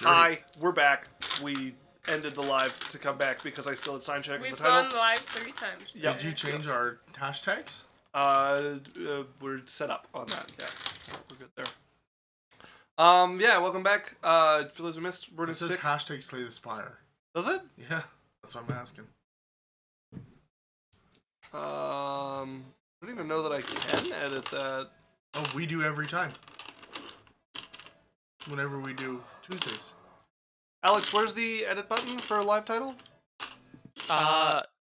Hi, we're back. We ended the live to come back because I still had sign check on the We've title. gone live 3 times. Yep. Did you change our hashtags? We're set up on that. Yeah, we're good there. Yeah, welcome back. For those who missed, we're It says sick. hashtag Slay Aspire. Does it? Yeah, that's what I'm asking. Doesn't even know that I can edit that. Oh, we do every time. Whenever we do Tuesdays. Alex, where's the edit button for a live title?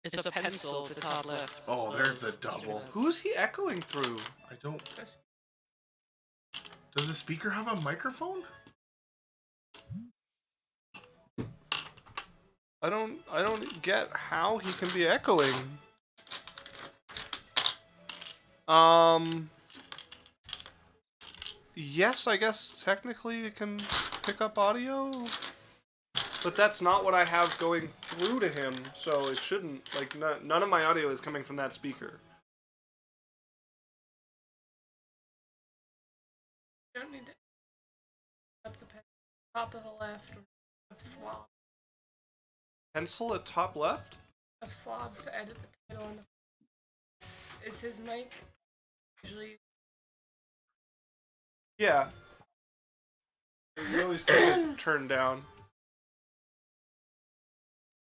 It's a pencil at the top left. Oh, there's the double. Who's he echoing through? I don't... Does the speaker have a microphone? I don't get how he can be echoing. Yes, I guess technically it can pick up audio, but that's not what I have going through to him, so it shouldn't, like, none of my audio is coming from that speaker. You don't need to up the top of the left of slob. Pencil at top left? Of slobs to edit the title on the... Is his mic usually... Yeah. You always turn down.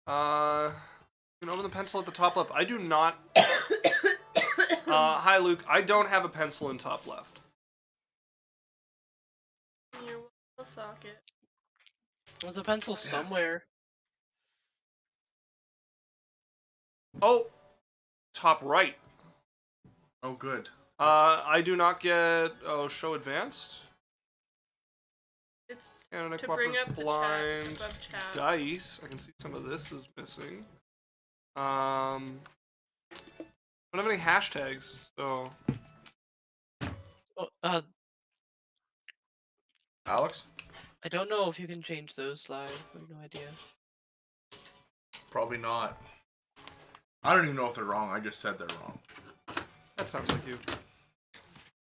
You can open the pencil at the top left. I do not... hi Luke, I don't have a pencil in top left. in your wall socket? There's a pencil somewhere. Oh! Top right. Oh, good. I do not get... Oh, show advanced? It's And to bring up the blind above chat. dice. I can see some of this is missing. I don't have any hashtags, so... Oh, Alex? I don't know if you can change those live. I have no idea. Probably not. I don't even know if they're wrong. I just said they're wrong. That sounds like you.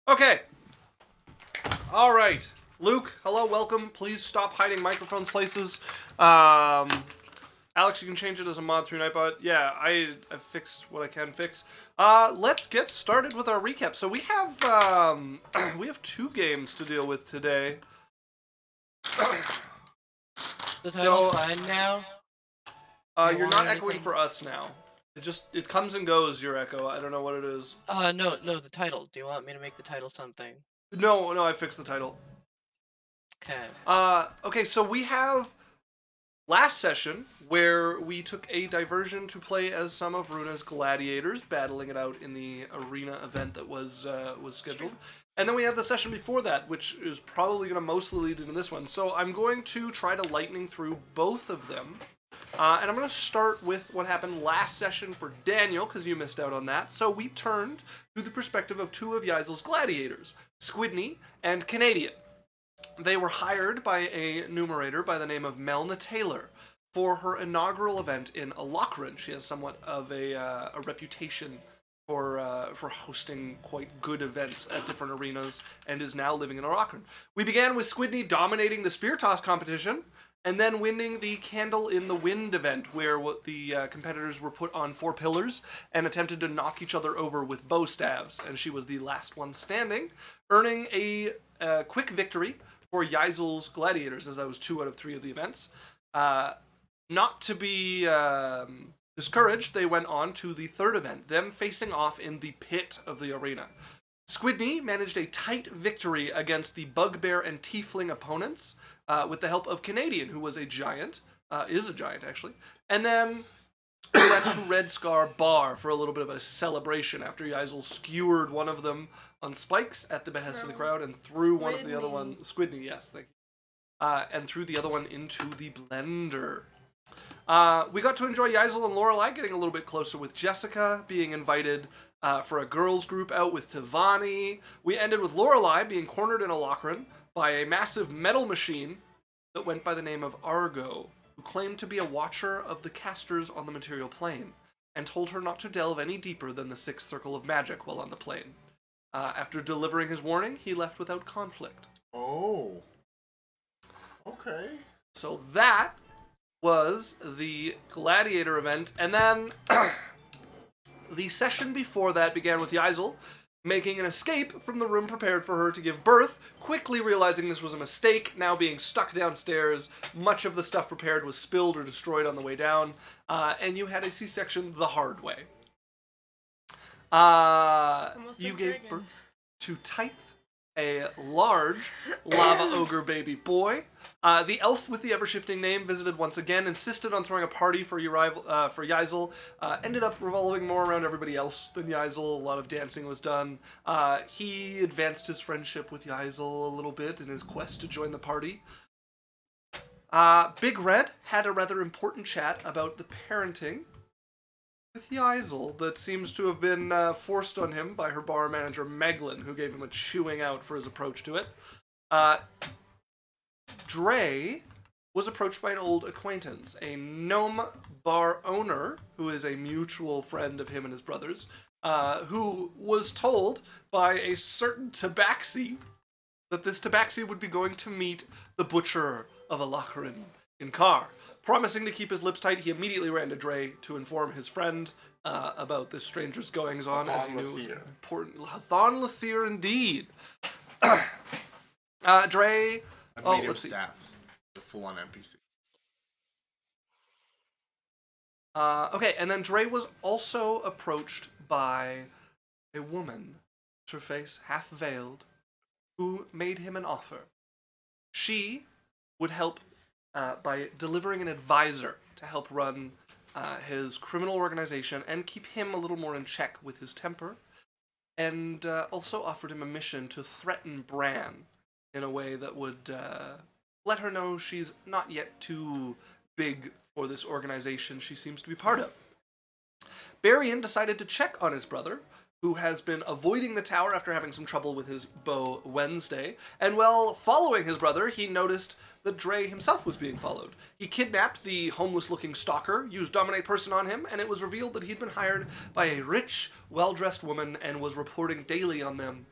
Okay. All right. Luke, hello, welcome. Please stop hiding microphones places. Alex, you can change it as a mod through Nightbot. Yeah, I've fixed what I can fix. Let's get started with our recap. So we have 2 games to deal with today. The title fine now? You're not echoing for us now. It comes and goes, your echo. I don't know what it is. No, the title. Do you want me to make the title something? No, I fixed the title. Okay. Okay, so we have last session where we took a diversion to play as some of Runa's gladiators, battling it out in the arena event that was scheduled. And then we have the session before that, which is probably going to mostly lead into this one. So I'm going to try to lightning through both of them. And I'm going to start with what happened last session for Daniel, because you missed out on that. So we turned to the perspective of 2 of Yaikzal's gladiators, Squidney and Canadian. They were hired by a numerator by the name of Melna Taylor for her inaugural event in Alochrin. She has somewhat of a reputation for hosting quite good events at different arenas and is now living in Alochrin. We began with Squidney dominating the spear toss competition, and then winning the Candle in the Wind event, where the competitors were put on 4 pillars and attempted to knock each other over with bow stabs, and she was the last one standing, earning a quick victory for Yaikzal's gladiators, as that was 2 out of 3 of the events. Not to be discouraged, they went on to the 3rd event, them facing off in the pit of the arena. Squidney managed a tight victory against the Bugbear and Tiefling opponents, with the help of Canadian, who was a giant, is a giant actually, and then we went to Red Scar Bar for a little bit of a celebration after Yaikzal skewered one of them on spikes at the behest of the crowd and threw one of the other one, Squidney, yes, thank you, and threw the other one into the blender. We got to enjoy Yaikzal and Lorelei getting a little bit closer with Jessica, being invited for a girls group out with Tavani. We ended with Lorelei being cornered in Alochrin by a massive metal machine that went by the name of Argo, who claimed to be a watcher of the casters on the material plane, and told her not to delve any deeper than the 6th circle of magic while on the plane. After delivering his warning, he left without conflict. Oh. Okay. So that was the gladiator event, and then the session before that began with Yaikzal making an escape from the room prepared for her to give birth, quickly realizing this was a mistake, now being stuck downstairs. Much of the stuff prepared was spilled or destroyed on the way down, and you had a C-section the hard way. You gave birth to Tythe, a large lava ogre baby boy. The elf with the ever-shifting name visited once again, insisted on throwing a party for Yaikzal, ended up revolving more around everybody else than Yaikzal. A lot of dancing was done. He advanced his friendship with Yaikzal a little bit in his quest to join the party. Big Read had a rather important chat about the parenting with Yaikzal that seems to have been forced on him by her bar manager Meglin, who gave him a chewing out for his approach to it. Drae was approached by an old acquaintance, a gnome bar owner who is a mutual friend of him and his brother's, who was told by a certain tabaxi that this tabaxi would be going to meet the butcher of Alochrin in Car. Promising to keep his lips tight, he immediately ran to Drae to inform his friend about this stranger's goings-on, as he knew it was important. Hathon Lathir, indeed. Drae... I've made him stats. They're full-on NPC. Okay, and then Drae was also approached by a woman, her face half-veiled, who made him an offer. She would help by delivering an advisor to help run his criminal organization and keep him a little more in check with his temper, and also offered him a mission to threaten Bran in a way that would let her know she's not yet too big for this organization she seems to be part of. Berrian decided to check on his brother, who has been avoiding the tower after having some trouble with his bow Wednesday, and while following his brother, he noticed that Drae himself was being followed. He kidnapped the homeless-looking stalker, used Dominate Person on him, and it was revealed that he'd been hired by a rich, well-dressed woman and was reporting daily on them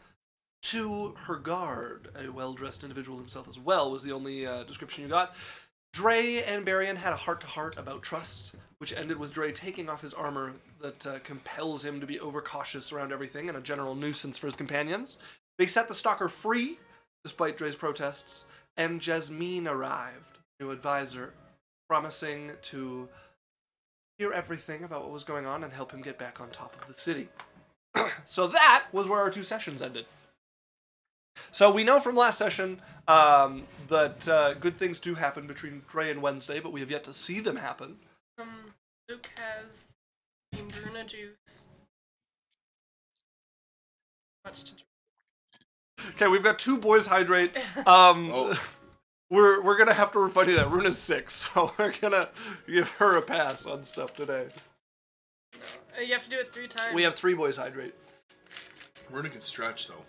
to her guard. A well-dressed individual himself as well was the only description you got. Drae and Berrian had a heart-to-heart about trust, which ended with Drae taking off his armor that compels him to be overcautious around everything and a general nuisance for his companions. They set the stalker free, despite Drae's protests, and Jasmine arrived, new advisor, promising to hear everything about what was going on and help him get back on top of the city. So that was where our two sessions ended. So we know from last session that good things do happen between Drae and Wednesday, but we have yet to see them happen. Luke has the Bruna juice. Much to drink. Okay, we've got two boys hydrate. We're gonna have to refund you that. Runa's 6, so we're gonna give her a pass on stuff today. You have to do it 3 times. We have 3 boys hydrate. Runa can stretch though.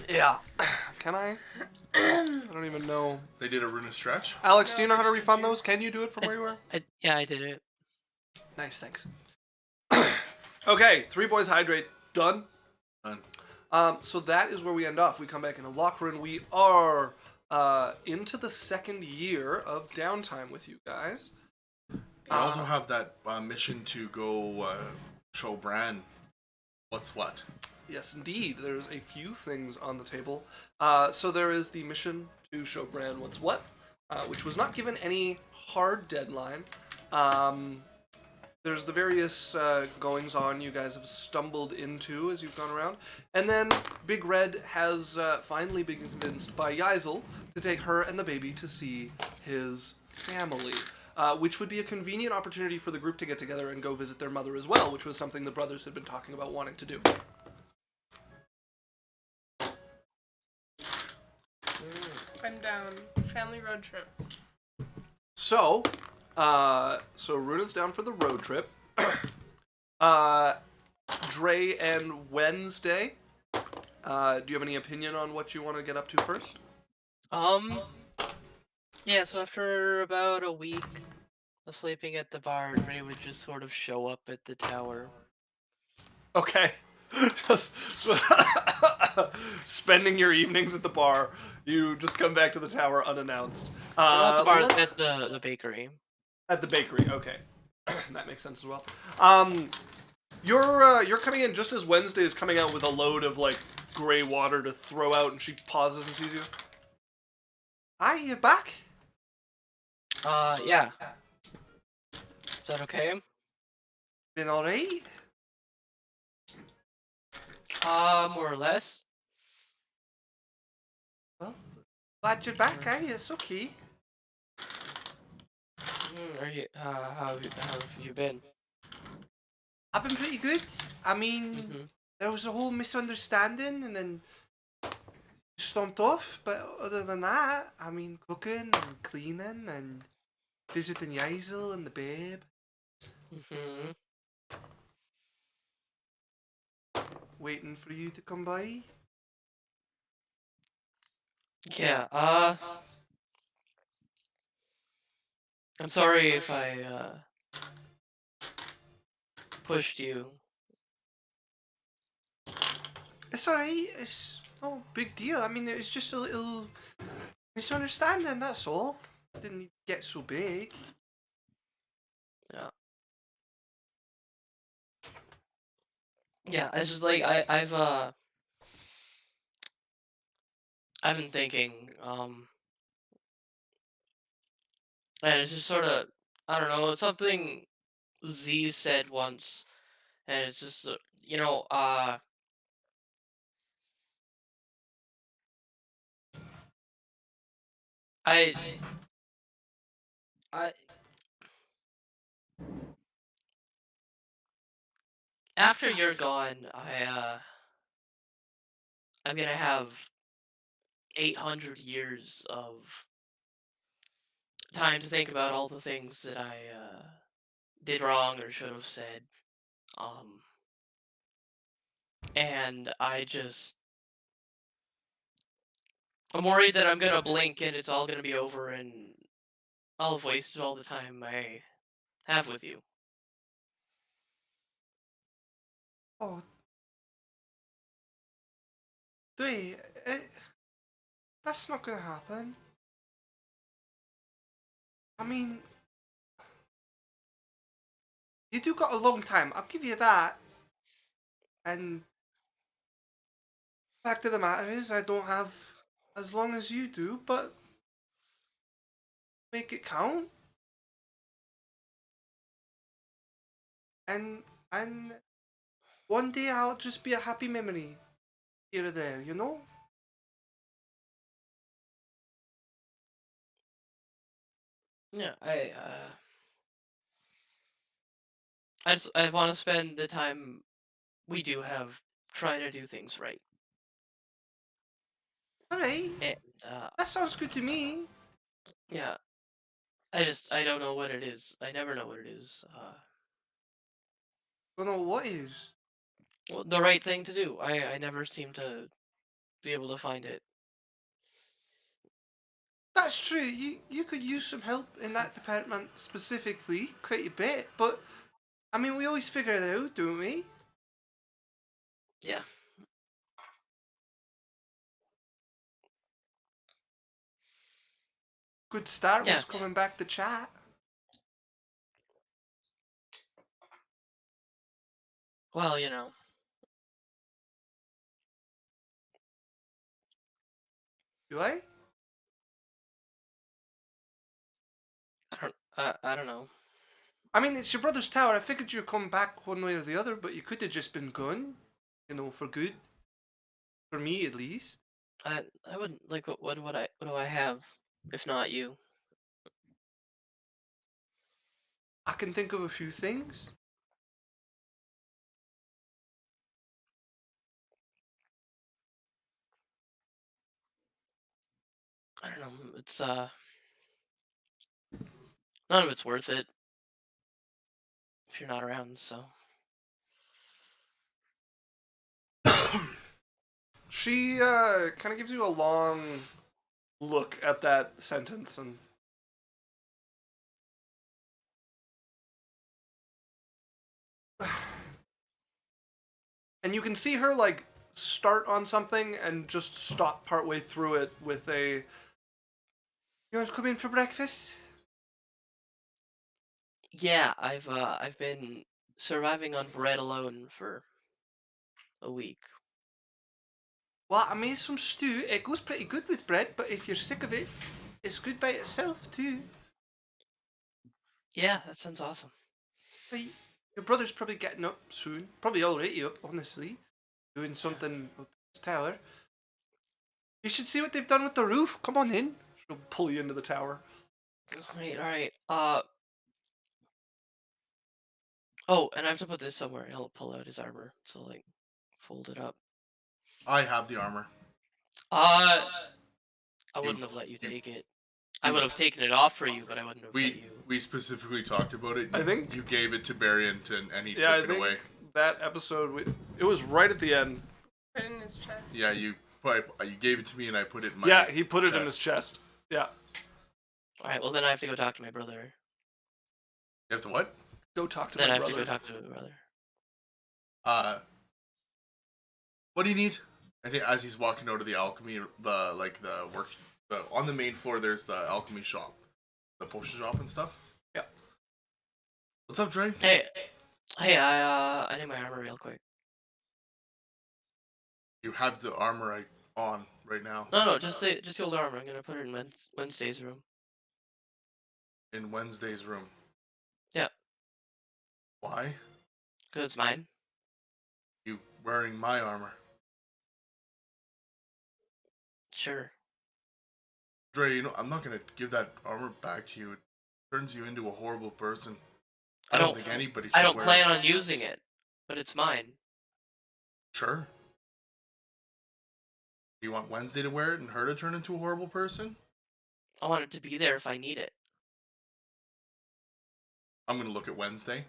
Yeah. Can I? I don't even know. They did a Runa stretch? Alex, do you know how to refund those? Can you do it from where you were? Yeah, I did it. Nice, thanks. Okay, 3 boys hydrate. Done. So that is where we end off. We come back in Alochrin. We are into the 2nd year of downtime with you guys. I also have that mission to go show Bran what's what. Yes, indeed. There's a few things on the table. So there is the mission to show Bran what's what, which was not given any hard deadline. There's the various goings-on you guys have stumbled into as you've gone around. And then Big Read has finally been convinced by Yaikzal to take her and the baby to see his family, which would be a convenient opportunity for the group to get together and go visit their mother as well, which was something the brothers had been talking about wanting to do. I'm down. Family road trip. So Runa's down for the road trip. Drae and Wednesday. Do you have any opinion on what you want to get up to first? Yeah, so after about a week of sleeping at the bar, Drae would just sort of show up at the tower. Okay. spending your evenings at the bar. You just come back to the tower unannounced. Not the bar, let's- at the bakery. At the bakery, okay. That makes sense as well. You're coming in just as Wednesday is coming out with a load of like gray water to throw out, and she pauses and sees you. Hi, you're back. Yeah. Is that okay? Been all right? More or less. Well, glad you're back, eh? It's okay. Are you? How have you been? I've been pretty good. I mean, Mm-hmm. there was a whole misunderstanding, and then stomped off. But other than that, I mean, cooking and cleaning and visiting Yaikzal and the babe, Mm-hmm. waiting for you to come by. Yeah. I'm sorry if I pushed you. It's alright. It's no big deal. I mean, it's just a little misunderstanding. That's all. Didn't need to get so big. Yeah. Yeah. It's just like I've been thinking and it's just sort of I don't know. It's something Z said once, and it's just you know I I after you're gone, I'm gonna have 800 years of time to think about all the things that I did wrong or should have said. Um, and I'm worried that I'm gonna blink and it's all gonna be over and I'll have wasted all the time I have with you. Oh, Dre, that's not gonna happen. I mean, you do got a long time. I'll give you that. And fact of the matter is, I don't have as long as you do, but make it count. And and one day I'll just be a happy memory here or there, you know? Yeah, I want to spend the time we do have trying to do things right. Alright, And that sounds good to me. yeah, I don't know what it is. I never know what it is. Don't know what is. Well, the right thing to do. I never seem to be able to find it. That's true. You could use some help in that department specifically, quite a bit. But I mean, we always figure it out, don't we? Yeah. Good start Yeah. was coming back to chat. Well, you know. Do I? I don't know. I mean, it's your brother's tower. I figured you'd come back one way or the other, but you could have just been gone, you know, for good. For me, at least. I wouldn't like what do I have if not you? I can think of a few things. I don't know. It's none of it's worth it if you're not around. So She kind of gives you a long look at that sentence and and you can see her like start on something and just stop partway through it with a, "You want to come in for breakfast?" Yeah, I've been surviving on bread alone for a week. Well, I made some stew. It goes pretty good with bread, but if you're sick of it, it's good by itself too. Yeah, that sounds awesome. Right. Your brother's probably getting up soon. Probably already up, honestly. Doing something up his tower. You should see what they've done with the roof. Come on in. She'll pull you into the tower. All right. Oh, and I have to put this somewhere. He'll pull out his armor, so like, fold it up. I have the armor. I You- wouldn't have let you you- take it. I would have taken it off for you, but I wouldn't have let you. We specifically talked about it. I think- you gave it to Berrian and he Yeah, I took it think away. that episode, it was right at the end. Put it in his chest. Yeah, you gave it to me and I put it in my Yeah, he put it in chest. his chest. Yeah. All right. Well, then I have to go talk to my brother. You have to what? Go talk to Then I my have to brother. go talk to my brother. What do you need? I think as he's walking out of the alchemy, on the main floor, there's the alchemy shop, the potion shop and stuff. Yeah. What's up, Drae? Hey, I need my armor real quick. You have the armor on right now No, just the old armor. I'm gonna put it in Wednesday's room. in Wednesday's room. Yeah. Why? Cause it's mine. You wearing my armor? Sure. Dre, I'm not gonna give that armor back to you. It turns you into a horrible person. I don't think anybody should I don't wear plan it. on using it, but it's mine. Sure. Do you want Wednesday to wear it and her to turn into a horrible person? I want it to be there if I need it. I'm gonna look at Wednesday.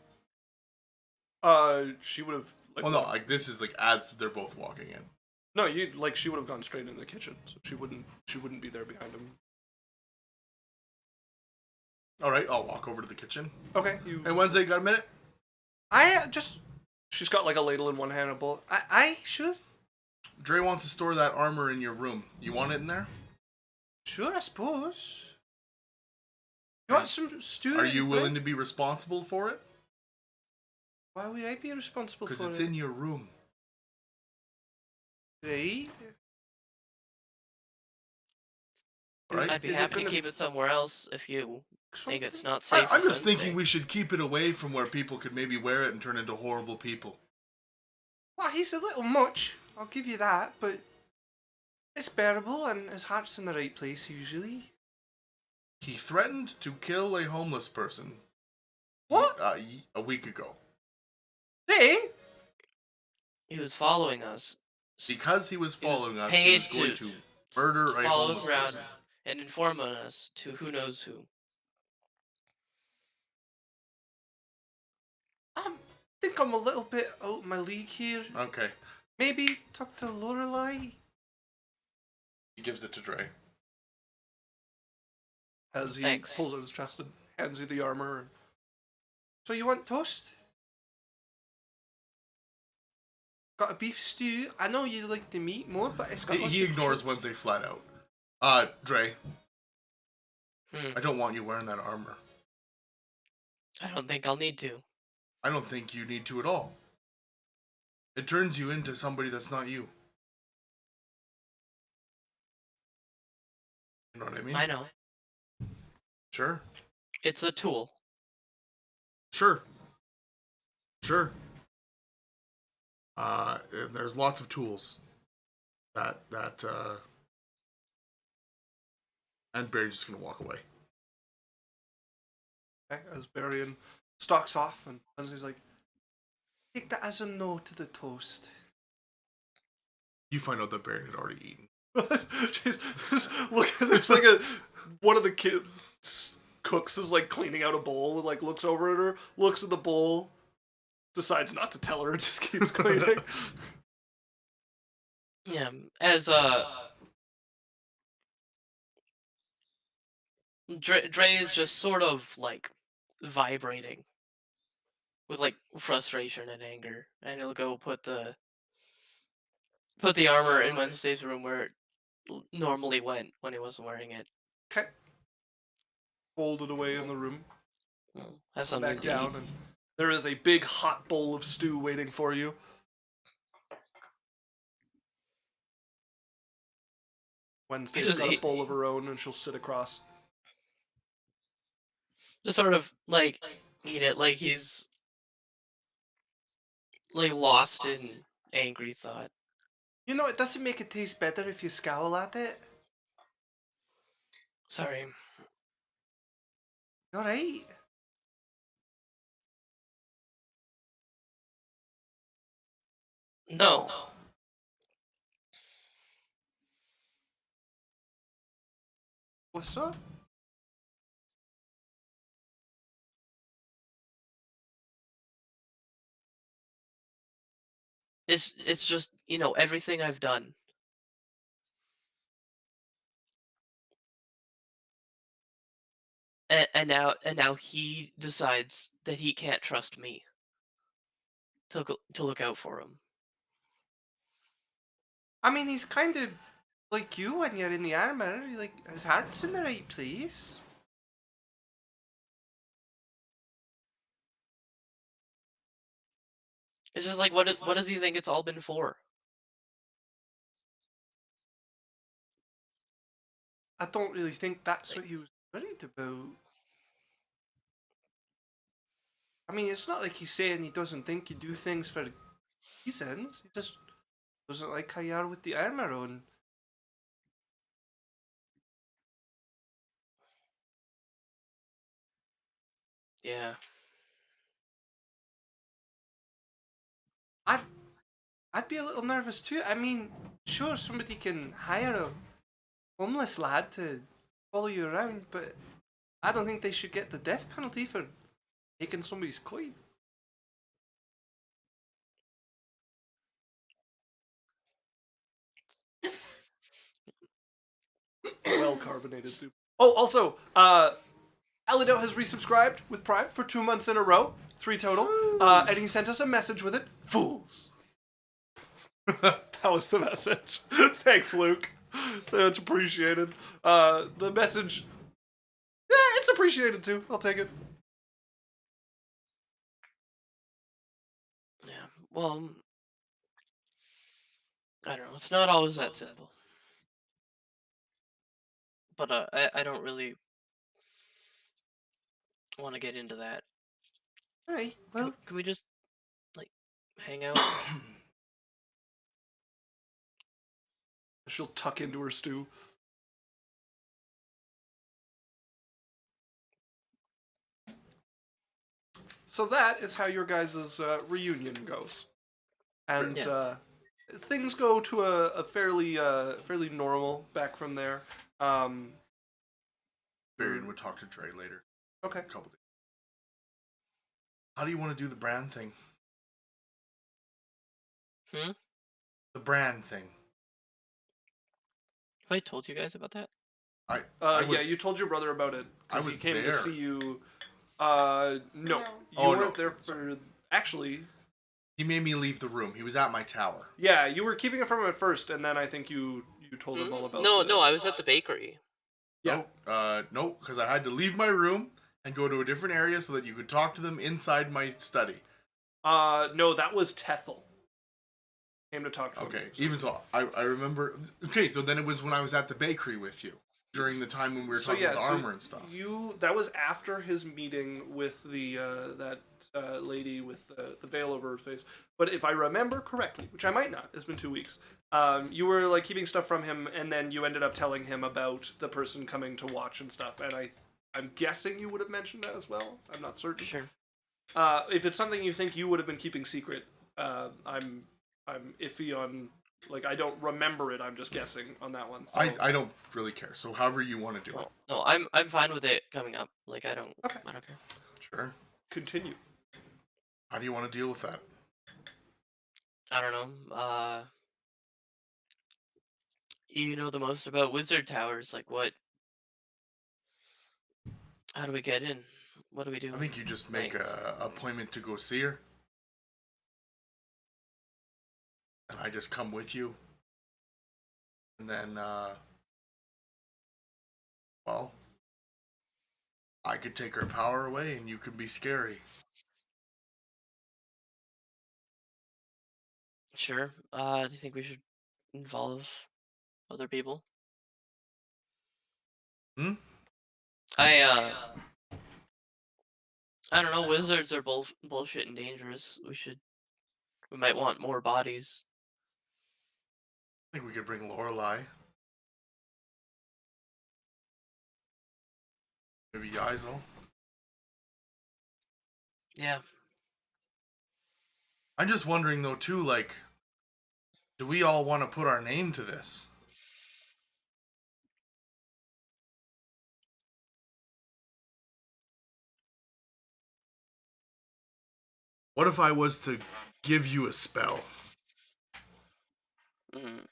She would have. Like, Well, no, like this is like as they're both walking in. No, she would have gone straight into the kitchen, so she wouldn't be there behind him. All right, I'll walk over to the kitchen. Okay, you. Hey, Wednesday, got a minute? She's got like a ladle in one hand and a bowl. I should. Dre wants to store that armor in your room. You want it in there? Sure, I suppose. You want some stew? Are you willing to be responsible for it? Why would I be responsible for it? Because it's in your room. Right? Right? I'd be Is it happy to gonna- keep it somewhere else if you think it's Something? not safe. I'm for just thinking Wednesday. we should keep it away from where people could maybe wear it and turn into horrible people. Well, he's a little much. I'll give you that, but it's bearable and his heart's in the right place usually. He threatened to kill a homeless person. What? A week ago. Hey? He was following us. Because he was He was following us, he paid was going to to murder a follow homeless us around person. and inform on us to who knows who. I think I'm a little bit out of my league here. Okay. Maybe talk to Lorelei? He gives it to Dre. As he Thanks. pulls out his chest and hands you the armor. So you want toast? Got a beef stew. I know you like the meat more, but it's got lots He of ignores chips. Wednesday flat out. Dre, Hmm. I don't want you wearing that armor. I don't think I'll need to. I don't think you need to at all. It turns you into somebody that's not you. You know what I mean? I know. Sure. It's a tool. Sure. Sure. And there's lots of tools and Barry's just gonna walk away. Okay, as Berrian stalks off, and Wednesday's like, take that as a no to the toast. You find out that Barry had already eaten. Look, there's like one of the kids cooks is like cleaning out a bowl and like looks over at her, looks at the bowl, decides not to tell her, and just keeps cleaning. Yeah. As Dre is just sort of like vibrating with like frustration and anger, and he'll go put the put the armor in Wednesday's room where it normally went when he wasn't wearing it. Okay. Fold it away in the room. Have Come something back to down, eat. and there is a big hot bowl of stew waiting for you. Wednesday's Just got a eat. bowl of her own, and she'll sit across. Just sort of like eat it like he's like lost in angry thought. You know, it doesn't make it taste better if you scowl at it. Sorry. You alright? No. What's up? It's just, everything I've done. And now he decides that he can't trust me to look out for him. I mean, he's kind of like you when you're in the armor. Like, his heart's in the right place. It's just like what does he think it's all been for? I don't really think that's Like, what he was worried about. I mean, it's not like he's saying he doesn't think you do things for reasons. He just doesn't like how you are with the armor on. yeah. I'd, I'd be a little nervous too. I mean, sure, somebody can hire a homeless lad to follow you around, but I don't think they should get the death penalty for taking somebody's coin. Well carbonated soup. Oh, also, Alido has resubscribed with Prime for 2 months in a row, 3 total, and he sent us a message with it. Fools. That was the message. Thanks, Luke. Much appreciated. The message, yeah, it's appreciated too. I'll take it. Yeah. Well, I don't know. It's not always that simple. But I don't really want to get into that. All right. Can, Well, can we just like hang out? she'll tuck into her stew. So that is how your guys' reunion goes, and Yeah. things go to a fairly normal back from there. Berrian would talk to Drae later. Okay. A couple days. How do you want to do the brand thing? Hmm? The brand thing. Have I told you guys about that? I was, Yeah, you told your brother about it I because he was came to there. see you. No, you Oh, weren't no. there for. Actually, He made me leave the room. He was at my tower. yeah, you were keeping it from him at first, and then I think you told him all about. No, this. no, I was at the bakery. Yeah. No, because I had to leave my room and go to a different area so that you could talk to them inside my study. No, that was Tethel. Came to talk to him. Okay, even so, I remember. Okay, so then it was when I was at the bakery with you during the time when we were talking about the armor and stuff. That was after his meeting with the that lady with the veil over her face. But if I remember correctly, which I might not, it's been 2 weeks. You were like keeping stuff from him, and then you ended up telling him about the person coming to watch and stuff. And I'm guessing you would have mentioned that as well. I'm not certain. Sure. If it's something you think you would have been keeping secret, I'm iffy on. Like, I don't remember it. I'm just guessing on that one. So. I don't really care. So however you want to do it. No, I'm fine with it coming up. Like I don't care. Sure. Continue. How do you want to deal with that? I don't know. You know the most about wizard towers. Like what? How do we get in? What do we do? I think you just make a appointment to go see her. and I just come with you, and then, well, I could take her power away, and you could be scary. Sure. Do you think we should involve other people? Hmm? I I don't know. Wizards are bullshit and dangerous. We might want more bodies. I think we could bring Lorelei. Maybe Yaikzal. Yeah. I'm just wondering, though, too, like, do we all want to put our name to this? What if I was to give you a spell? Mm.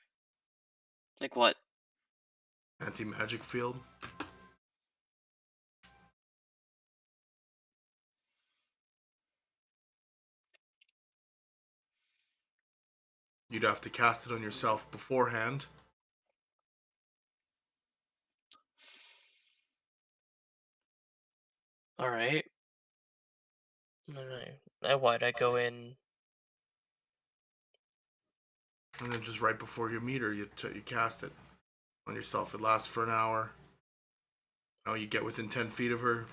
Like what? Anti-magic field? You'd have to cast it on yourself beforehand. All right. All right. What? I go in. And then just right before you meet her, you cast it on yourself. It lasts for an hour. You know, you get within 10 feet of her.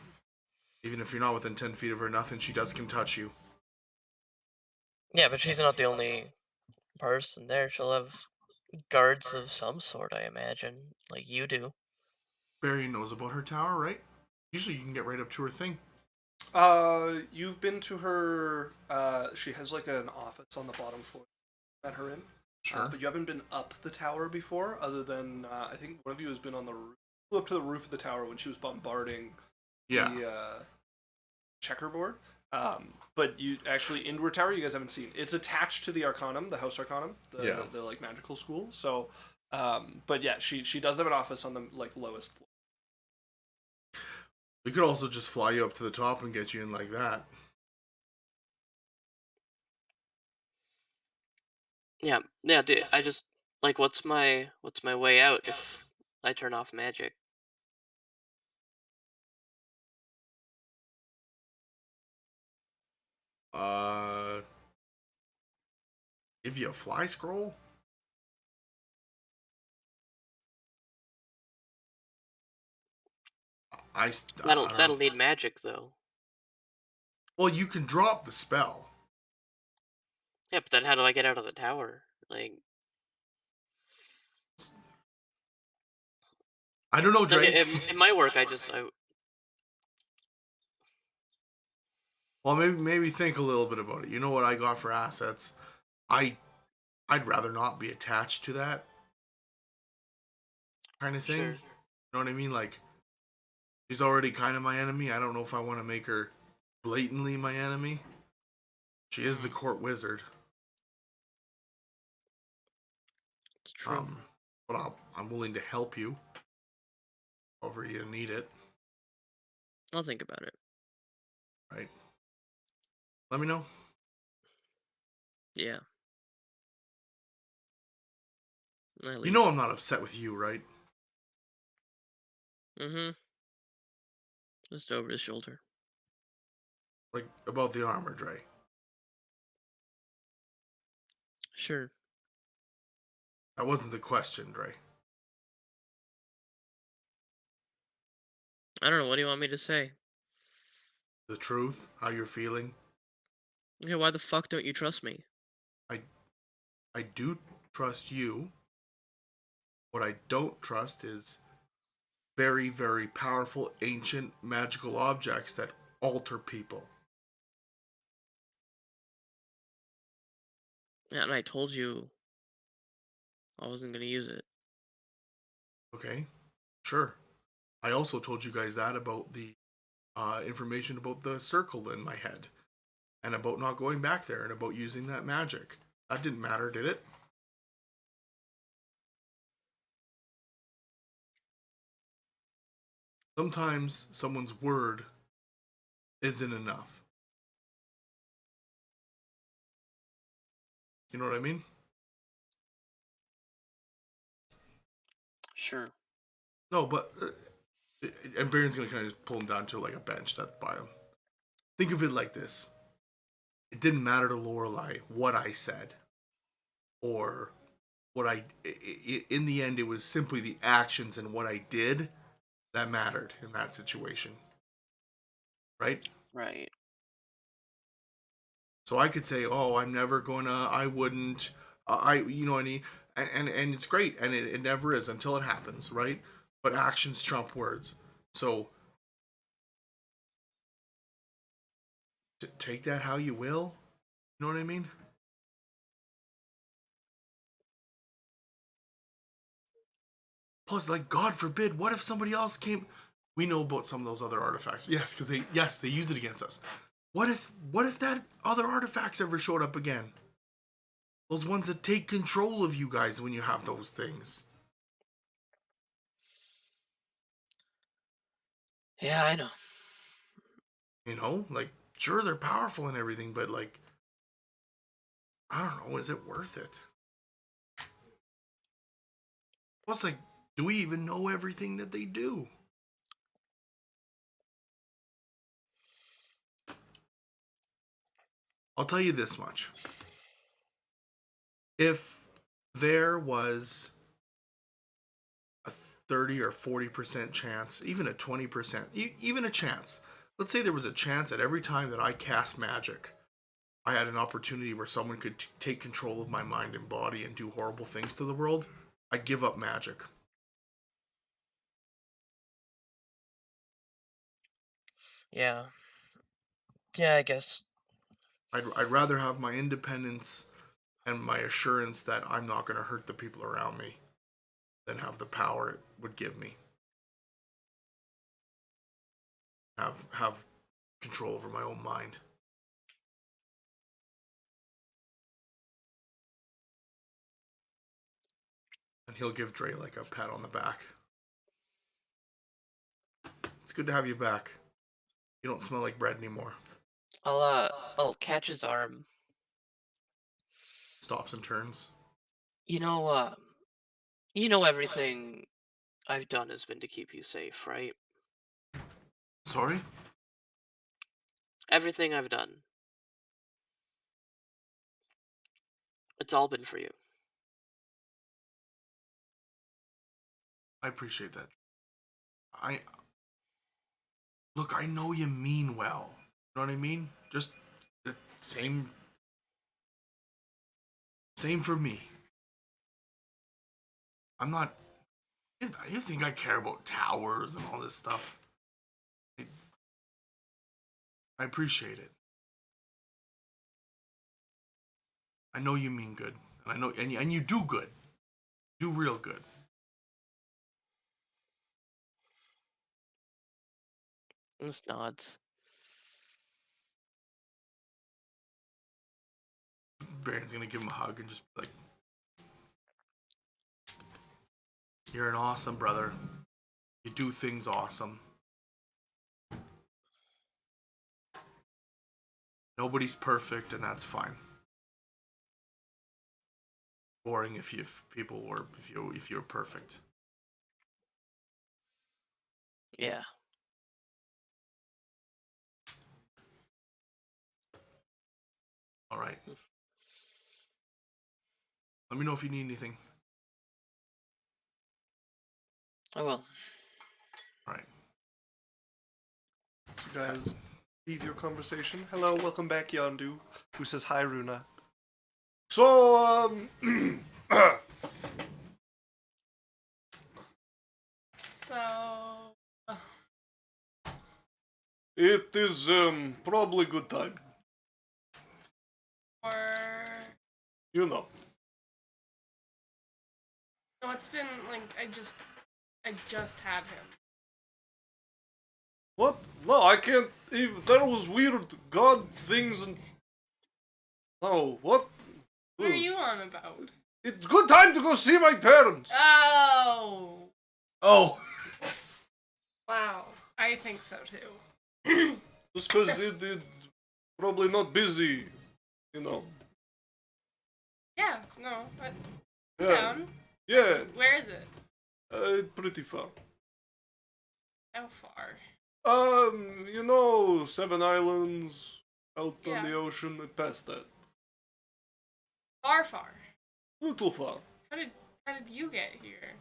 Even if you're not within 10 feet of her, nothing she does can touch you. Yeah, but she's not the only person there. She'll have guards of some sort, I imagine, like you do. Berrian knows about her tower, right? Usually you can get right up to her thing. You've been to her. She has like an office on the bottom floor. Let her in. Sure. But you haven't been up the tower before, other than I think one of you has been on the roof, flew up to the roof of the tower when she was bombarding Yeah. the checkerboard. But you actually indoor tower you guys haven't seen. It's attached to the Arcanum, the House Arcanum, the like magical school. So, but yeah, she does have an office on the like lowest floor. We could also just fly you up to the top and get you in like that. Yeah, yeah. I just like what's my way out if I turn off magic? Uh, give you a fly scroll? I don't That'll know. need magic though. Well, you can drop the spell. Yeah, but then how do I get out of the tower? Like, I don't know, Drake. it might work. Well, maybe think a little bit about it. You know what I got for assets? I I'd rather not be attached to that kind of thing. Sure. You know what I mean? Like, she's already kind of my enemy. I don't know if I want to make her blatantly my enemy. She is the court wizard. It's true. But I'm willing to help you, however you need it. I'll think about it. Right? Let me know. Yeah. You know I'm not upset with you, right? Mm-hmm. Just over his shoulder. Like about the armor, Dre. Sure. That wasn't the question, Dre. I don't know. What do you want me to say? The truth, how you're feeling. Yeah, why the fuck don't you trust me? I do trust you. What I don't trust is very, very powerful, ancient, magical objects that alter people. Yeah, and I told you I wasn't gonna use it. Okay? Sure. I also told you guys that about the information about the circle in my head. And about not going back there and about using that magic. That didn't matter, did it? Sometimes someone's word isn't enough. You know what I mean? Sure. No, but and Berrian's gonna kind of just pull him down to like a bench that's by him. Think of it like this: it didn't matter to Lorelei what I said, or what in the end, it was simply the actions and what I did that mattered in that situation, right? Right. So I could say, "Oh, I'm never gonna. I wouldn't. You know, and it's great, and it never is until it happens, right? But actions trump words. So take that how you will. You know what I mean? Plus, like, God forbid, what if somebody else came? We know about some of those other artifacts. Yes, because they use it against us. What if that other artifacts ever showed up again? Those ones that take control of you guys when you have those things. Yeah, I know. You know, like, sure, they're powerful and everything, but like, I don't know, is it worth it? Plus, like, do we even know everything that they do? I'll tell you this much. If there was a 30 or 40% chance, even a 20%, even a chance, let's say there was a chance that every time that I cast magic, I had an opportunity where someone could take control of my mind and body and do horrible things to the world, I'd give up magic. Yeah. Yeah, I guess. I'd rather have my independence and my assurance that I'm not going to hurt the people around me than have the power it would give me. Have control over my own mind. And he'll give Drae like a pat on the back. It's good to have you back. You don't smell like bread anymore. I'll catch his arm. Stops and turns. You know everything I've done has been to keep you safe, right? Sorry? Everything I've done. It's all been for you. I appreciate that. I look, I know you mean well. You know what I mean? Just the same for me. I'm not you think I care about towers and all this stuff? I appreciate it. I know you mean good. And I know and you do good. Do real good. Just nods. Baron's gonna give him a hug and just be like, "You're an awesome brother. You do things awesome. Nobody's perfect, and that's fine. Boring if you're perfect. Yeah. All right. Let me know if you need anything. I will. All right. So guys, leave your conversation. Hello, welcome back, Yondu, who says hi, Runa. So, So, it is probably good time. or You know. no, it's been like I just had him. What? No, I can't even. That was weird god things and. No, what? What are you on about? It's good time to go see my parents. Oh, Oh. wow. I think so too. Just because it probably not busy, you know. Yeah, no, but Yeah. down. Yeah. Where is it? pretty far. How far? You know, 7 islands out on Yeah. the ocean, past that. Far. Little far. How did you get here?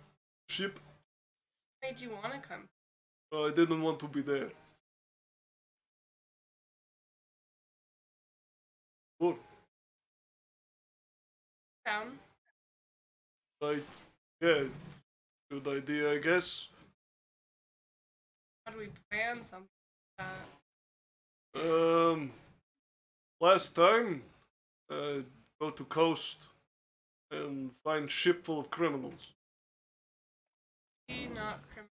Ship, What made you want to come? I didn't want to be there. What? Down? Yeah, good idea, I guess. How do we plan something like that? Last time, go to coast and find ship full of criminals. We not criminal.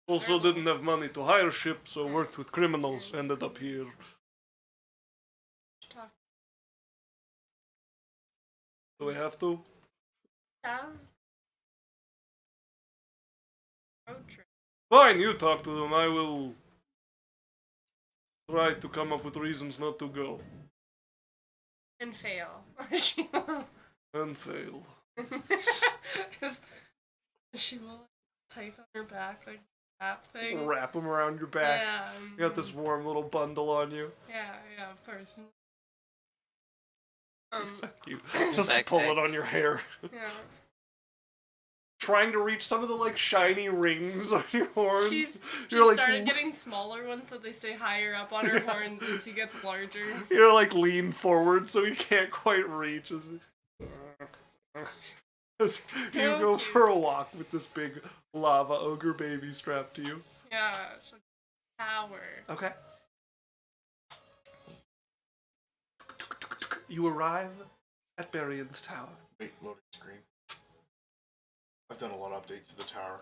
Also didn't have money to hire ship, so worked with criminals, ended up here. Talk. Do we have to? Down? Road trip. Fine, you talk to them, I will try to come up with reasons not to go. And fail. And fail. She will type on her back like that thing. Wrap them around your back. Yeah. You got this warm little bundle on you. Yeah, of course. So cute. Just Backpack. pull it on your hair. Yeah. Trying to reach some of the like shiny rings on your horns. She You're like, started getting smaller ones so they stay higher up on her horns as he gets larger. You're like lean forward so he can't quite reach. As you go cute. for a walk with this big lava ogre baby strapped to you. Yeah, it's like power. Okay. You arrive at Berrian's tower. Wait, loading screen. I've done a lot of updates to the tower.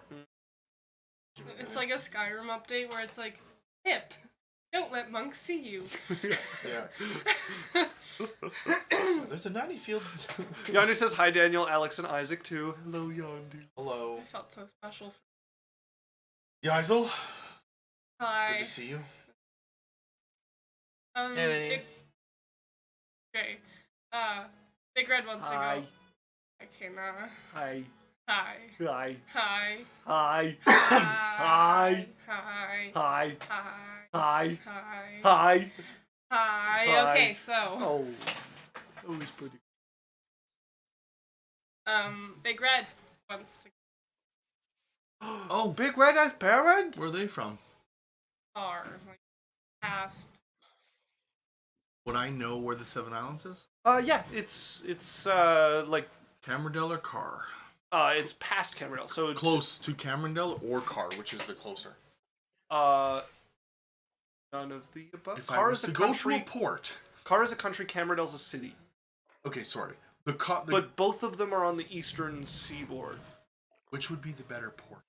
Give me a It's minute. like a Skyrim update where it's like, Hip, don't let monks see you. Yeah. There's a 90 field. Yondu says hi, Daniel, Alex, and Isaac too. Hello, Yondu. Hello. I felt so special. Yaikzal, Hi. good to see you. Hey. Big... Okay. Big Red wants to Hi. go. Okay, nah. Hi. Hi. Hi. Hi. Hi. Hi. Hi. Hi. Hi. Hi. Hi. Hi. Hi. Hi. Hi. Okay, so Oh. Always pretty. Big Red wants to Oh, Big Red has parents? where are they from? car, like past. Would I know where the Seven Islands is? Yeah, it's like Camerondale or Carr? it's past Cameron, so it's Close to Camerondale or Carr, which is the closer? none of the above. If I Carr was is a to go country. to a port. Carr is a country. Camerondale's a city. Okay, sorry. The But both of them are on the eastern seaboard. which would be the better port?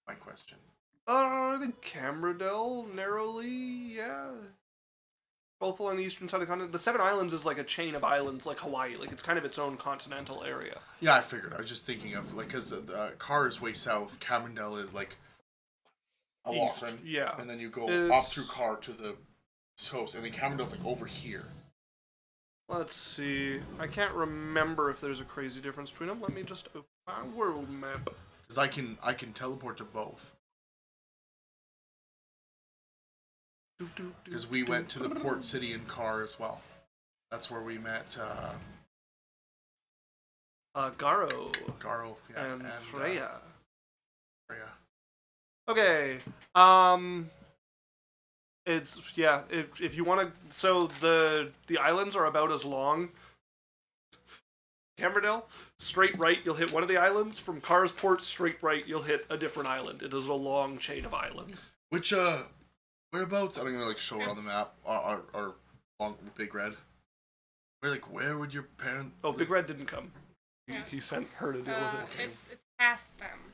My question. I think Camerondale, narrowly, yeah. Both along the eastern side of the continent. The Seven Islands is like a chain of islands, like Hawaii. Like it's kind of its own continental area. Yeah, I figured. I was just thinking of like because Carr is way south. Camerondale is like East, Alochrin, yeah. and then you go It's- up through Carr to the coast, and then Camerondale's like over here. Let's see. I can't remember if there's a crazy difference between them. Let me just open my world map. Because I can teleport to both. Because we went to the port city in Carr as well. That's where we met Garo Garo and Freya. Freya. Okay. It's yeah. If you want to, so the islands are about as long. Camerondale, straight right, you'll hit one of the islands. From Carr's Port, straight right, you'll hit a different island. It is a long chain of islands. Which whereabouts? I don't even like show it on the map. Our long Big Red. Where would your parent? Oh, Big Red didn't come. Yes. He sent her to deal with it. It's past them.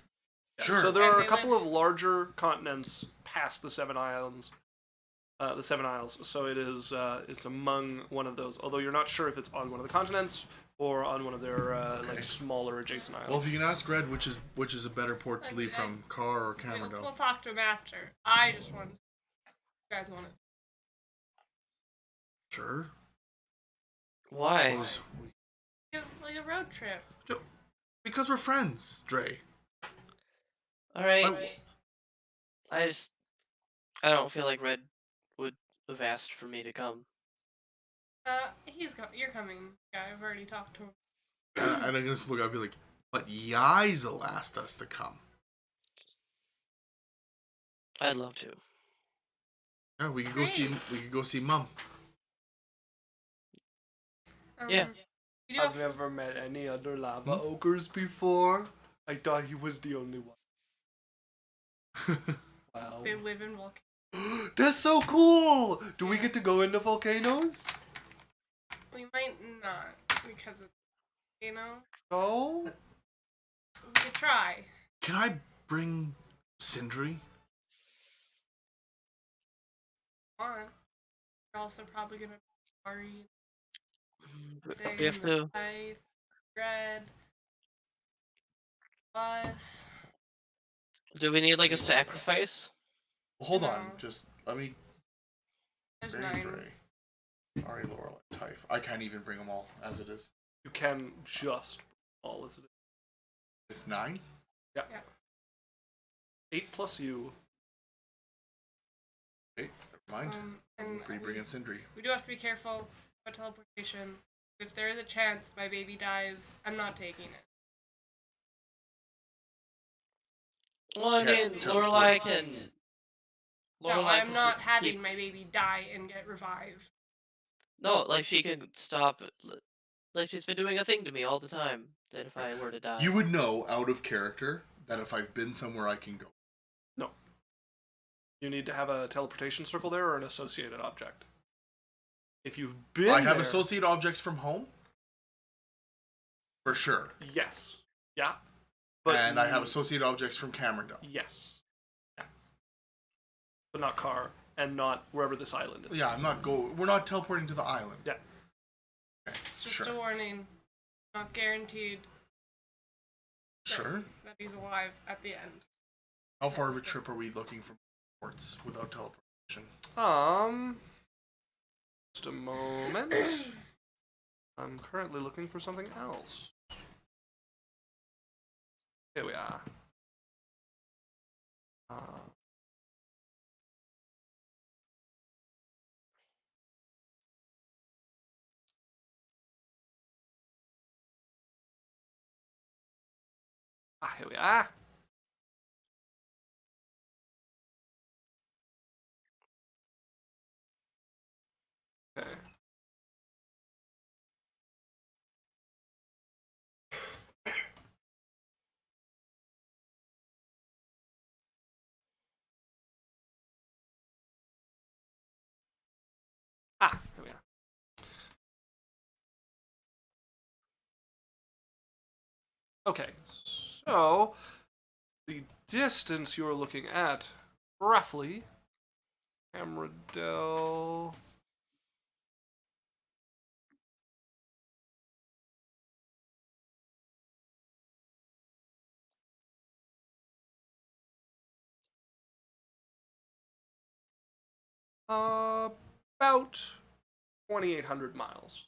Yeah, Sure. So there And are a they couple live- of larger continents past the Seven Islands. The Seven Isles. So it is it's among one of those. Although you're not sure if it's on one of the continents or on one of their like smaller adjacent islands. Well, if you can ask Red, which is a better port to leave from, Carr or We'll Camerondale? talk to him after. I just want. You guys want it? Sure. Why? Suppose Like a road trip. Because we're friends, Drae. Alright. I- I don't feel like Red would have asked for me to come. You're coming. Yeah, I've already talked to him. And I'm gonna just look up and be like, but Yaikzal asked us to come. I'd love to. Yeah, we could go see Mum. Yeah. We do I've have never met any other lava ogres before. I thought he was the only one. Wow. They live in volcanoes. That's so cool! Do we get to go into volcanoes? We might not because it's No? We could try. Can I bring Sindri? On. We're also probably gonna worry. Stay We have in the to. fight. Red. Us. Do we need like a sacrifice? Well, hold No. on, just let me. There's Berrian and 9. Drae, Ari, Lorelei, Typh. I can't even bring them all as it is. You can just all as it is. With 9? Yeah. Yeah. 8 plus you. Okay, never mind. And We bring in Sindri. we do have to be careful about teleportation. If there is a chance my baby dies, I'm not taking it. Well, I Can't mean, teleport. Lorelei can. No, Lorelei I'm can not keep- having my baby die and get revived. No, like she can stop. Like she's been doing a thing to me all the time. That if I were to die. You would know out of character that if I've been somewhere, I can go. No. You need to have a teleportation circle there or an associated object. If you've been I have there, associate objects from home. For sure. yes. Yeah. And I have associate objects from Camerondale. Yes. Yeah. But not car and not wherever this island is. Yeah, we're not teleporting to the island. Yeah. Okay, It's just sure. a warning. Not guaranteed Sure. that he's alive at the end. How far of a trip are we looking from ports without teleportation? Just a moment. I'm currently looking for something else. Here we are. Here we are. Okay. Here we are. Okay, so the distance you're looking at, roughly, Camerodell. About 2,800 miles.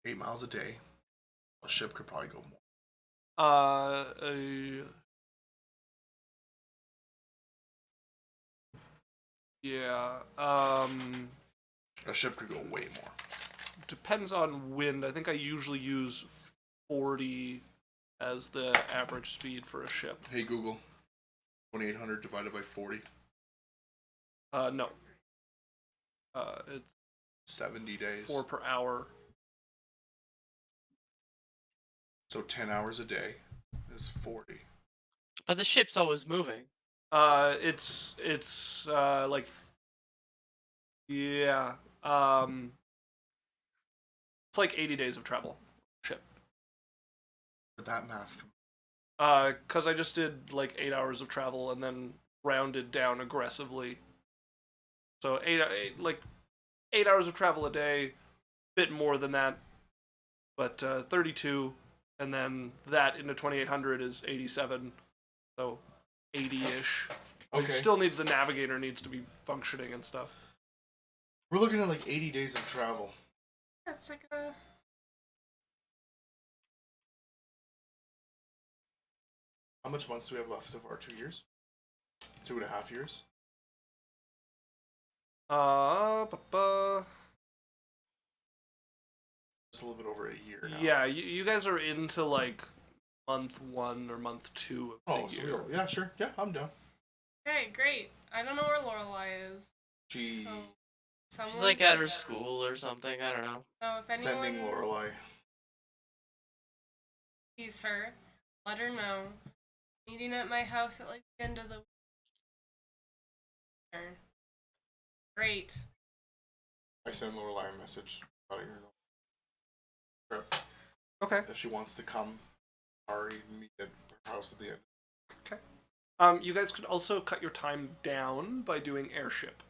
8 miles a day. A ship could probably go more. Yeah. A ship could go way more. Depends on wind. I think I usually use 40 as the average speed for a ship. Hey Google, 2,800 divided by 40. No. It's 70 days. 4 per hour. So 10 hours a day is 40. But the ship's always moving. It's like, yeah. It's like 80 days of travel. Ship. But that math. Cause I just did like 8 hours of travel and then rounded down aggressively. So 8 hours of travel a day, bit more than that, but 32, and then that into 2,800 is 87, so 80-ish. Okay. Still need the navigator needs to be functioning and stuff. We're looking at like 80 days of travel. That's like a How much months do we have left of our 2 years? 2.5 years? It's a little bit over a year now. Yeah, you guys are into like month 1 or month 2 of the year. Yeah, sure. Yeah, I'm down. Okay, great. I don't know where Lorelei is. She So, She's like at her school or something. I don't know. So if anyone sending Lorelei. sees her, let her know. Meeting at my house at like the end of the week. Great. I send Lorelei a message letting her know. Trip. Okay. If she wants to come, already meet at her house at the end. Okay. You guys could also cut your time down by doing airship.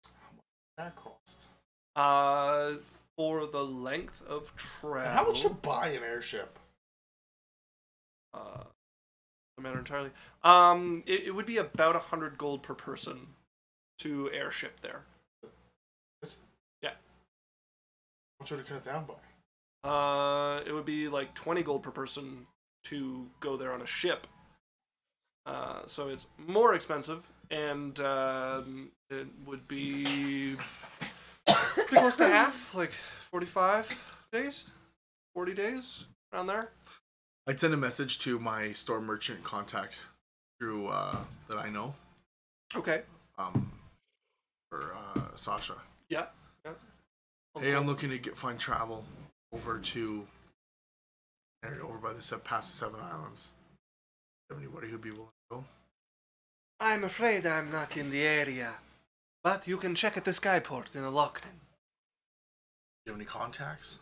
How much does that cost? For the length of travel. And how much to buy an airship? The matter entirely. It would be about 100 gold per person to airship there. Yeah. How much would it cut it down by? It would be like 20 gold per person to go there on a ship. So it's more expensive, and it would be pretty close to half, like 45 days, 40 days, around there. I'd send a message to my store merchant contact through that I know. Okay. For Sasha. Yeah. Hey, I'm looking to find travel over to area over by past the 7 Islands. Do you have anybody who'd be willing to go? I'm afraid I'm not in the area, but you can check at the skyport in Alochrin. Do you have any contacts?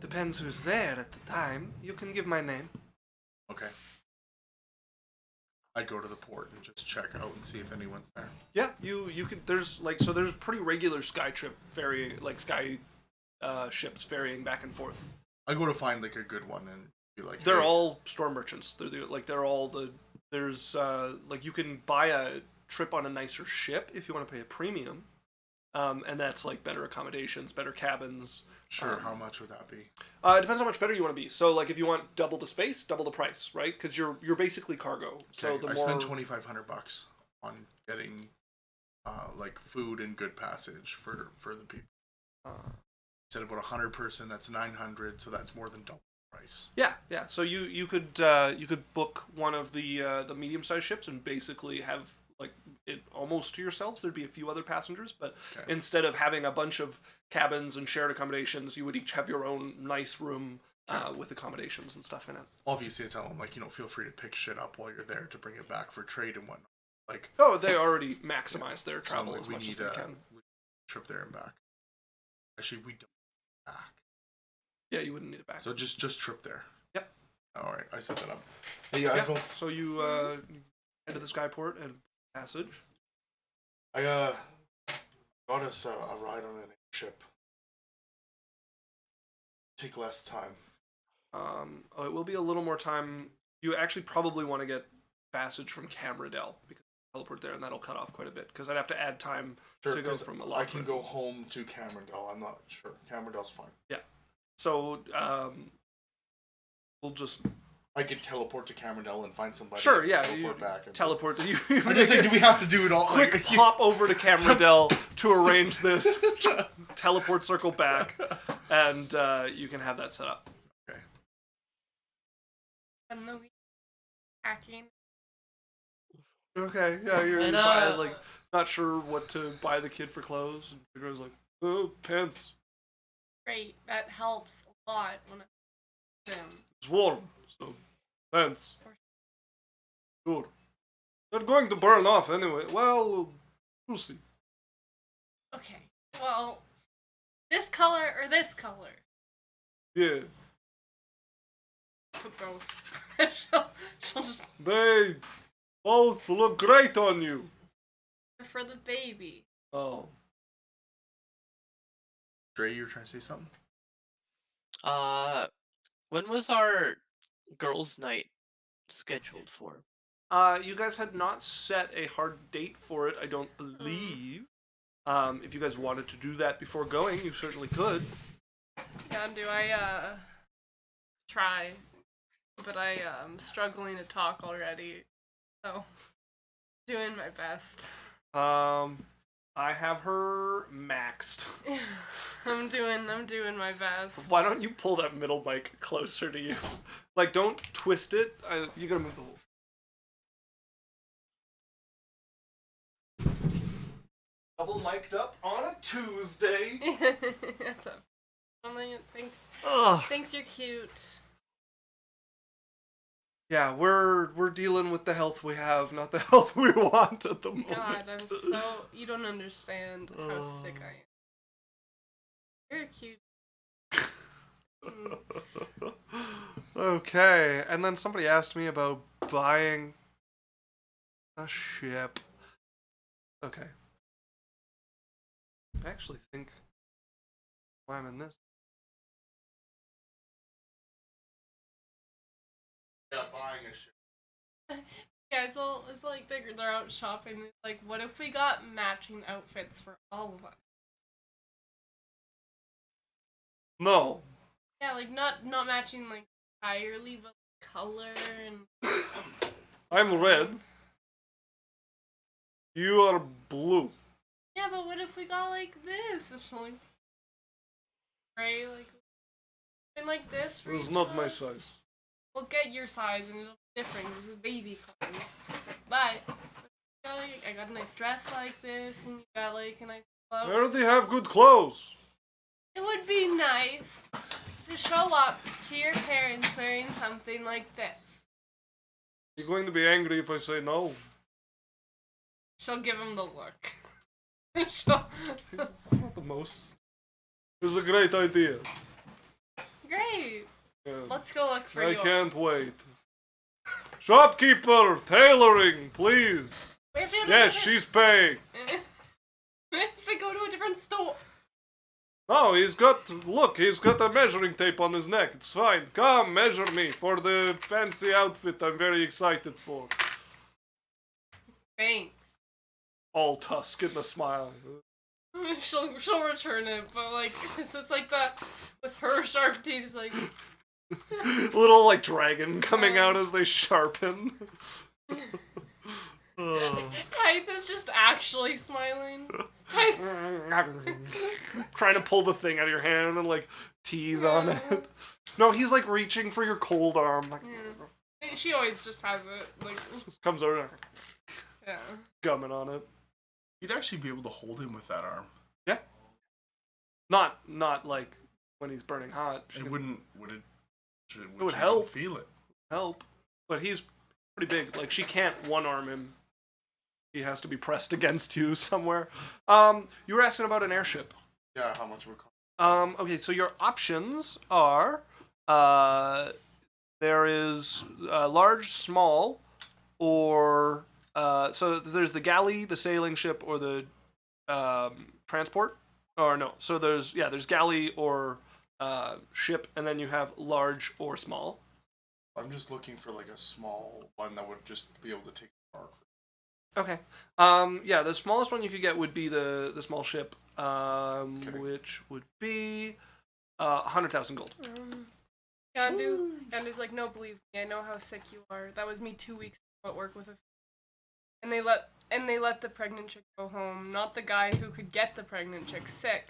Depends who's there at the time. You can give my name. Okay. I'd go to the port and just check out and see if anyone's there. Yeah, you could. There's pretty regular sky trip ferry, like sky ships ferrying back and forth. I go to find like a good one and be like, They're hey. all store merchants. They're all the there's like you can buy a trip on a nicer ship if you want to pay a premium, and that's like better accommodations, better cabins. Sure. How much would that be? It depends how much better you want to be. So like if you want double the space, double the price, right? Because you're basically cargo. So Okay, the I more spend $2,500 on getting like food and good passage for the people. Instead of about 100 person, that's 900, so that's more than double the price. yeah. So you could book one of the medium-sized ships and basically have like it almost to yourselves. There'd be a few other passengers, but Okay. instead of having a bunch of cabins and shared accommodations, you would each have your own nice room with accommodations and stuff in it. Obviously, I tell them like, feel free to pick shit up while you're there to bring it back for trade and whatnot. Like, Oh, they already maximize their so travel like, as we much need as they a can. trip there and back. Actually, we don't back. Yeah, you wouldn't need it back. So just trip there. Yep. All right, I set that up. Hey, Yaikzal. Yeah. So you head to the skyport and passage. I got us a ride on an airship. Take less time. It will be a little more time. You actually probably want to get passage from Camradel because teleport there, and that'll cut off quite a bit. Because I'd have to add time Sure, to go 'cause from I Alochrin. can go home to Camerdell. I'm not sure. Camerdel's fine. Yeah. So we'll just I could teleport to Camerdell and find somebody. sure, and yeah. teleport You back. And teleport. You I just like, do we have to do it all? quick Like, hop over to Camradel to arrange this. Teleport, circle back, and you can have that set up. Okay. And the week hacking. Okay, yeah, you're And, buying, like not sure what to buy the kid for clothes, and the girl's like, oh, pants. Great. That helps a lot when it's him. It's warm, so pants. Good. They're going to burn off anyway. Well, we'll see. Okay. Well, this color or this color? Yeah, Put both. she'll just they both look great on you. for the baby. Oh, Dre, you were trying to say something? When was our girls' night scheduled for? you guys had not set a hard date for it, I don't believe. If you guys wanted to do that before going, you certainly could. Yeah, do I try but I am struggling to talk already. So, doing my best. I have her maxed. I'm doing my best. Why don't you pull that middle mic closer to you? Like, don't twist it. You gotta move the whole. Double mic'd up on a Tuesday. That's up. Thanks. Ugh. Thanks, you're cute. Yeah, we're dealing with the health we have, not the health we want at the moment. God, you don't understand how sick I am. You're cute. Thanks. Okay, and then somebody asked me about buying a ship. Okay. I actually think I'm in this. Yeah, buying a ship. Yaikzal is like they're out shopping. It's like, what if we got matching outfits for all of us? No. Yeah, like not matching like entirely, but like, color and. I'm red. You are blue. Yeah, but what if we got like this? It's like gray, like this for It's each not of my us. size. We'll get your size and it'll be different. This is baby clothes. But I got a nice dress like this, and you got like a nice I clothes. already have good clothes. It would be nice to show up to your parents wearing something like this. You're going to be angry if I say no. She'll give him the look. It's not the most. It's a great idea. Great. Yeah. Let's go look for I yours. can't wait. Shopkeeper, tailoring, please. We have to go to Yes, a she's paying. we have to go to a different store. No, he's got a measuring tape on his neck. It's fine. Come, measure me for the fancy outfit I'm very excited for. Thanks. All tusk in the smile. She'll return it, but like it's like that with her sharp teeth. It's like Little like dragon coming out as they sharpen. Type is just actually smiling. Type. Trying to pull the thing out of your hand and like teeth on it. No, he's like reaching for your cold arm. Like, She always just has it. Like just comes over, yeah. gumming on it. You'd actually be able to hold him with that arm. Yeah. Not like when he's burning hot. It wouldn't. Would it? It would help. Feel it. Help, but he's pretty big. Like she can't one arm him. He has to be pressed against you somewhere. You were asking about an airship. Yeah, how much would it cost? Okay, so your options are there is large, small, or so there's the galley, the sailing ship, or the transport. Or no, so there's galley or ship, and then you have large or small. I'm just looking for like a small one that would just be able to take the arc. Okay. Yeah, the smallest one you could get would be the small ship, which would be 100,000 gold. Yandu's like, no, believe me, I know how sick you are. That was me 2 weeks ago at work with a. And they let the pregnant chick go home, not the guy who could get the pregnant chick sick.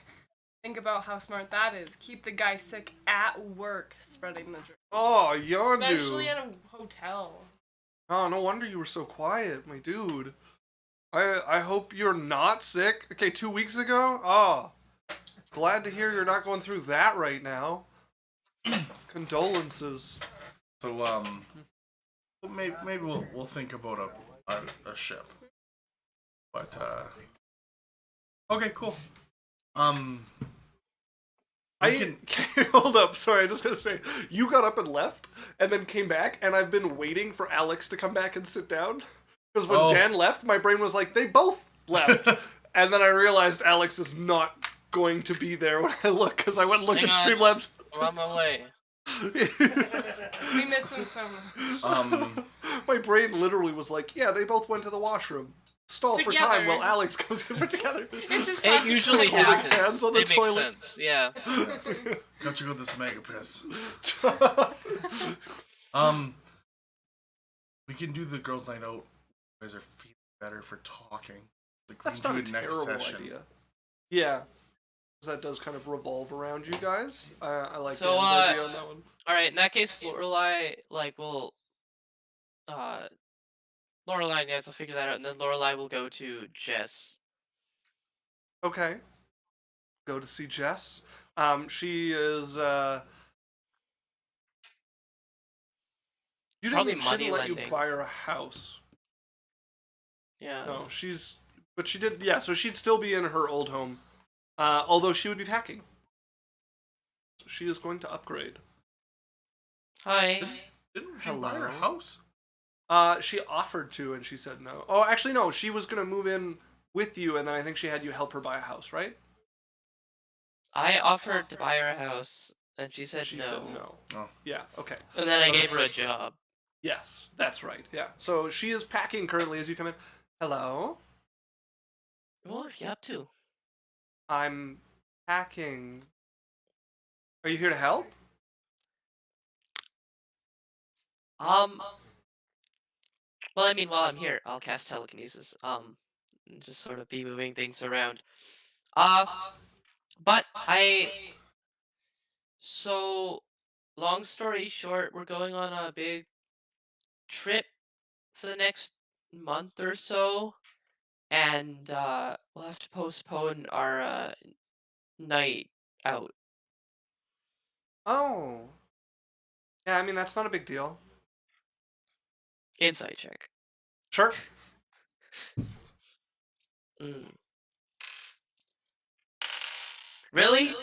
Think about how smart that is. Keep the guy sick at work, spreading the germ. Oh, Yandu. Especially at a hotel. Oh, no wonder you were so quiet, my dude. I hope you're not sick. Okay, 2 weeks ago? Oh, glad to hear you're not going through that right now. Condolences. So maybe we'll think about a ship. But okay, cool. Hold up, sorry, I just gotta say, you got up and left, and then came back, and I've been waiting for Alex to come back and sit down. Because when Dan left, my brain was like, they both left. And then I realized Alex is not going to be there when I look, because I went and looked at Streamlabs. I'm on my way. We miss him so much. My brain literally was like, yeah, they both went to the washroom. Stall for time while Alex goes in for together. It usually hands happens. on the It makes toilet. sense, yeah. Got to go this mega piss. We can do the girls' night out. You guys are feeling better for talking. Like, That's we not a can do it next terrible session. idea. Yeah. 'Cause that does kind of revolve around you guys. I like So, Dan's idea on that one. Alright, in that case, Lorelei, will, Lorelei and Nance will figure that out, and then Lorelei will go to Jess. Okay. Go to see Jess. She is, Probably she didn't money let you lending. buy her a house. Yeah. No, but she did, yeah, so she'd still be in her old home. Although she would be packing. She is going to upgrade. Hi. Didn't she buy her Hello? house? She offered to, and she said no. Oh, actually, no. She was gonna move in with you, and then I think she had you help her buy a house, right? I offered to buy her a house, and she said She no. said no. Oh. Yeah. Okay. And then I Okay. gave her a job. Yes, that's right. Yeah. So she is packing currently as you come in. Hello. What are you up to? I'm packing. Are you here to help? Well, I mean, while I'm here, I'll cast telekinesis. And just sort of be moving things around. Uh, but so, long story short, we're going on a big trip for the next month or so, and we'll have to postpone our night out. Oh. Yeah. I mean, that's not a big deal. Insight check. Sure. Mm. Really?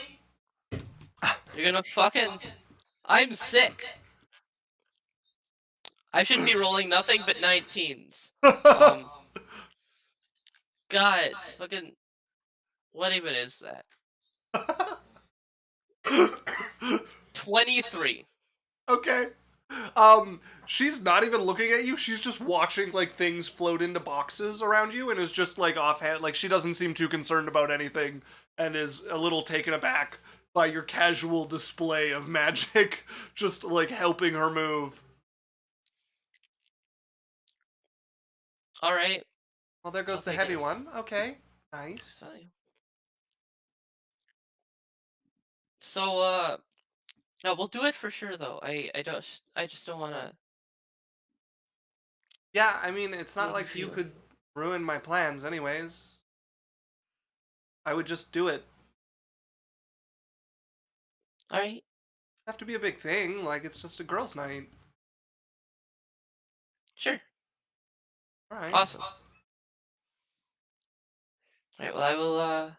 You're gonna fucking... I'm sick. I should be rolling nothing but 19s. God, fucking... What even is that? 23. Okay. She's not even looking at you. She's just watching like things float into boxes around you and is just like offhand, like she doesn't seem too concerned about anything and is a little taken aback by your casual display of magic just like helping her move. Alright. Well, there goes I'll the take heavy it. one. Okay. Nice. So, no, we'll do it for sure though. I just don't wanna... Yeah, I mean, it's not Make you like you feel... could ruin my plans anyways. I would just do it. Alright. Have to be a big thing, like it's just a girls' night. Sure. Alright. Awesome. Alright, well I will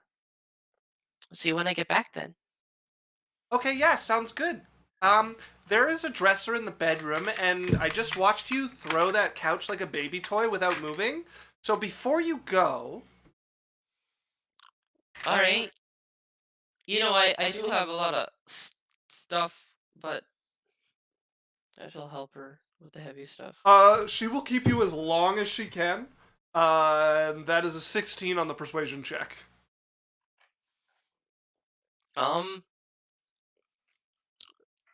see you when I get back then. Okay, yeah, sounds good. There is a dresser in the bedroom, and I just watched you throw that couch like a baby toy without moving. So before you go, Alright. You know, I do have a lot of stuff, but I shall help her with the heavy stuff. she will keep you as long as she can. And that is a 16 on the persuasion check.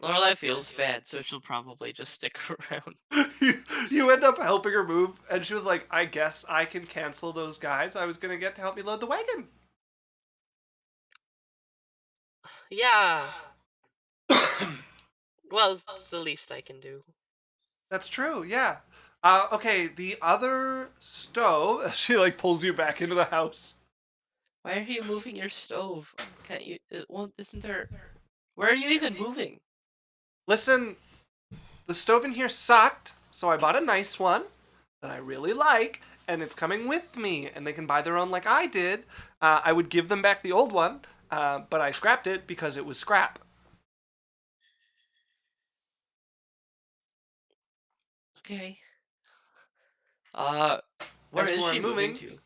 Lorelei feels bad, so she'll probably just stick around. You end up helping her move, and she was like, I guess I can cancel those guys I was gonna get to help me load the wagon. Yeah. Well, it's the least I can do. That's true, yeah. Okay, the other stove, she like pulls you back into the house. Why are you moving your stove? Can't you? It won't. Isn't there? Where are you even moving? Listen, the stove in here sucked, so I bought a nice one that I really like, and it's coming with me, and they can buy their own like I did. I would give them back the old one, but I scrapped it because it was scrap. Okay. Where As is for she moving moving, to?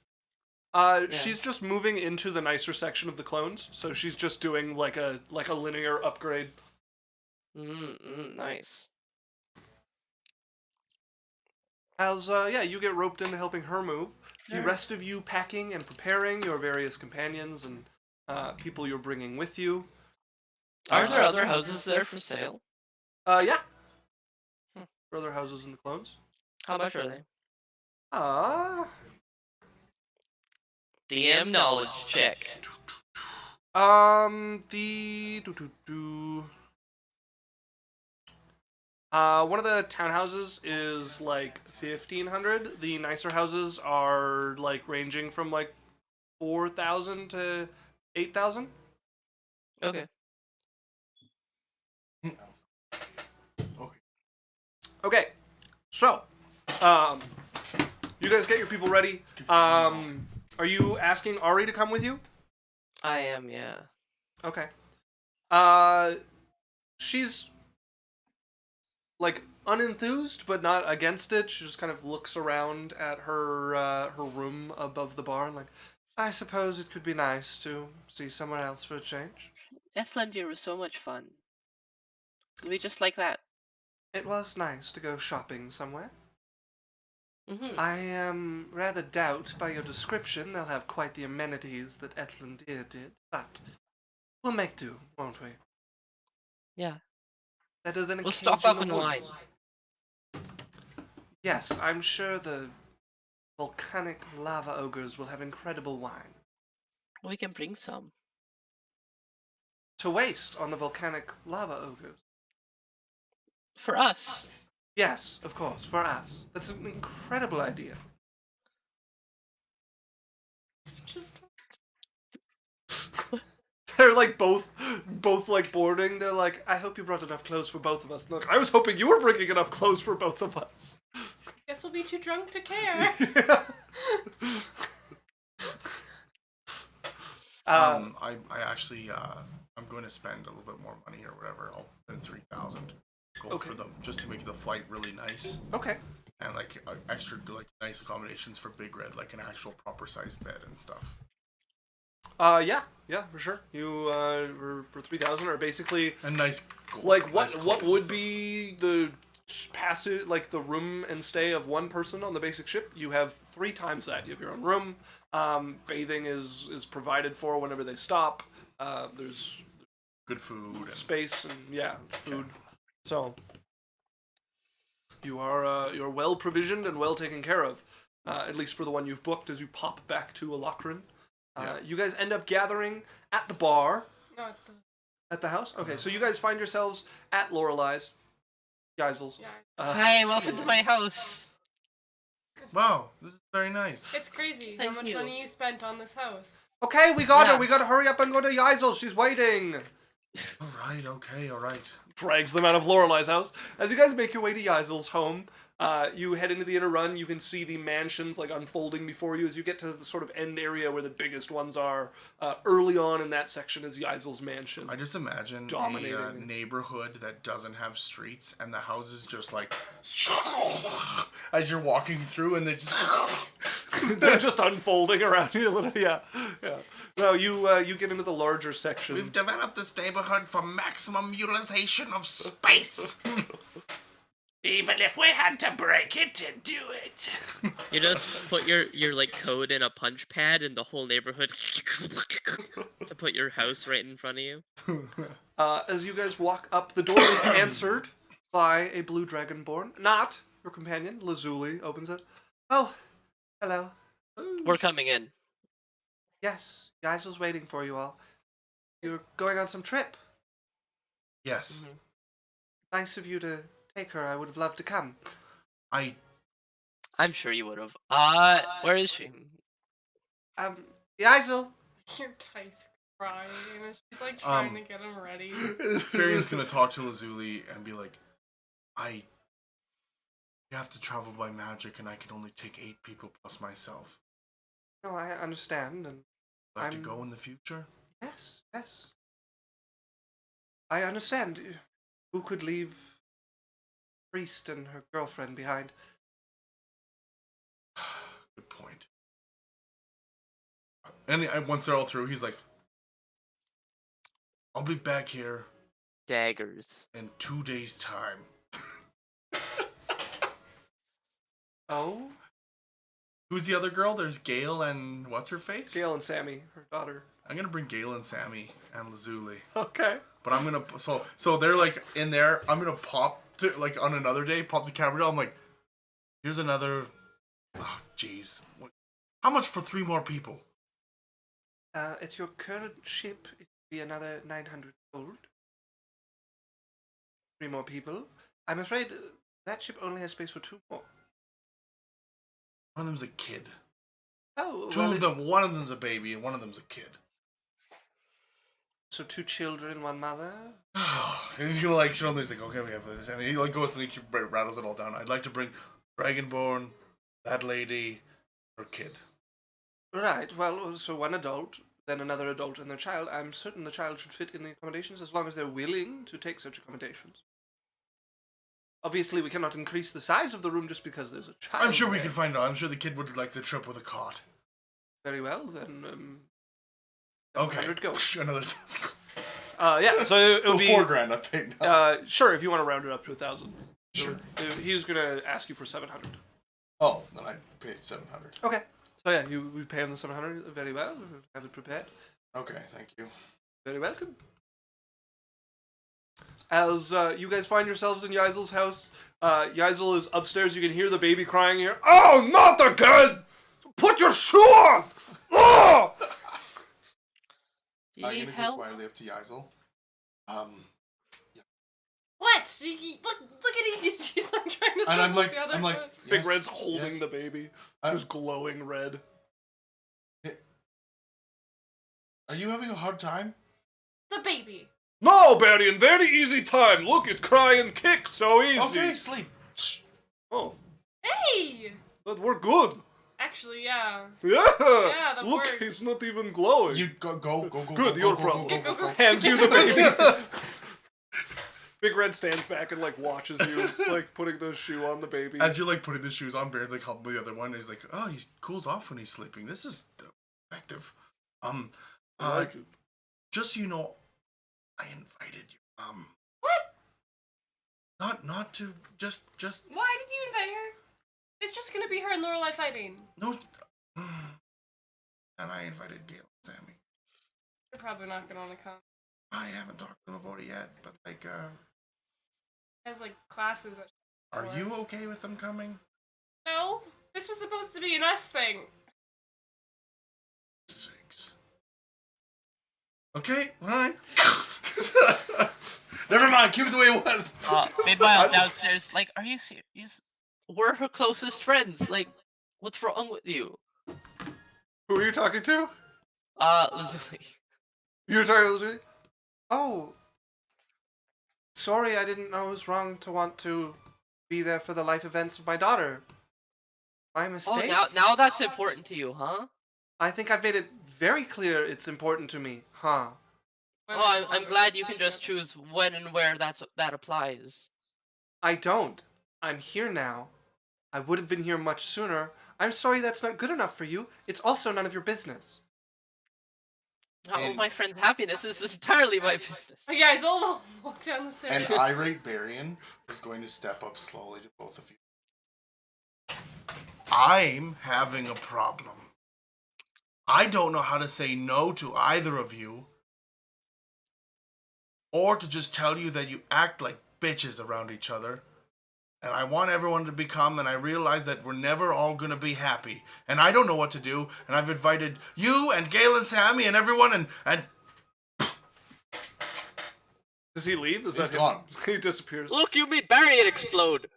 Yeah. she's just moving into the nicer section of the clones, so she's just doing like a linear upgrade. Nice. As yeah, you get roped into helping her move. The Alright. rest of you packing and preparing your various companions and people you're bringing with you. Are there other houses there for sale? Yeah. Hmm. for other houses in the clones. How much are they? Ah. DM knowledge check. The one of the townhouses is like 1,500. The nicer houses are like ranging from like 4,000 to 8,000. Okay. Okay. Okay, so you guys get your people ready. Are you asking Ari to come with you? I am, yeah. Okay. She's like unenthused, but not against it. She just kind of looks around at her room above the bar, like, I suppose it could be nice to see somewhere else for a change. Ethlandir was so much fun. It'll be just like that. It was nice to go shopping somewhere. Mm-hmm. I rather doubt by your description they'll have quite the amenities that Ethlandir did, but we'll make do, won't we? Yeah. Better than a We'll cage stock in up the on woods. wine. Yes, I'm sure the volcanic lava ogres will have incredible wine. We can bring some. To waste on the volcanic lava ogres. For us. Yes, of course, for us. That's an incredible idea. Just They're like both like boarding. They're like, I hope you brought enough clothes for both of us. Look, I was hoping you were bringing enough clothes for both of us. guess we'll be too drunk to care. I actually I'm going to spend a little bit more money or whatever. I'll spend 3,000 gold Okay. for them just to make the flight really nice Okay. and like extra like nice accommodations for Big Red, like an actual proper sized bed and stuff. Yeah, for sure. You for 3,000 are basically And nice gold, like nice what clothes and would stuff. be the passive, like the room and stay of one person on the basic ship. You have 3 times that. You have your own room. Bathing is provided for whenever they stop. There's good food and space and food. So you're well provisioned and well taken care of, at least for the one you've booked. As you pop back to Alochrin, you guys end up gathering at the bar. Not the. At the house? Okay, so you guys find yourselves at Lorelei's. Yaikzal's. Yeah. Hi, welcome to my house. wow, this is very nice. It's crazy how Thank much you. money you spent on this house. Okay, we got her. Yeah. We gotta hurry up and go to Yaikzal's. She's waiting. All right, okay, all right. Drags them out of Lorelei's house. As you guys make your way to Yaikzal's home, you head into the inner run. You can see the mansions like unfolding before you as you get to the sort of end area where the biggest ones are. Early on in that section is Yaikzal's mansion. I just imagine a Dominating. neighborhood that doesn't have streets and the houses just like as you're walking through and they just They're just unfolding around you a little. Yeah. No, you get into the larger section. We've developed this neighborhood for maximum utilization of space. Even if we had to break it to do it. You just put your like code in a punch pad and the whole neighborhood to put your house right in front of you. As you guys walk up, the door is answered by a blue dragonborn. Not your companion. Lazuli opens it. Oh, hello. We're coming in. Yes, Yaikzal's waiting for you all. You're going on some trip. Yes, Nice of you to take her. I would have loved to come. I'm sure you would have. Where is she? Yaikzal. Your Tithe crying, and she's like trying to get him ready. Berrian's gonna talk to Lazuli and be like, you have to travel by magic and I can only take 8 people plus myself. No, I understand, and Like to I'm- go in the future? yes. I understand. Who could leave Priest and her girlfriend behind? Good point. And once they're all through, he's like, I'll be back here Daggers. in 2 days' time. Oh? Who's the other girl? There's Gail and what's her face? Gail and Sammy, her daughter. I'm gonna bring Gail and Sammy and Lazuli. Okay. But I'm gonna so they're like in there. I'm gonna pop like on another day, pop the camera down. I'm like, here's another. Oh, jeez. How much for 3 more people? At your current ship, it would be another 900 gold. 3 more people. I'm afraid that ship only has space for 2 more. One of them's a kid. Oh, Two of them. One of them's a baby, and one of them's a kid. So 2 children, 1 mother. And he's gonna like show them. He's like, okay, we have this, and he like goes and he rattles it all down. I'd like to bring Dragonborn, that lady, her kid. Right. Well, so 1 adult, then another adult and their child. I'm certain the child should fit in the accommodations as long as they're willing to take such accommodations. Obviously, we cannot increase the size of the room just because there's a child. I'm sure we there. can find out. I'm sure the kid would like the trip with a cot. Very well, then. Okay. 100 gold. Another. Yeah. So it'll be $4,000 I paid now. Sure, if you want to round it up to 1,000. Sure. He was gonna ask you for 700. Oh, then I paid 700. Okay. So yeah, we pay him the 700. Very well. Have it prepared. Okay, thank you. Very welcome. As you guys find yourselves in Yaikzal's house, Yaikzal is upstairs. You can hear the baby crying here. Oh, not again! Put your shoe on! Oh! Do you I'm need gonna help? go quietly up to Yaikzal. What? Look at you. She's like trying to. And I'm stroke like, the other I'm like, foot. Big yes, Red's holding yes. the baby. I'm- Who's glowing red. Are you having a hard time? It's a baby. No, Berrian, very easy time. Look, it cry and kick so easy. Okay, sleep. Shh. Oh, Hey. but we're good. Actually, yeah. Yeah. that Look, works. he's not even glowing. You go. Good, Go, you're go, pro. go, go, go. Hands you the baby. Big Red stands back and like watches you, like putting the shoe on the baby. As you're like putting the shoes on, Baron's like helping the other one. He's like, oh, he cools off when he's sleeping. This is effective. I like it. Just so you know, I invited you. What? Not to just Why did you invite her? It's just gonna be her and Lorelei fighting. no. And I invited Gail and Sammy. They're probably not gonna want to come. I haven't talked to them about it yet, but like, Has like classes. are you okay with them coming? No, this was supposed to be an us thing. 6. Okay, fine. Never mind. Keep it the way it was. Meanwhile, downstairs, like, are you serious? We're her closest friends. Like, what's wrong with you? Who are you talking to? Lazuli. You're talking to Lazuli? Oh. Sorry, I didn't know it was wrong to want to be there for the life events of my daughter. My Oh, mistake? now that's important to you, huh? I think I've made it very clear it's important to me, huh? Oh, I'm glad you can just choose when and where that applies. I don't. I'm here now. I would have been here much sooner. I'm sorry that's not good enough for you. It's also none of your business. Oh, And- my friend's happiness is entirely my business. Oh, yeah, Zol will walk down the stairs. An irate Berrian is going to step up slowly to both of you. I'm having a problem. I don't know how to say no to either of you, or to just tell you that you act like bitches around each other. And I want everyone to become, and I realize that we're never all going to be happy. And I don't know what to do, and I've invited you and Gail and Sammy and everyone, and Does he leave? Is He's that him? gone. He disappears. Look, you made Berrian explode.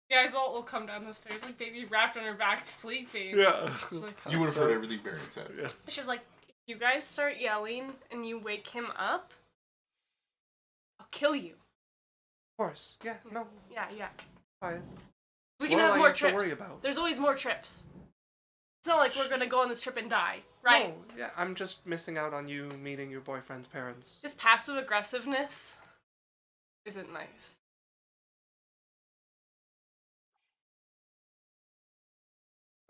Yeah, Zol will come down the stairs, like baby wrapped on her back, sleeping. Yeah. She's like, you would have heard everything Berrian said. Yeah. she's like, if you guys start yelling and you wake him up, I'll kill you. Of course. Yeah, no. Yeah. Fine. We can Lorelei have more you have to trips. worry about. There's always more trips. It's not like we're gonna go on this trip and die, right? No, yeah, I'm just missing out on you meeting your boyfriend's parents. His passive aggressiveness isn't nice.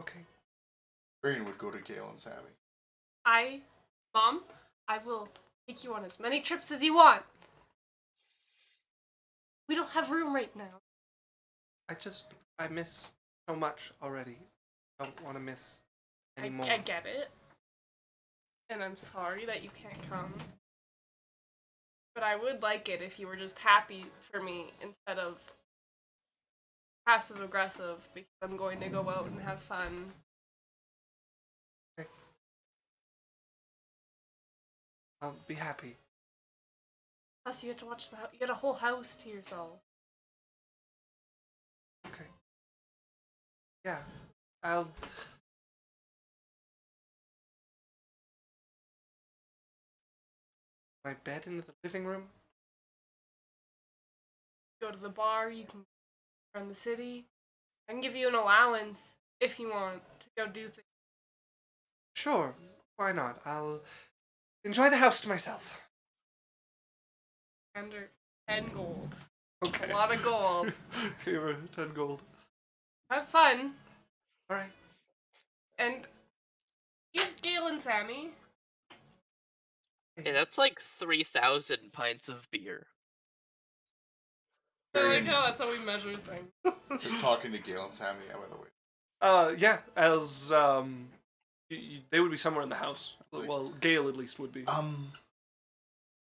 Okay. Berrian would go to Gail and Sammy. Mom, I will take you on as many trips as you want. We don't have room right now. I miss so much already. I don't want to miss anymore. I get it. And I'm sorry that you can't come. But I would like it if you were just happy for me instead of passive aggressive because I'm going to go out and have fun. I'll be happy. Plus, you get to watch you get a whole house to yourself. Okay. Yeah. I'll... My bed in the living room? Go to the bar, you can go around the city. I can give you an allowance if you want to go do things. Sure. Why not? I'll enjoy the house to myself. Under 10 gold. Okay. A lot of gold. Here, 10 gold. Have fun. Alright. And give Gail and Sammy. Hey, that's like 3,000 pints of beer. I like how that's how we measure things. Just talking to Gail and Sammy, by the way. Yeah, as, they would be somewhere in the house. Well, Gail at least would be.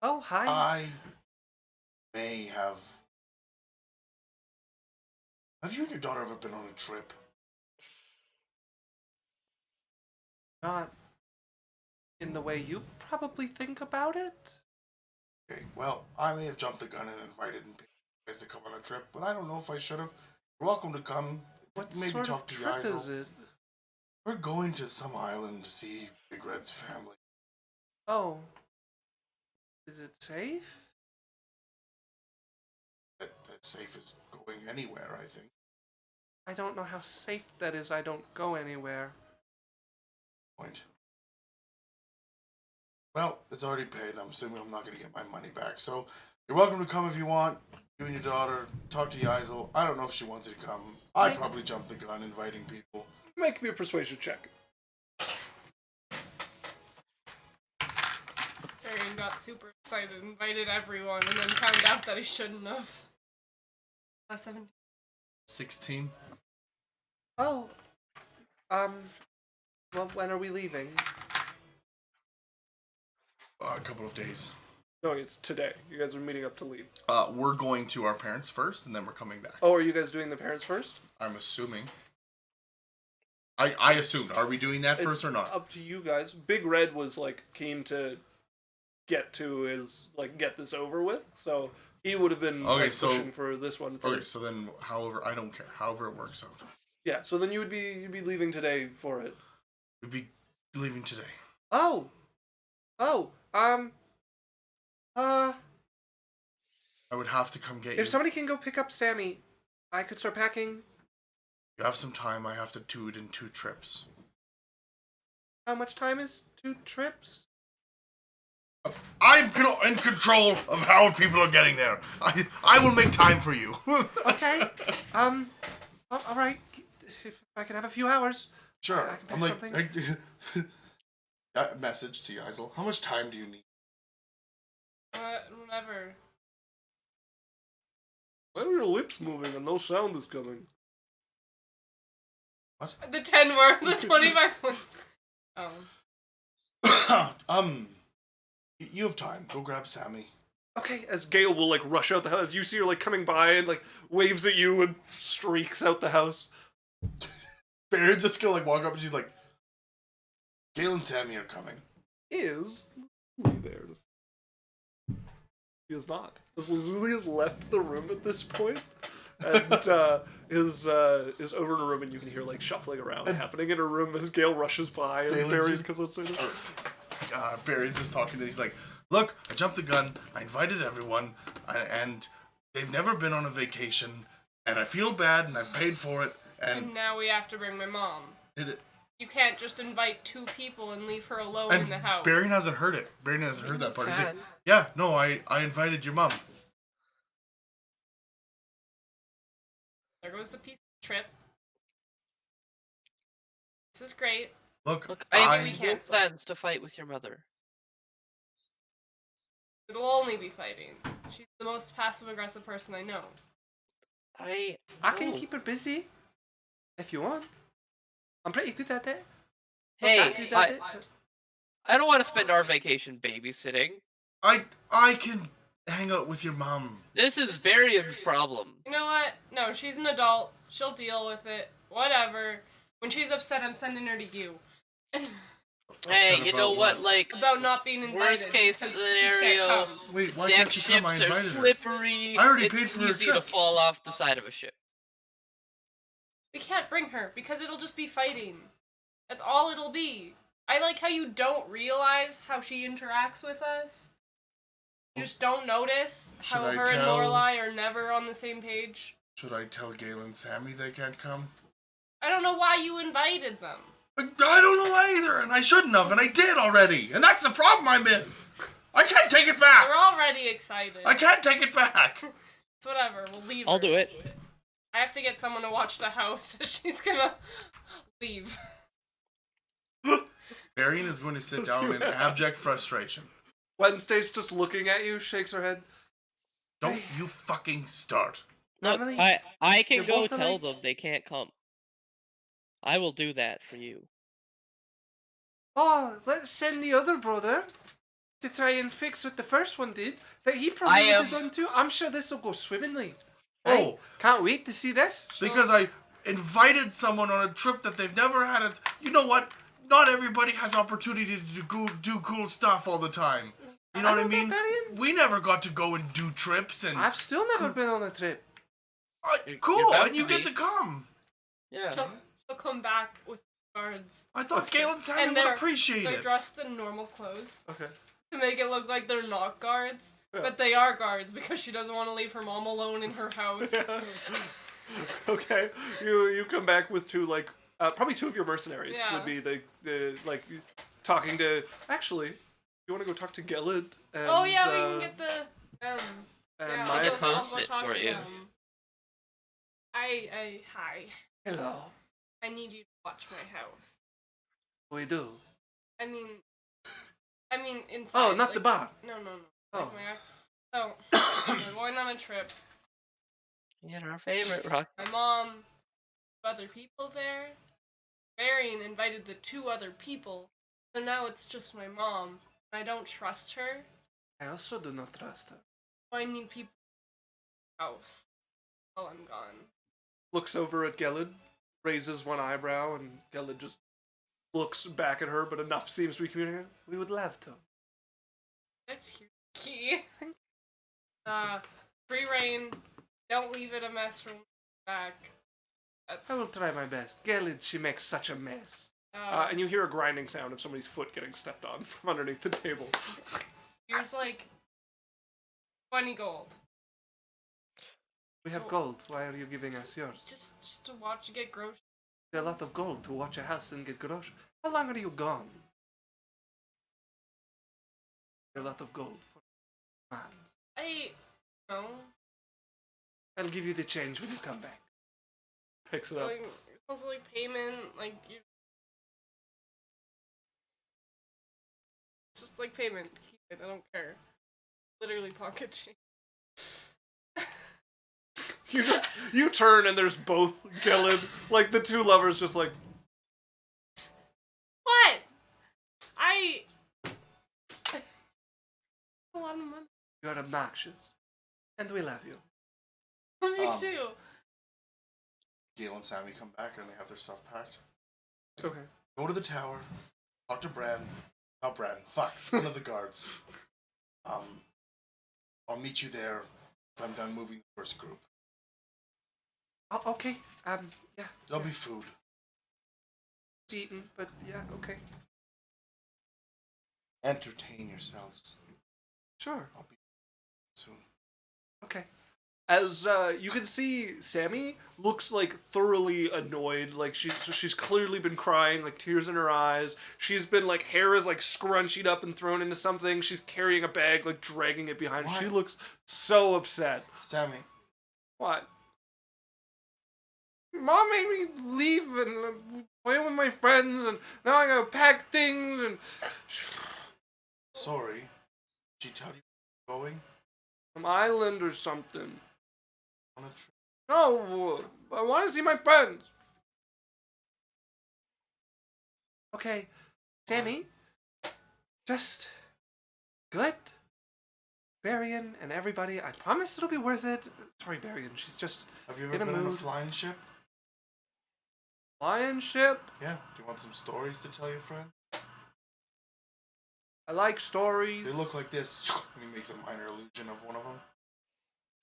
Oh, hi. I may have... Have you and your daughter ever been on a trip? Not in the way you probably think about it. Okay, well, I may have jumped the gun and invited you guys to come on a trip, but I don't know if I should have. You're welcome to come. What Maybe sort talk of to trip Yaikzal. is it? We're going to some island to see Big Red's family. Oh. Is it safe? That's safe as going anywhere, I think. I don't know how safe that is. I don't go anywhere. Point. Well, it's already paid. I'm assuming I'm not going to get my money back. So, you're welcome to come if you want. You and your daughter. Talk to Yaikzal. I don't know if she wants you to come. I'd probably jump the gun inviting people. Make me a persuasion check. Berrian got super excited, invited everyone, and then found out that he shouldn't have. 17. 16. Oh. Well, when are we leaving? A couple of days. No, it's today. You guys are meeting up to leave. We're going to our parents first, and then we're coming back. Oh, are you guys doing the parents first? I'm assuming. I assumed. Are we doing that first It's or not? Up to you guys. Big Red was keen to get this over with, so he would have been pushing for this one first. Okay, so then, however, I don't care. However it works out. Yeah, so then you'd be leaving today for it. We'd be leaving today. Oh, I would have to come get you. if somebody can go pick up Sammy, I could start packing. You have some time. I have to do it in 2 trips. How much time is 2 trips? I'm in control of how people are getting there. I will make time for you. Okay. All right. If I can have a few hours. Sure. I can pick something. Message to Yaikzal. How much time do you need? Whatever. Why are your lips moving and no sound is coming? What? The 10 were the 25 ones. You have time. Go grab Sammy. Okay, as Gail will rush out the house, you see her coming by and waves at you and streaks out the house. Berrian's just gonna walk up and she's like, Gail and Sammy are coming. Is there? He is not. As Lazuli has left the room at this point, and is over in a room, and you can hear shuffling around happening in her room as Gail rushes by and Berrian comes outside. Berrian's just talking to. He's like, "Look, I jumped the gun. I invited everyone, and they've never been on a vacation, and I feel bad, and I've paid for it, And now we have to bring my mom. You can't just invite 2 people and leave her alone in the house. Berrian hasn't heard it. Berrian hasn't heard that part. He's like, yeah, no, I invited your mom. There goes the pizza trip. This is great. Look, I we have no can't. plans to fight with your mother. It'll only be fighting. She's the most passive-aggressive person I know. I can keep her busy if you want. I'm pretty good at that. Hey, I I don't want to spend our vacation babysitting. I can hang out with your mom. This is Berrian's problem. You know what? No, she's an adult. She'll deal with it. Whatever. When she's upset, I'm sending her to you. Hey, Upset you know about what? what? Like, About not being invited. worst case because scenario, she can't come. Wait, why deck can't she come? I ships are invited her. slippery. I already it's paid for her easy to trip. fall off the side of a ship. We can't bring her because it'll just be fighting. That's all it'll be. I like how you don't realize how she interacts with us. You just don't notice Should how I her and tell- Lorelei are never on the same page. Should I tell Gail and Sammy they can't come? I don't know why you invited them. I don't know either, and I shouldn't have, and I did already, and that's the problem I'm in. I can't take it back. They're already excited. I can't take it back. It's whatever. We'll leave. I'll her. do it. I have to get someone to watch the house. She's gonna leave. Berrian is going to sit down in abject frustration. Wednesday's just looking at you, shakes her head. Don't you fucking start. Look, Emily, I can you're go both tell alike. them they can't come. I will do that for you. Oh, let's send the other brother to try and fix what the first one did. That he I probably would am- have done too. I'm sure this will go swimmingly. Oh. Hey, can't wait to see this. Because I invited someone on a trip that they've never had. You know what? Not everybody has opportunity to go do cool stuff all the time. You know I what I know that, mean? Berrian. We never got to go and do trips and. I've still never been on a trip. Cool, You're about and you to get be. to come. Yeah. She'll come back with guards. I thought Gail and Sammy And would they're- appreciate They're it. dressed in normal clothes Okay. to make it look like they're not guards, Yeah. but they are guards because she doesn't want to leave her mom alone in her house. Okay. You come back with two probably two of your mercenaries Yeah. would be the like talking to. Actually, you want to go talk to Gelid? And, Oh yeah, we can get the and yeah, Maya I'll post go it talk for to you. them. Hi. Hello. I need you to watch my house. We do. I mean inside. Oh, not the like- bar. No. Oh. So we're going on a trip. Yeah, our favorite rock. My mom, other people there. Berrian invited the two other people, so now it's just my mom. I don't trust her. I also do not trust her. So I need people in the house while I'm gone. Looks over at Gelid, raises one eyebrow, and Gelid just looks back at her, but enough seems to be communicated. We would love to. Here's your key. Free reign. Don't leave it a mess from back. That's, I will try my best. Gelid, she makes such a mess. uh, And you hear a grinding sound of somebody's foot getting stepped on from underneath the table. here's like 20 gold. We have gold. Why are you giving us yours? Just to watch you get groceries. There's a lot of gold to watch a house and get groceries. How long are you gone? A lot of gold for man. No. I'll give you the change when you come back. Picks it up. Like, it sounds like payment, like you. It's just like payment. Keep it. I don't care. Literally pocket change. You turn and there's both Gelid, like the two lovers, just like What? A lot of money. you're obnoxious, and we love you. Me Um, too. Gail and Sammy come back and they have their stuff packed. Okay. Go to the tower. Talk to Not Brad. Fuck. One of the guards. I'll meet you there once I'm done moving the first group. Oh, okay. Yeah. There'll be food. Eaten, but yeah, okay. Entertain yourselves. Sure. I'll be soon. Okay. As you can see, Sammy looks like thoroughly annoyed. Like she's clearly been crying, like tears in her eyes. She's been like hair is like scrunchied up and thrown into something. She's carrying a bag, like dragging it behind. Why? She looks so upset. Sammy. What? Mom made me leave and play with my friends, and now I gotta pack things and. Sorry. Did she tell you where you're going? Some island or something. On a trip? No, I want to see my friends. Okay, Sammy, just good. Berrian and everybody, I promise it'll be worth it. Sorry, Berrian, she's just Have you ever in a been on a mood. flying ship? Flying ship. Yeah. Do you want some stories to tell your friend? I like stories. They look like this. And he makes a minor illusion of one of them.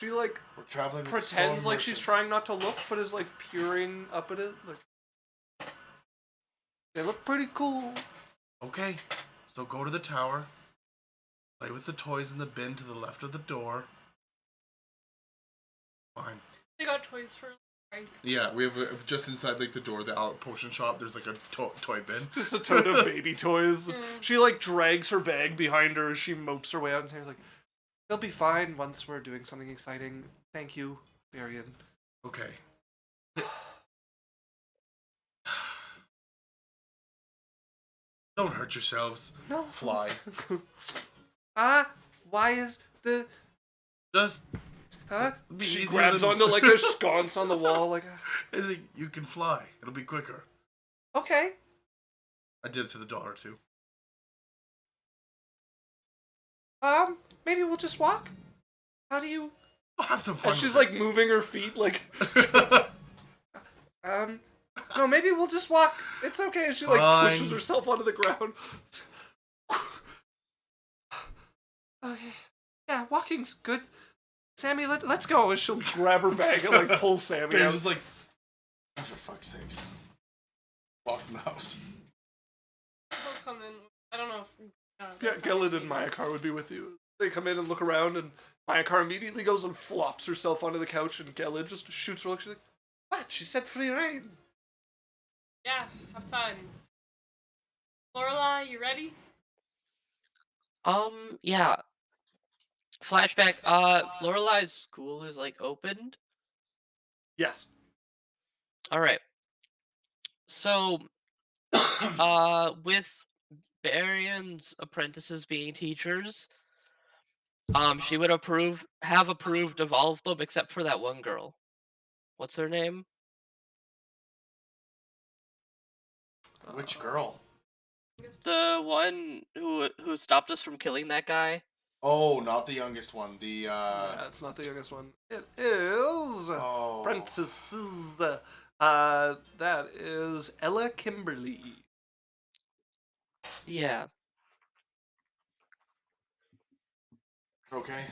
She like We're traveling with pretends stone like she's merchants. trying not to look, but is like peering up at it. Like they look pretty cool. Okay, so go to the tower. Play with the toys in the bin to the left of the door. Fine. They got toys for life. Yeah, we have just inside like the door, the potion shop. There's like a toy bin. Just a ton of baby toys. She like drags her bag behind her as she mopes her way out and says like, "They'll be fine once we're doing something exciting. Thank you, Berrian." Okay. Don't hurt yourselves. No. Fly. Why is the Just be She easier grabs than- onto like a sconce on the wall, like, I think you can fly. It'll be quicker. okay. I did it to the dollar too. Maybe we'll just walk. How do you? I'll have some fun. And she's with like moving her feet, like, it. no, maybe we'll just walk. It's okay. And she like Fine. pushes herself onto the ground. Okay. Yeah, walking's good. Sammy, let's go. And she'll grab her bag and like pull Sammy Barry's out. just like, oh, for fuck's sakes. Walks in the house. They'll come in. I don't know if. Yeah, Gail and Mayakar would be with you. They come in and look around, and Mayakar immediately goes and flops herself onto the couch, and Gail just shoots her look. She's like, "What? She said free reign." Yeah, have fun. Lorelei, you ready? Yeah. Flashback, Lorelei's school is, like, opened. Yes. Alright. So, with Berrian's apprentices being teachers, she would have approved of all of them except for that one girl. What's her name? Which girl? The one who stopped us from killing that guy. Oh, not the youngest one. The Yeah, it's not the youngest one. It is oh, Princess. That is Ella Kimberly. Yeah. okay.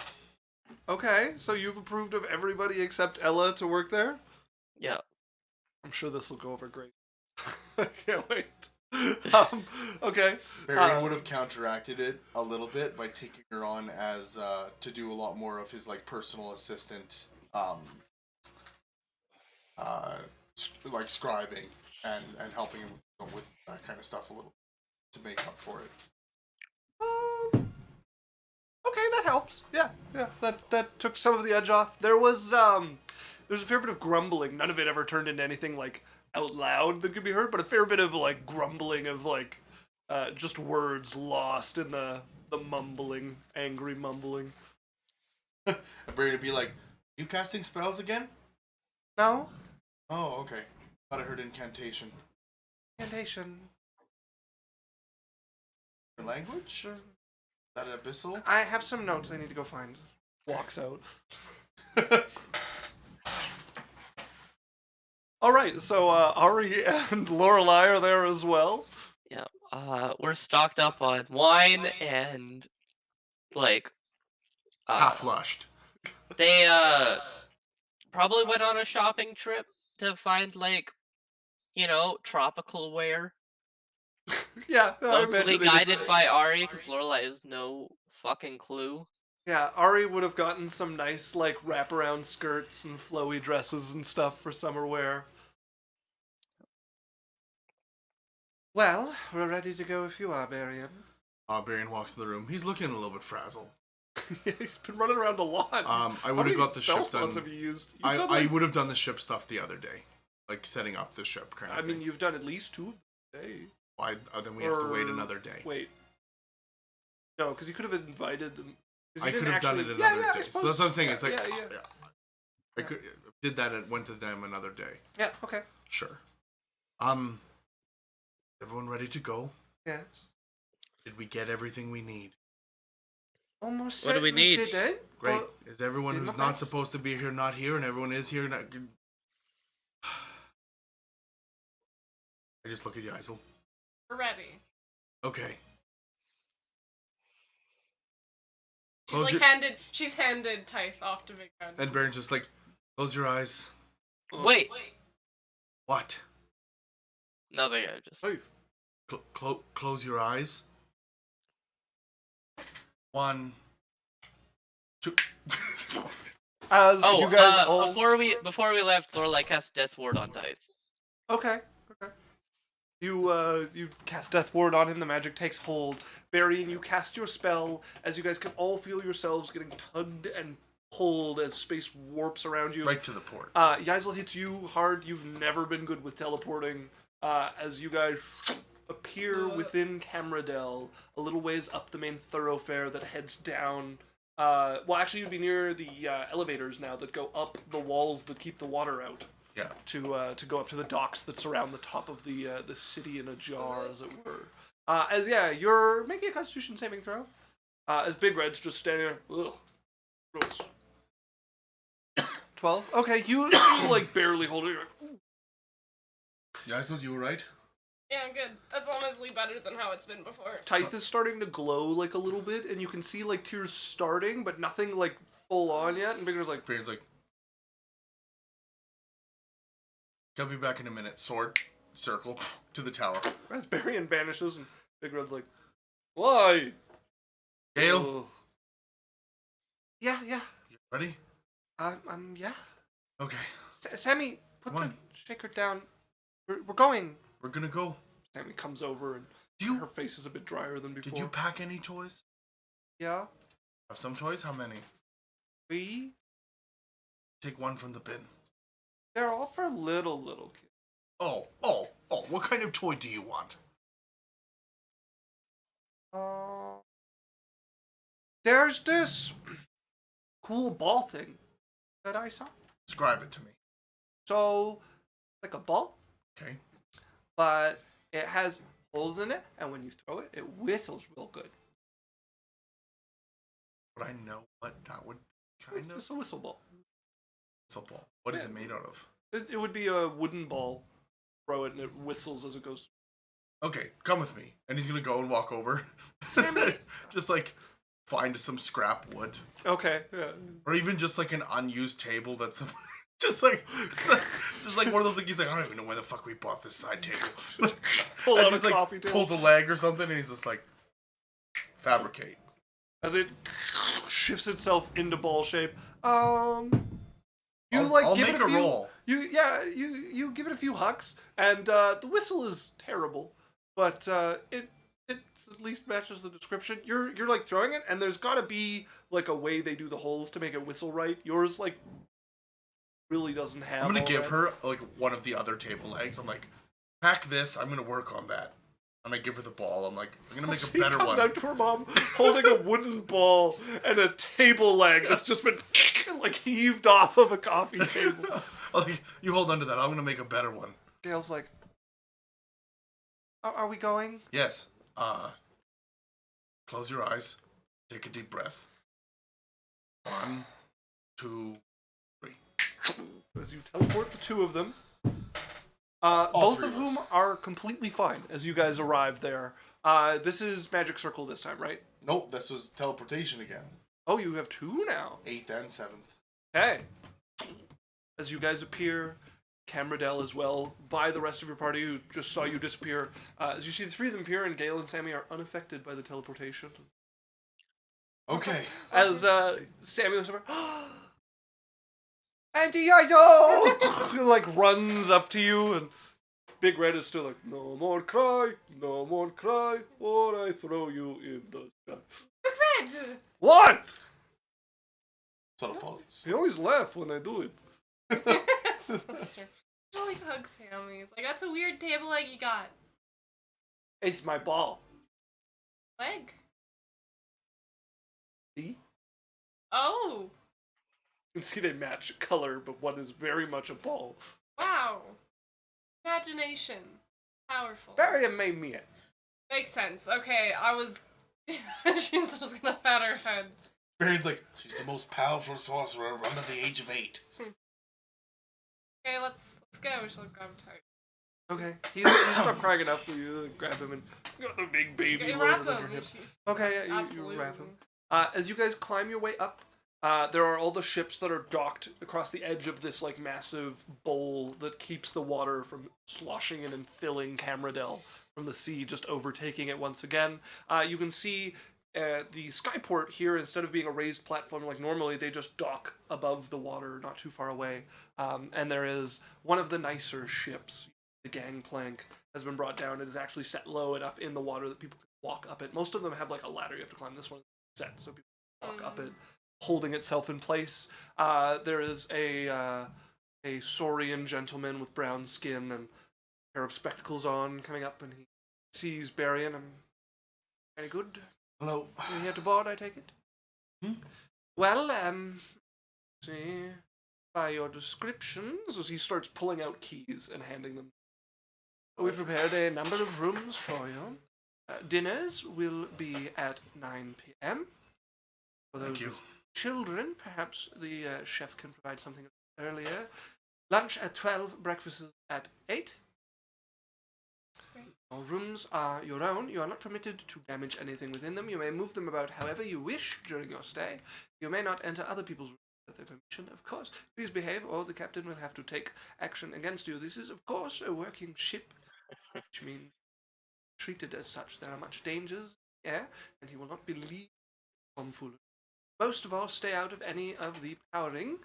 Okay, so you've approved of everybody except Ella to work there? Yeah. I'm sure this will go over great. I can't wait. Okay. Berrian would have counteracted it a little bit by taking her on as to do a lot more of his like personal assistant, like scribing and helping him with that kind of stuff a little to make up for it. Okay, that helps. Yeah. That took some of the edge off. There's a fair bit of grumbling. None of it ever turned into anything like out loud that could be heard, but a fair bit of like grumbling of like just words lost in the mumbling, angry mumbling. And Berrian would be like, "You casting spells again?" No? Oh, okay. Thought I heard incantation. Incantation. Your language? Is that abyssal? I have some notes I need to go find. Walks out. Alright, so Ari and Lorelei are there as well. Yeah. We're stocked up on wine and like Half flushed. they probably went on a shopping trip to find like, tropical wear. Yeah, I Mostly imagine they did. guided by Ari, because Lorelei has no fucking clue. Yeah, Ari would have gotten some nice, like, wraparound skirts and flowy dresses and stuff for summer wear. Well, we're ready to go if you are, Berrian. Berrian walks in the room. He's looking a little bit frazzled. He's been running around a lot. I How would many have got the spell ship done. slots have you used? You've I done, like- would have done the ship stuff the other day, like setting up the ship kind of I mean, thing. you've done at least 2 of them today. Then we have to wait Or- another day. Wait. No, because you could have invited them. 'Cause I you could didn't have done it actually- another yeah, I day. So suppose. that's what I'm saying. Yeah, It's like yeah. I could did that and went to them another day. Yeah, okay. Sure. Everyone ready to go? Yes. Did we get everything we need? Almost What do said we need? didn't. Great. but Is everyone did who's my not best. supposed to be here not here, and everyone is here? Not... I just look at Yaikzal. We're ready. Okay. She's Close like your... she's handed Tithe off to Big Red. And Berrian just like, close your eyes. Wait. What? Nothing. I just. Safe. Close your eyes. 1, 2. As Oh, you guys all... before we left, Lorelei cast Death Ward on Tithe. Okay. You cast Death Ward on him, the magic takes hold. Berrian, you cast your spell, as you guys can all feel yourselves getting tugged and pulled as space warps around you. Right to the port. Yaikzal hits you hard. You've never been good with teleporting. As you guys appear within Camradel, a little ways up the main thoroughfare that heads down. Well, actually, you'd be near the elevators now that go up the walls that keep the water out. Yeah. To go up to the docks that surround the top of the city in a jar, as it were. You're making a Constitution saving throw. As Big Red's just standing there. Ugh. Gross. 12. Okay, you like barely hold it. Yaikzal, you were right? Yeah, good. That's honestly better than how it's been before. Tithe is starting to glow like a little bit, and you can see like tears starting, but nothing like full on yet. And Big Red's like, Berrian's like, I'll be back in a minute. Sword, circle, to the tower. as Berrian vanishes, and Big Red's like, why? Gail, Yeah. you ready? Yeah. Okay, Sammy, put Come the on. shaker down. We're going. we're gonna go. Sammy comes over, and Do you- her face is a bit drier than before. Did you pack any toys? Yeah. Have some toys? How many? 3. Take one from the bin. They're all for little kids. Oh, what kind of toy do you want? There's this cool ball thing that I saw. Describe it to me. So, like a ball, Okay. but it has holes in it, and when you throw it, it whistles real good. Would I know what that would kind of... It's a whistle ball. It's a ball. What is it made out of? It would be a wooden ball. Throw it, and it whistles as it goes. Okay, come with me. And he's gonna go and walk over. Sammy! Just like find some scrap wood. Okay, yeah. Or even just like an unused table that's some just like one of those like he's like, I don't even know where the fuck we bought this side table. Pull And out just a like coffee table. pulls a leg or something and he's just like fabricate. As it shifts itself into ball shape. You I'll give make it a a few, roll. You give it a few hucks, and the whistle is terrible, but it at least matches the description. You're like throwing it, and there's gotta be like a way they do the holes to make it whistle right. Yours like really doesn't have. I'm gonna all give that. her like one of the other table legs. I'm like, pack this, I'm gonna work on that. I'm gonna give her the ball. I'm like, I'm gonna make a She better comes one. out to her mom holding a wooden ball and a table leg that's just been like heaved off of a coffee table. Like, you hold on to that, I'm gonna make a better one. Gail's like, are we going? Yes. Close your eyes. Take a deep breath. 1, 2, 3. As you teleport the two of them, All both three of of us. whom are completely fine as you guys arrive there. This is Magic Circle this time, right? Nope, this was teleportation again. Oh, you have 2 now. 8th and 7th. Hey. As you guys appear, Camradel as well, by the rest of your party who just saw you disappear. As you see the 3 of them appear, and Gail and Sammy are unaffected by the teleportation. Okay. As Sammy looks over, Auntie Yaikzal! Like runs up to you, and Big Red is still like, no more cry, or I throw you in the sky. Red! What? Sort of pose. They always laugh when I do it. That's true. She like hugs Sammy. He's like, that's a weird table leg you got. It's my ball. Leg? See? Oh, You can see they match color, but one is very much a ball. wow. Imagination. Powerful. Berrian made me it. Makes sense. Okay, I was She's just gonna pat her head. Berrian's like, she's the most powerful sorcerer under the age of 8. Okay, let's go. She'll grab tight. Okay, he's stopped crying enough for you to grab him and got the big baby Okay, loaded wrap on your him. hip. Okay, yeah, you Absolutely. wrap him. As you guys climb your way up, there are all the ships that are docked across the edge of this like massive bowl that keeps the water from sloshing in and filling Camradel from the sea, just overtaking it once again. You can see the skyport here, instead of being a raised platform like normally, they just dock above the water, not too far away. And there is one of the nicer ships. The gangplank has been brought down. It is actually set low enough in the water that people can walk up it. Most of them have like a ladder you have to climb. This one is set so people can walk up it, holding itself in place. There is a saurian gentleman with brown skin and a pair of spectacles on coming up, and he sees Berrian. Very good. Hello. You're here to board, I take it? Well, see, by your descriptions, as he starts pulling out keys and handing them. We've prepared a number of rooms for you. Dinners will be at 9 p.m. For those Thank you. with children, perhaps the chef can provide something earlier. Lunch at 12, breakfast at 8. All rooms are your own. You are not permitted to damage anything within them. You may move them about however you wish during your stay. You may not enter other people's rooms without their permission, of course. Please behave, or the captain will have to take action against you. This is, of course, a working ship, which means treated as such. There are much dangers in the air, and he will not believe tomfoolery. Most of all, stay out of any of the powering,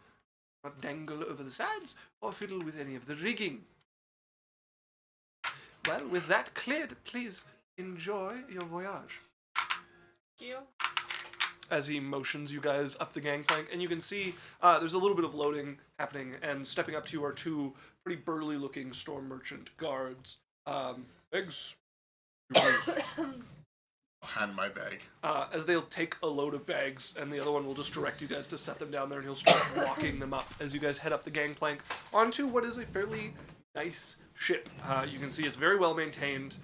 not dangle over the sides, or fiddle with any of the rigging. Well, with that cleared, please enjoy your voyage. Thank you. As he motions you guys up the gangplank, and you can see there's a little bit of loading happening, and stepping up to you are two pretty burly-looking storm merchant guards. Eggs. Hand my bag. As they'll take a load of bags, and the other one will just direct you guys to set them down there, and he'll start walking them up as you guys head up the gangplank onto what is a fairly nice ship. You can see it's very well maintained,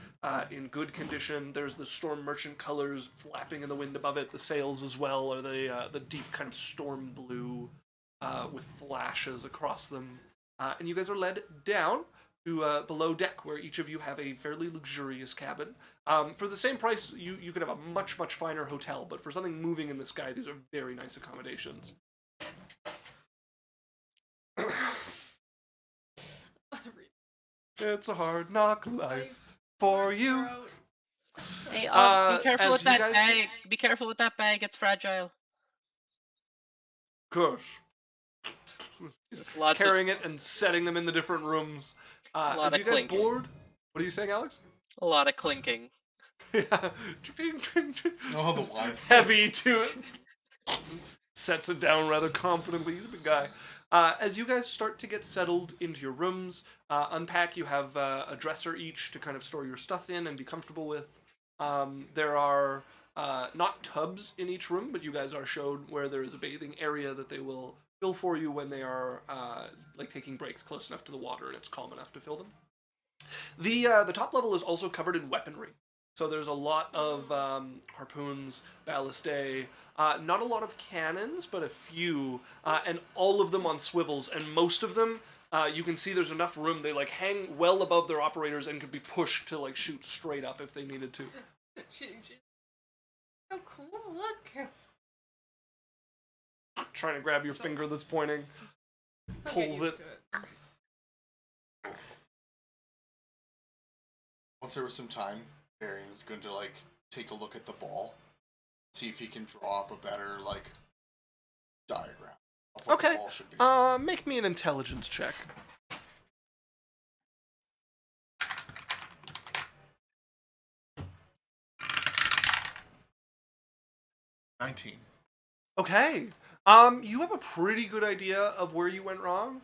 in good condition. There's the storm merchant colors flapping in the wind above it. The sails as well are the deep kind of storm blue with flashes across them. And you guys are led down to below deck, where each of you have a fairly luxurious cabin. For the same price, you could have a much finer hotel, but for something moving in the sky, these are very nice accommodations. It's a hard knock life for you. Hey, Uh, be careful as with you that guys- bag. Be careful with that bag. It's fragile. Of course. Lots Carrying it and setting them in the different rooms. lot As of you guys clinking. board, what are you saying, Alex? a lot of clinking. Yeah. Oh, the wine. Heavy to it. Sets it down rather confidently. He's a big guy. As you guys start to get settled into your rooms, unpack, you have a dresser each to kind of store your stuff in and be comfortable with. There are not tubs in each room, but you guys are showed where there is a bathing area that they will fill for you when they are like taking breaks close enough to the water and it's calm enough to fill them. The top level is also covered in weaponry. So there's a lot of harpoons, ballistae, not a lot of cannons, but a few, and all of them on swivels, and most of them, you can see there's enough room, they like hang well above their operators and could be pushed to like shoot straight up if they needed to. Oh, cool, look. Trying to grab your finger that's pointing, I'll get pulls used it. to it. Once there was some time, Berrian is going to like take a look at the ball, see if he can draw up a better like diagram of what Okay. the ball should be. Make me an intelligence check. $19. Okay. You have a pretty good idea of where you went wrong.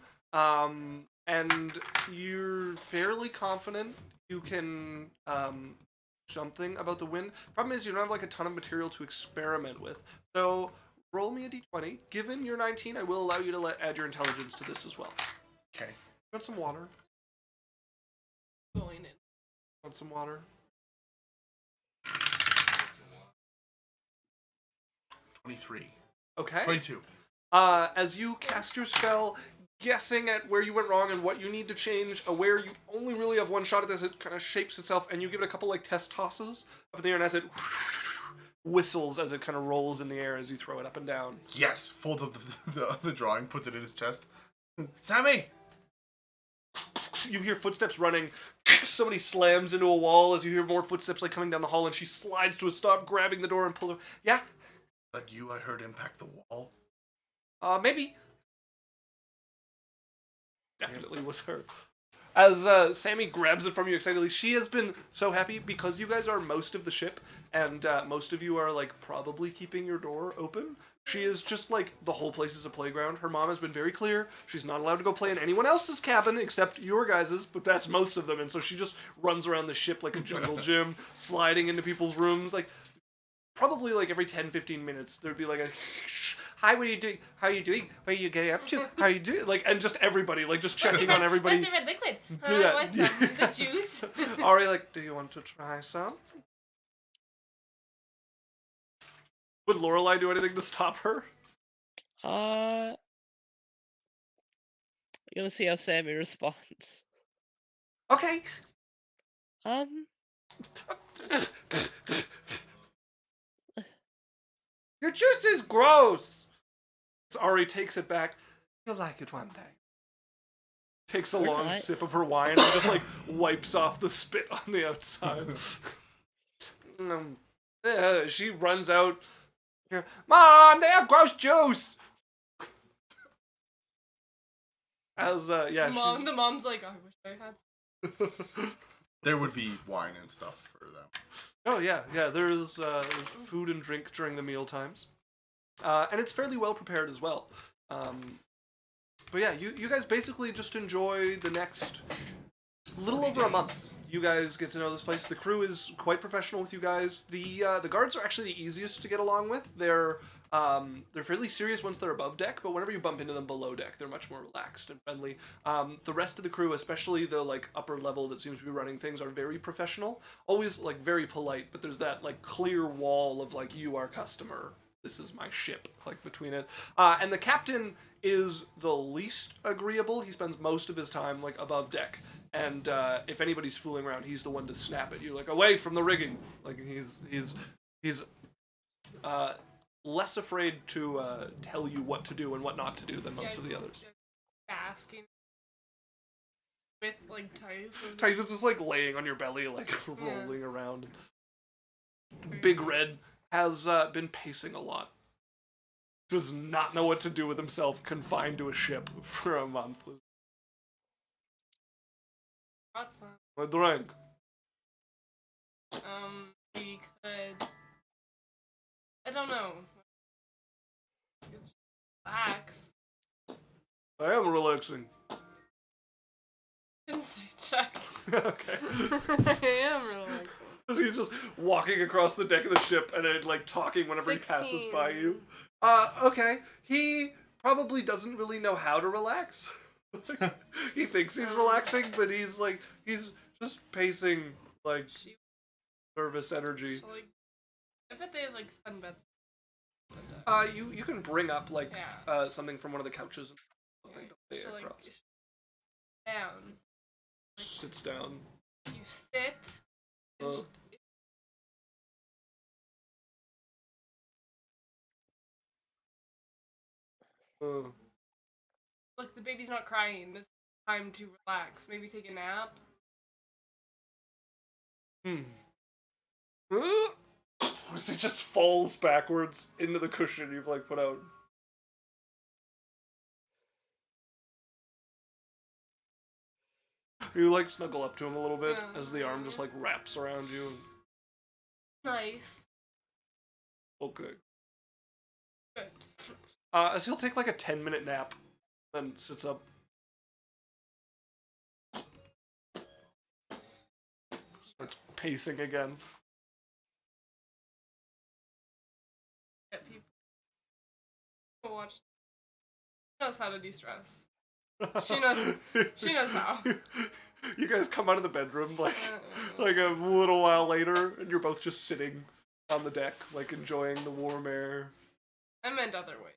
And you're fairly confident you can something about the wind. Problem is you don't have like a ton of material to experiment with. So roll me a d20. Given you're 19, I will allow you to add your intelligence to this as well. Okay. Want some water? Going in. Want some water? 23. Okay. 22. As you cast your spell, guessing at where you went wrong and what you need to change, aware you only really have one shot at this, it kind of shapes itself, and you give it a couple like test tosses up in the air, and as it whistles as it kind of rolls in the air as you throw it up and down. Yes, folds up the drawing, puts it in his chest. Sammy! You hear footsteps running. Somebody slams into a wall as you hear more footsteps like coming down the hall, and she slides to a stop, grabbing the door and pulling. Yeah? That you I heard impact the wall? Maybe. Definitely was her. As Sammy grabs it from you excitedly, she has been so happy because you guys are most of the ship, and most of you are like probably keeping your door open. She is just like, the whole place is a playground. Her mom has been very clear. She's not allowed to go play in anyone else's cabin except your guys's, but that's most of them. And so she just runs around the ship like a jungle gym, sliding into people's rooms. Like, probably like every 10-15 minutes, there'd be like a, hi, what are you doing? How are you doing? What are you getting up to? How are you doing? Like, and just everybody, like, just checking on everybody. What's the red liquid? Yeah. What's that? Is it juice? Ari, like, do you want to try some? Would Lorelei do anything to stop her? I'm gonna see how Sammy responds. Okay. Your juice is gross. So Ari takes it back. You'll like it one day. Takes a long not. sip of her wine and just like wipes off the spit on the outside. She runs out. Mom, they have gross juice. As yeah, The mom's like, oh, I wish I had. There would be wine and stuff for them. Oh yeah. There's food and drink during the meal times, and it's fairly well prepared as well. But yeah, you guys basically just enjoy the next little over a month. You guys get to know this place. The crew is quite professional with you guys. The guards are actually the easiest to get along with. They're fairly serious once they're above deck, but whenever you bump into them below deck, they're much more relaxed and friendly. The rest of the crew, especially the like upper level that seems to be running things, are very professional. Always like very polite, but there's that like clear wall of like, you are customer. This is my ship, like between it. And the captain is the least agreeable. He spends most of his time like above deck. And if anybody's fooling around, he's the one to snap at you, like, away from the rigging. Like he's less afraid to tell you what to do and what not to do than most of the others. Basking with like ties. Ties is just like laying on your belly, like rolling around. Big Red has been pacing a lot. Does not know what to do with himself, confined to a ship for a month. What's that? A drink. We could. I don't know. Relax. I am relaxing. Insight check. Okay. I am relaxing. Because he's just walking across the deck of the ship and like talking whenever 16. he passes by you. Okay. He probably doesn't really know how to relax. He thinks he's relaxing, but he's just pacing like nervous energy. So, like, I bet they have like sunbeds. You can bring up like something from one of the couches and something to lay So like, across. down. Sits down. You sit. And just, look, the baby's not crying. This is time to relax. Maybe take a nap. As he just falls backwards into the cushion you've like put out. You like snuggle up to him a little bit as the arm just like wraps around you. Nice. Okay. Good. As he'll take like a 10-minute nap, then sits up. Starts pacing again. Get people. Watch. She knows how to de-stress. She knows how. You guys come out of the bedroom like a little while later, and you're both just sitting on the deck, like enjoying the warm air. I meant other way.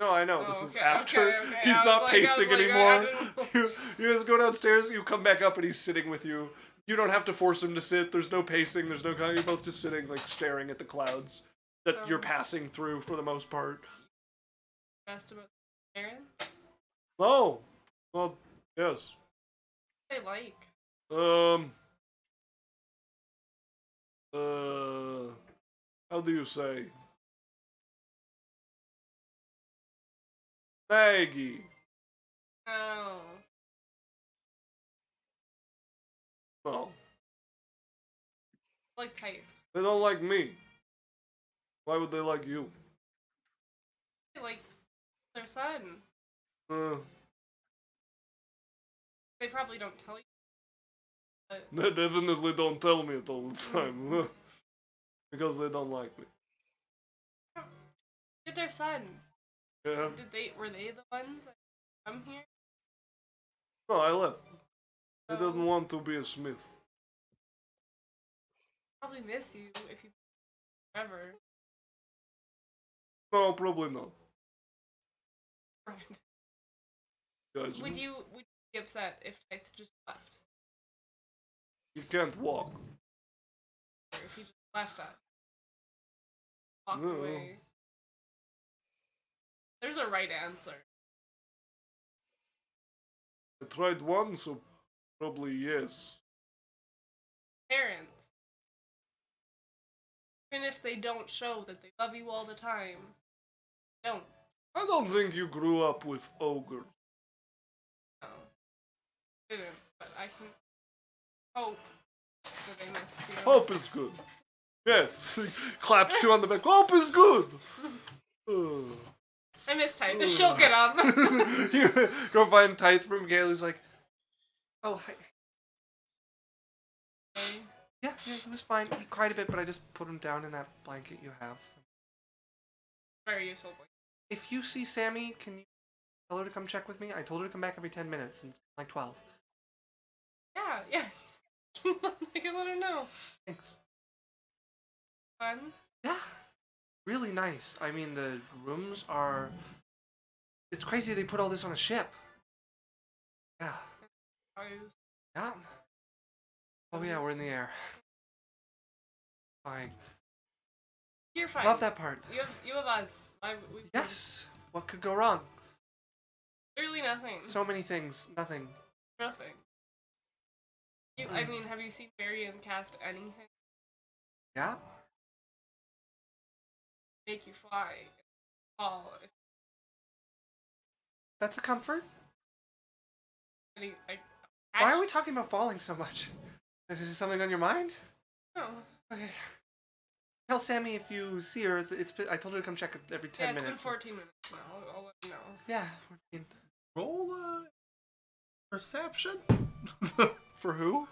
No, I know. Oh, This is okay, after. okay. He's I not was pacing like, I anymore. didn't know. You guys go downstairs, you come back up, and he's sitting with you. You don't have to force him to sit. There's no pacing. There's no. You're both just sitting, like, staring at the clouds that you're passing through for the most part. Asked about parents. Oh, well, yes. What they like. How do you say? Maggie. Oh. Oh, Like type. they don't like me. Why would they like you? They like their son. They probably don't tell you. But They definitely don't tell me it all the time. Because they don't like me. did their son? Yeah. Were they the ones that come here? No, I left. I Oh. didn't want to be a smith. Probably miss you if you ever. No, probably not. Right. Guys, Would you be upset if Tyth just left? you can't walk. Or if he just left us? Walked No. away. There's a right answer. I tried once, so probably yes. Parents. Even if they don't show that they love you all the time, don't. I don't think you grew up with ogres. No. Didn't, but I can hope that they missed you. Hope is good. Yes. Claps you on the back. Hope is good. I miss Tyth, but she'll get up. You go find Tyth from Gail, who's like, oh, hi. Yeah, it was fine. He cried a bit, but I just put him down in that blanket you have. Very useful. If you see Sammy, can you tell her to come check with me? I told her to come back every 10 minutes, and it's like 12. Yeah. I can let her know. Thanks. Fun. Yeah, really nice. I mean, the rooms are... It's crazy they put all this on a ship. Yeah. Yeah. Oh yeah, we're in the air. Fine. You're fine. Love that part. You have us. Yes. What could go wrong? Literally nothing. So many things. Nothing. Nothing. I mean, have you seen Berrian cast anything? Yeah? Make you fly. Fall. That's a comfort? Why Why are we talking about falling so much? Is this something on your mind? No. Okay. Tell Sammy if you see her. I told her to come check every 10 minutes. Yeah, it's been 14 minutes now. I'll let you know. Yeah, 14. Roll perception. For who?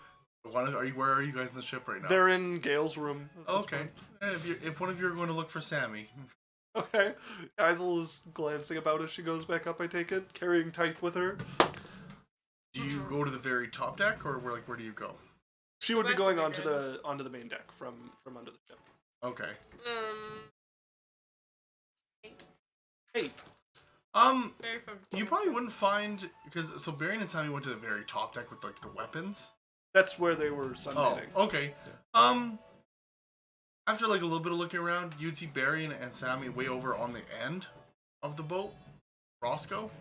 Where are you guys in the ship right now? They're in Gail's room. Okay. If one of you are going to look for Sammy. Okay. Yaikzal is glancing about as she goes back up, I take it, carrying Tyth with her. Do you go to the very top deck, or where do you go? She would be Back going would onto be the main deck from under the ship. Okay. 8. 8. Very focused. You probably wouldn't find so Berrian and Sammy went to the very top deck with like the weapons. That's where they were Oh, sunbathing. okay. After like a little bit of looking around, you'd see Berrian and Sammy way over on the end of the boat. Roscoe.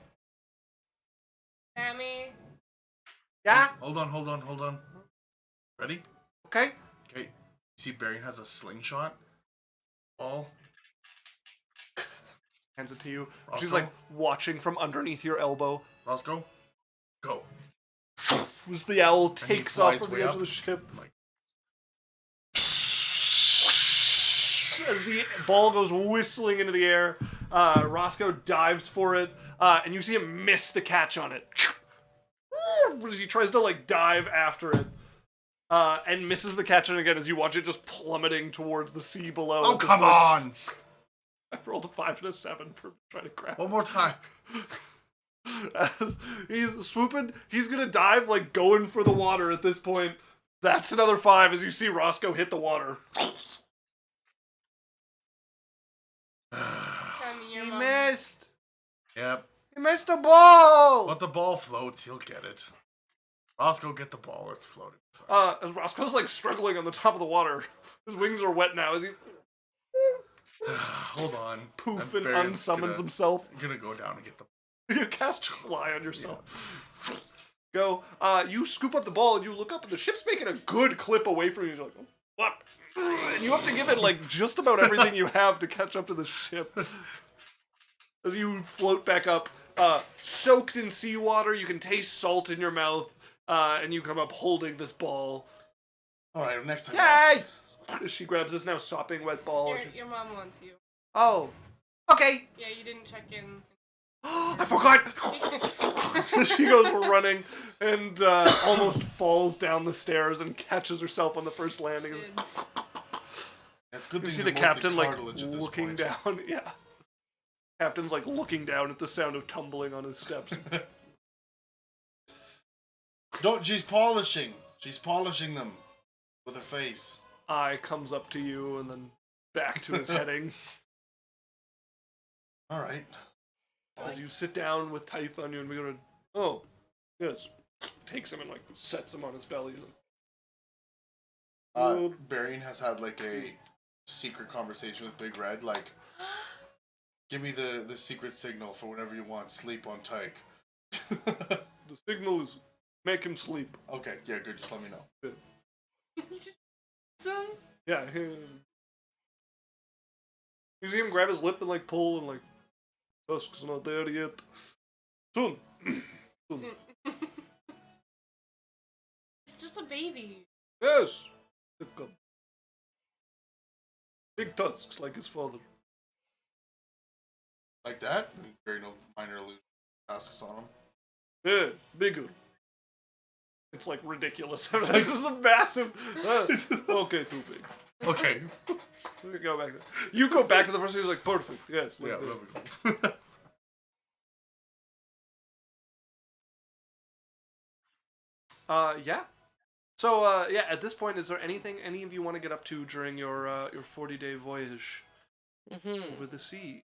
Sammy. Yeah? Hold on. Ready? Okay. Okay. You see Berrian has a slingshot. Ball. Hands it to you. Roscoe? She's like watching from underneath your elbow. Roscoe. Go. As the owl he takes off flies from way the edge up. of the ship. Like. As the ball goes whistling into the air, Roscoe dives for it, and you see him miss the catch on it. As he tries to like dive after it, and misses the catch on it again as you watch it just plummeting towards the sea below. Oh, come on! I rolled a 5 and a 7 for trying to grab. One more time. As he's swooping, he's gonna dive like going for the water at this point. That's another 5 as you see Roscoe hit the water. Sammy, Yep. He missed the ball! But the ball floats. He'll get it. Roscoe, get the ball. It's floating. As Roscoe's like struggling on the top of the water. His wings are wet now as he Hold on. poof I'm and unsummons himself. I'm gonna go down and get the You cast fly on yourself. Go. You scoop up the ball and you look up and the ship's making a good clip away from you. You're like, oh, what? And you have to give it like just about everything you have to catch up to the ship. As you float back up, soaked in seawater, you can taste salt in your mouth, and you come up holding this ball. All right, next time. Yay! She grabs this now sopping wet ball. Your mom wants you. Oh. Okay. Yeah, you didn't check in. I forgot! She goes running and almost falls down the stairs and catches herself on the first landing. Kids. It's good You thing see they're the mostly captain like cartilage at this looking point. down. Yeah. Captain's like looking down at the sound of tumbling on his steps. Don't. She's polishing. She's polishing them with her face. Eye comes up to you and then back to his heading. All right. As you sit down with Tithe on you and we go to, oh, yes. Takes him and like sets him on his belly. Berrian has had like a secret conversation with Big Red, like, give me the secret signal for whenever you want sleep on Tyke. The signal is make him sleep. Okay, yeah, good. Just let me know. Some. Yeah. You see him grab his lip and like pull and like, Tusk's not there yet. Soon. Soon. It's just a baby. Yes. He'll come. Big tusks like his father. Like that? Very no minor illusion tasks on him. Yeah, bigger. It's like ridiculous. It's like just a massive. Okay, too big. Okay. Go back. You go back to the first. He was like, perfect. Yes. Yeah, Like there this. we go. Yeah. So, yeah. At this point, is there anything any of you want to get up to during your 40-day voyage over the sea?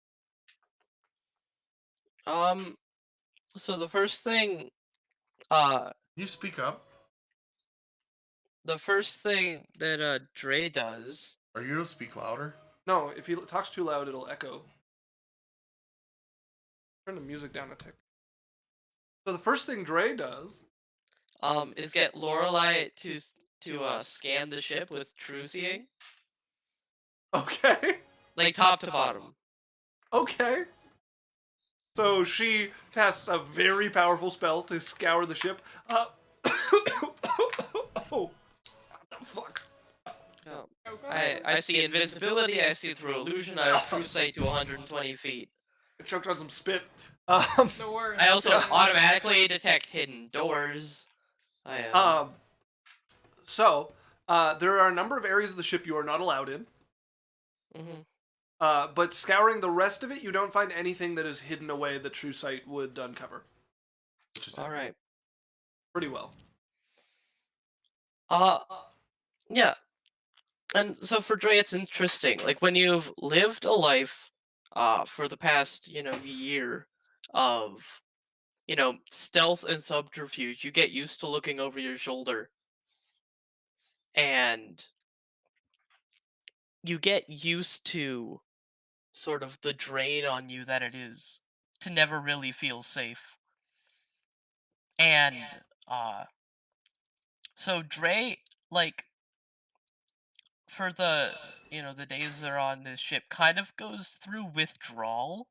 So the first thing, You speak up. the first thing that Drae does. Are you to speak louder? No. If he talks too loud, it'll echo. Turn the music down a tick. So the first thing Drae does. Is get Lorelei to scan the ship with true seeing, Okay. like top to bottom. Okay. So she casts a very powerful spell to scour the ship. Oh, fuck. Oh. Oh, go I ahead. see invisibility. I see through illusion. I have true sight to 120 feet. I choked on some spit. The worst. I also automatically detect hidden doors. So there are a number of areas of the ship you are not allowed in. But scouring the rest of it, you don't find anything that is hidden away that True Sight would uncover. All right. Pretty well. Yeah. And so for Drae, it's interesting. Like when you've lived a life, for the past, year of, stealth and subterfuge, you get used to looking over your shoulder. And you get used to sort of the drain on you that it is to never really feel safe. And so Drae, like, for the the days they're on this ship, kind of goes through withdrawal,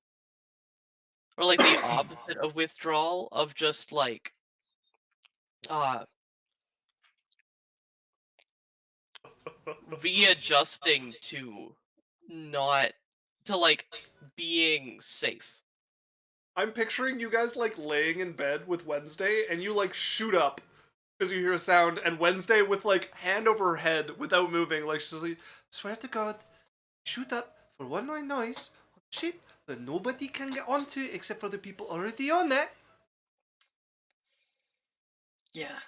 or like the opposite of withdrawal, of just like readjusting to not to like being safe. I'm picturing you guys like laying in bed with Wednesday and you like shoot up because you hear a sound, and Wednesday with like hand over her head without moving, like she's like, swear to God, shoot up for one more noise on the ship that nobody can get onto except for the people already on it. Yeah.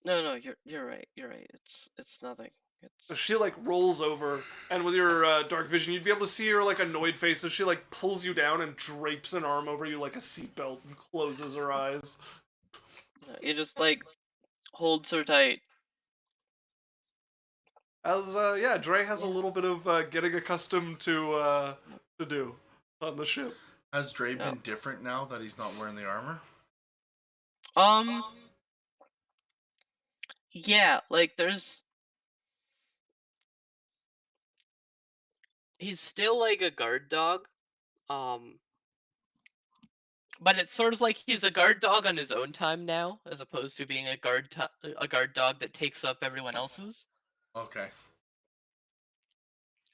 No, you're right. You're right. It's nothing. So It's she like rolls over, and with your dark vision, you'd be able to see her like annoyed face as she like pulls you down and drapes an arm over you like a seatbelt and closes her eyes. you just like holds her tight. As yeah, Drae has a little bit of getting accustomed to do on the ship. Has Drae Yeah. been different now that he's not wearing the armor? Yeah, like he's still like a guard dog. Um, but it's sort of like he's a guard dog on his own time now, as opposed to being a guard dog that takes up everyone else's. Okay.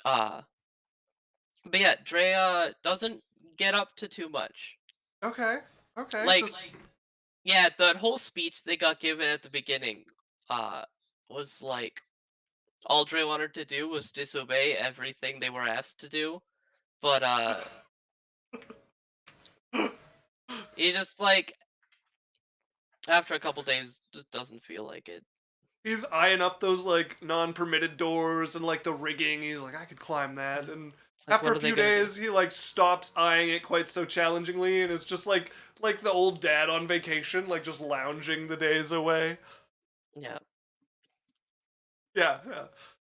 But yeah, Drea doesn't get up to too much. Okay, okay. Like, just- yeah, that whole speech they got given at the beginning, was like all Dre wanted to do was disobey everything they were asked to do, but he just like after a couple days just doesn't feel like it. he's eyeing up those like non-permitted doors and like the rigging. He's like, I could climb that. And It's like, after what a are they few gonna do? days, he like stops eyeing it quite so challengingly, and it's just like the old dad on vacation, like just lounging the days away. Yeah. Yeah, yeah.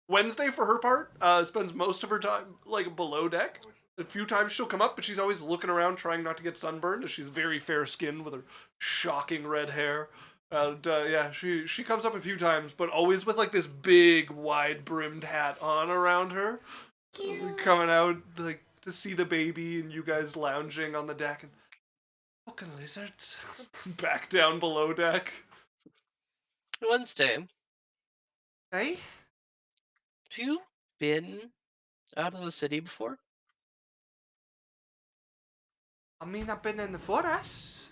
Wednesday, for her part, spends most of her time like below deck. A few times she'll come up, but she's always looking around, trying not to get sunburned, as she's very fair-skinned with her shocking red hair. And yeah, she comes up a few times, but always with like this big, wide-brimmed hat on around her, coming out like to see the baby and you guys lounging on the deck and fucking lizards back down below deck. Wednesday, Hey, have you been out of the city before? I mean, I've been in the forest.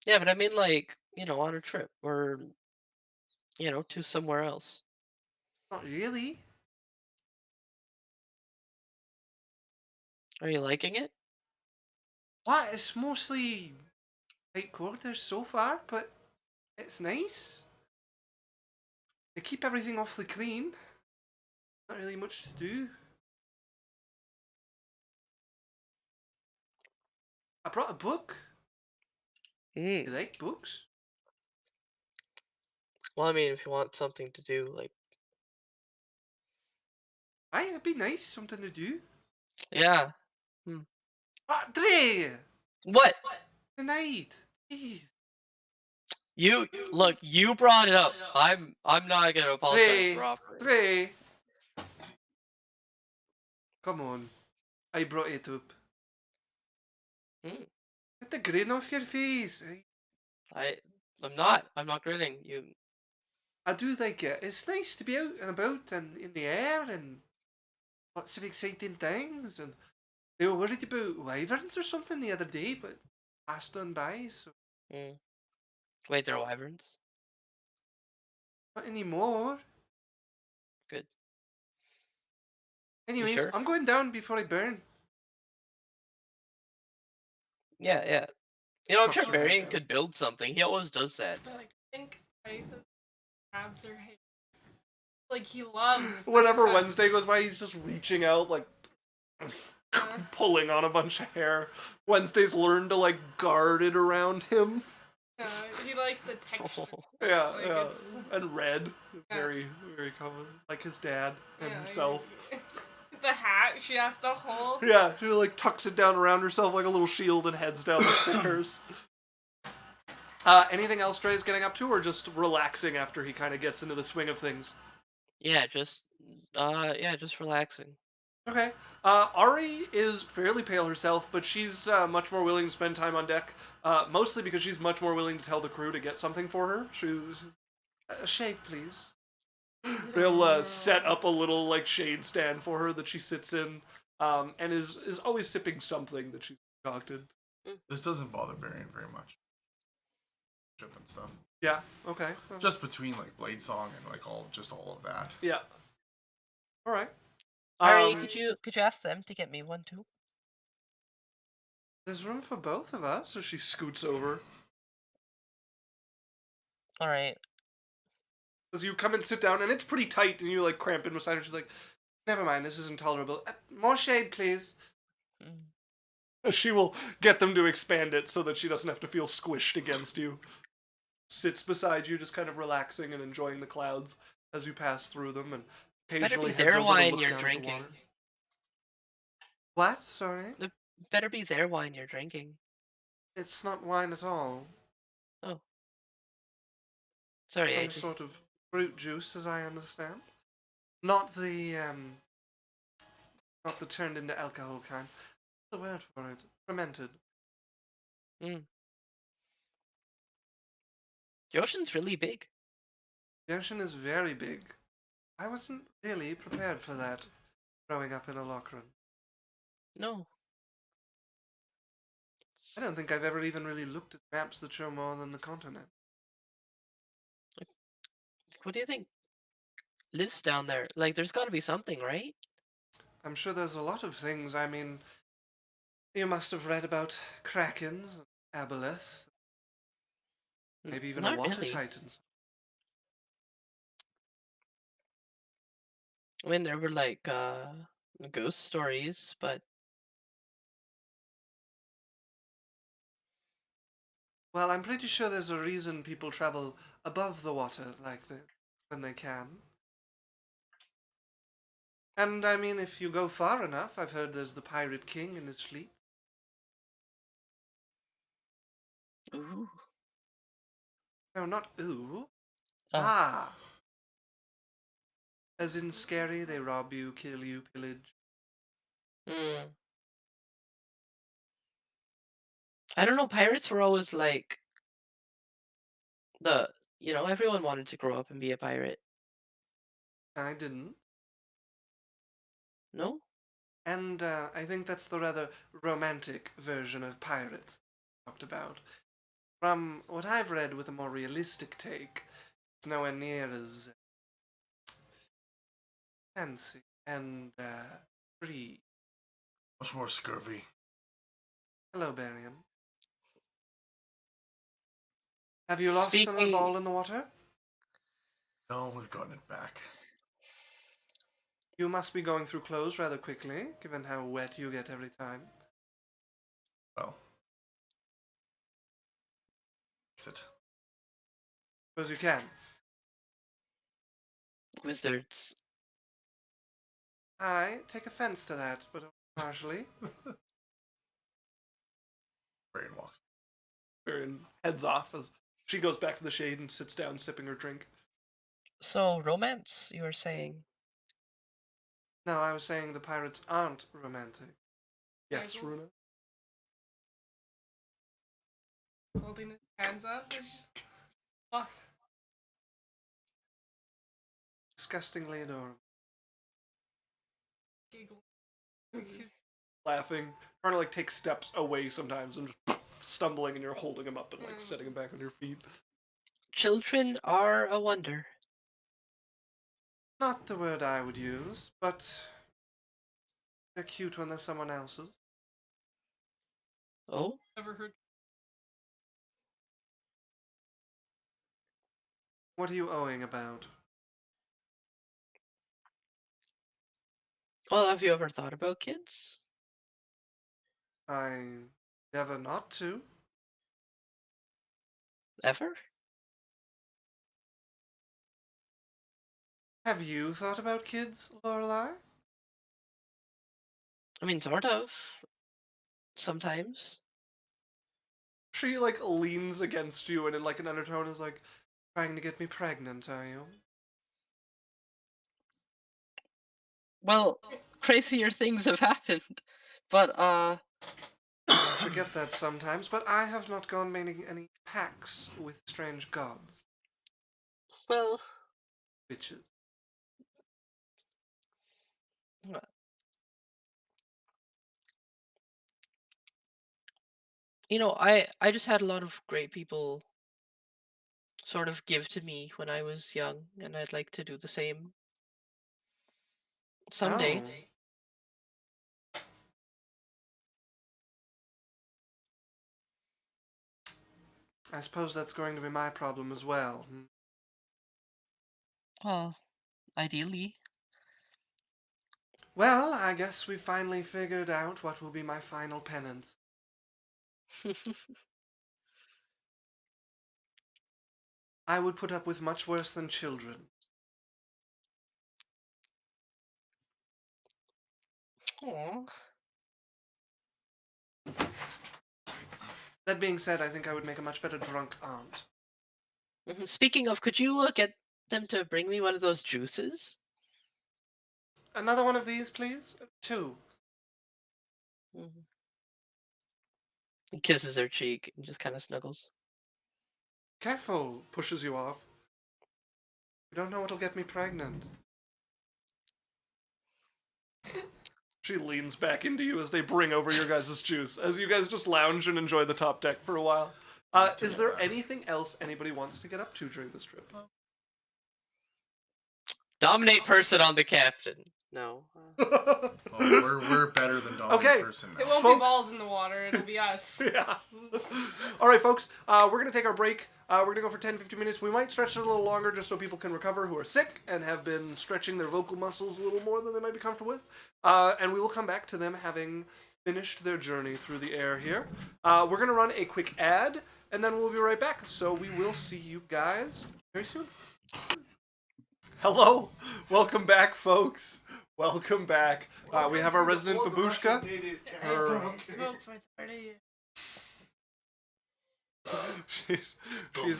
Yeah, but I mean like, on a trip or to somewhere else. Not really. Are you liking it? What? It's mostly tight quarters so far, but it's nice. They keep everything awfully clean. Not really much to do. I brought a book. You Mm. like books? Well, I mean, if you want something to do, like, Aye, it'd be nice, something to do. yeah. Ah, Dre! What? Tonight! Jeez. You look, you brought it up. I'm not gonna apologize Dre! for offering. Dre! Come on. I brought it up. Mm. Get the grin off your face. I'm not grinning. I do like it. It's nice to be out and about and in the air and lots of exciting things. And they were worried about wyverns or something the other day, but passed on by, so Mm. Wait, they're wyverns? not anymore. Good. Anyways, sure? I'm going down before I burn. Yeah, yeah. I'm sure Tucks your head Berrian down. could build something. He always does that. I think Python's abs are his. Like he loves. the Whenever crab. Wednesday goes by, he's just reaching out, like pulling on a bunch of hair. Wednesday's learned to like guard it around him. He likes the texture. Yeah, Like, yeah. it's- And red, Yeah. very, very common, like his dad and Yeah, himself. The hat she has to hold. Yeah, she like tucks it down around herself like a little shield and heads down the stairs. Anything else Dre's getting up to, or just relaxing after he kind of gets into the swing of things? Yeah, just relaxing. Okay. Ari is fairly pale herself, but she's much more willing to spend time on deck. Mostly because she's much more willing to tell the crew to get something for her. She's a shade, please. They'll set up a little like shade stand for her that she sits in, and is always sipping something that she's concocted. This doesn't bother Berrian very much. Trip and stuff. Yeah. Okay. Just between like Blade Song and like all of that. Yeah. All right. Harry, could you ask them to get me one too? There's room for both of us, so she scoots over. All right. As you come and sit down, and it's pretty tight, and you like cramp in beside her. She's like, "Never mind, this is intolerable. More shade, please." She will get them to expand it so that she doesn't have to feel squished against you. Sits beside you, just kind of relaxing and enjoying the clouds as you pass through them, and Better be occasionally heads their over to wine look you're down at the drinking. water. What? Sorry? It better be their wine you're drinking. It's not wine at all. Oh. Sorry, I Some just... sort of fruit juice, as I understand. Not the turned into alcohol kind. What's the word for it? Fermented. Mm. The ocean's really big. The ocean is very big. I wasn't really prepared for that growing up in Alochrin. No. I don't think I've ever even really looked at maps that show more than the continent. What do you think lives down there? Like, there's gotta be something, right? I'm sure there's a lot of things. I mean, you must have read about krakens, aboleth, maybe even a Not water really. titan. I mean, there were like ghost stories, but Well, I'm pretty sure there's a reason people travel above the water like this when they can. And I mean, if you go far enough, I've heard there's the Pirate King and his fleet. ooh. No, not ooh. Oh. Ah. As in scary, they rob you, kill you, pillage. Hmm. I don't know. Pirates were always like the everyone wanted to grow up and be a pirate. I didn't. No. And I think that's the rather romantic version of pirates talked about. From what I've read with a more realistic take, it's nowhere near as fancy and free. Much more scurvy. Hello, Berrian. Have you lost another Speaking. ball in the water? No, we've gotten it back. You must be going through clothes rather quickly, given how wet you get every time. Well. Fix it. Suppose you can. Wizards. I take offense to that, but only partially. Berrian walks. Berrian heads off as she goes back to the shade and sits down sipping her drink. So romance, you were saying? No, I was saying the pirates aren't romantic. Yes, Yaikzal's Runa? holding his hands up. And just, oh, Disgustingly adorable. giggle. Laughing. Trying to like take steps away sometimes and just stumbling, and you're holding him up and like setting him back on your feet. Children are a wonder. Not the word I would use, but they're cute when they're someone else's. Oh? Never heard. What are you owing about? Well, have you ever thought about kids? I never not to. Ever? Have you thought about kids, Lorelei? I mean, sort of. Sometimes. She like leans against you and in like an undertone is like, trying to get me pregnant, are you? Well, crazier things have happened. But, I forget that sometimes, but I have not gone making any pacts with strange gods. well, Bitches. I just had a lot of great people sort of give to me when I was young, and I'd like to do the same someday. Oh. I suppose that's going to be my problem as well. Well, ideally. Well, I guess we finally figured out what will be my final penance. I would put up with much worse than children. Aw. That being said, I think I would make a much better drunk aunt. Speaking of, could you get them to bring me one of those juices? Another one of these, please? 2. Mhm. He kisses her cheek and just kind of snuggles. Careful, pushes you off. You don't know what'll get me pregnant. She leans back into you as they bring over your guys' juice, as you guys just lounge and enjoy the top deck for a while. Is there anything else anybody wants to get up to during this trip? Dominate person on the captain. No. Oh, we're better than dominant Okay. person It now. won't Folks- be balls in the water, it'll be us. Yeah. All right, folks. We're going to take our break. We're going to go for 10-15 minutes. We might stretch it a little longer just so people can recover who are sick and have been stretching their vocal muscles a little more than they might be comfortable with. And we will come back to them having finished their journey through the air here. We're going to run a quick ad, and then we'll be right back. So we will see you guys very soon. Hello. Welcome back, folks. Welcome back. We have our resident babushka. Her... Smoke for 30 years. she's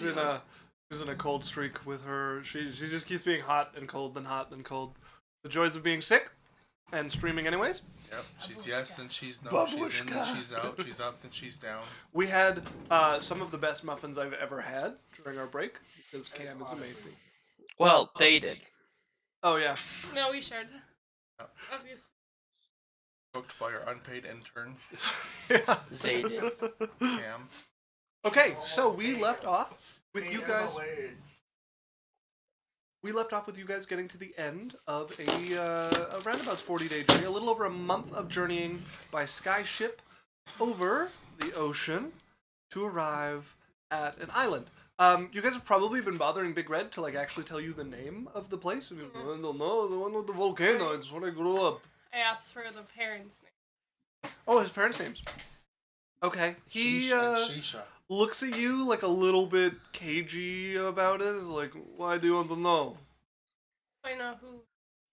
in a cold streak with her. She just keeps being hot and cold, then hot, then cold. The joys of being sick and streaming anyways. Yep, she's yes, then she's no, she's in, then she's out, she's up, then she's down. We had some of the best muffins I've ever had during our break because Cam is amazing. Well, they did. Oh yeah. No, we shared. Yep. Obviously. Cooked by our unpaid intern, Yeah. They did. Cam. Okay, so we left off with you guys. We left off with you guys getting to the end of a roundabouts 40-day journey, a little over a month of journeying by skyship over the ocean to arrive at an island. You guys have probably been bothering Big Red to actually tell you the name of the place. I mean, I don't know, the one with the volcano. It's where I grew up. I asked for the parents' name. Oh, his parents' names. Okay, he Shisha. looks at you like a little bit cagey about it. He's like, why do you want to know? I know who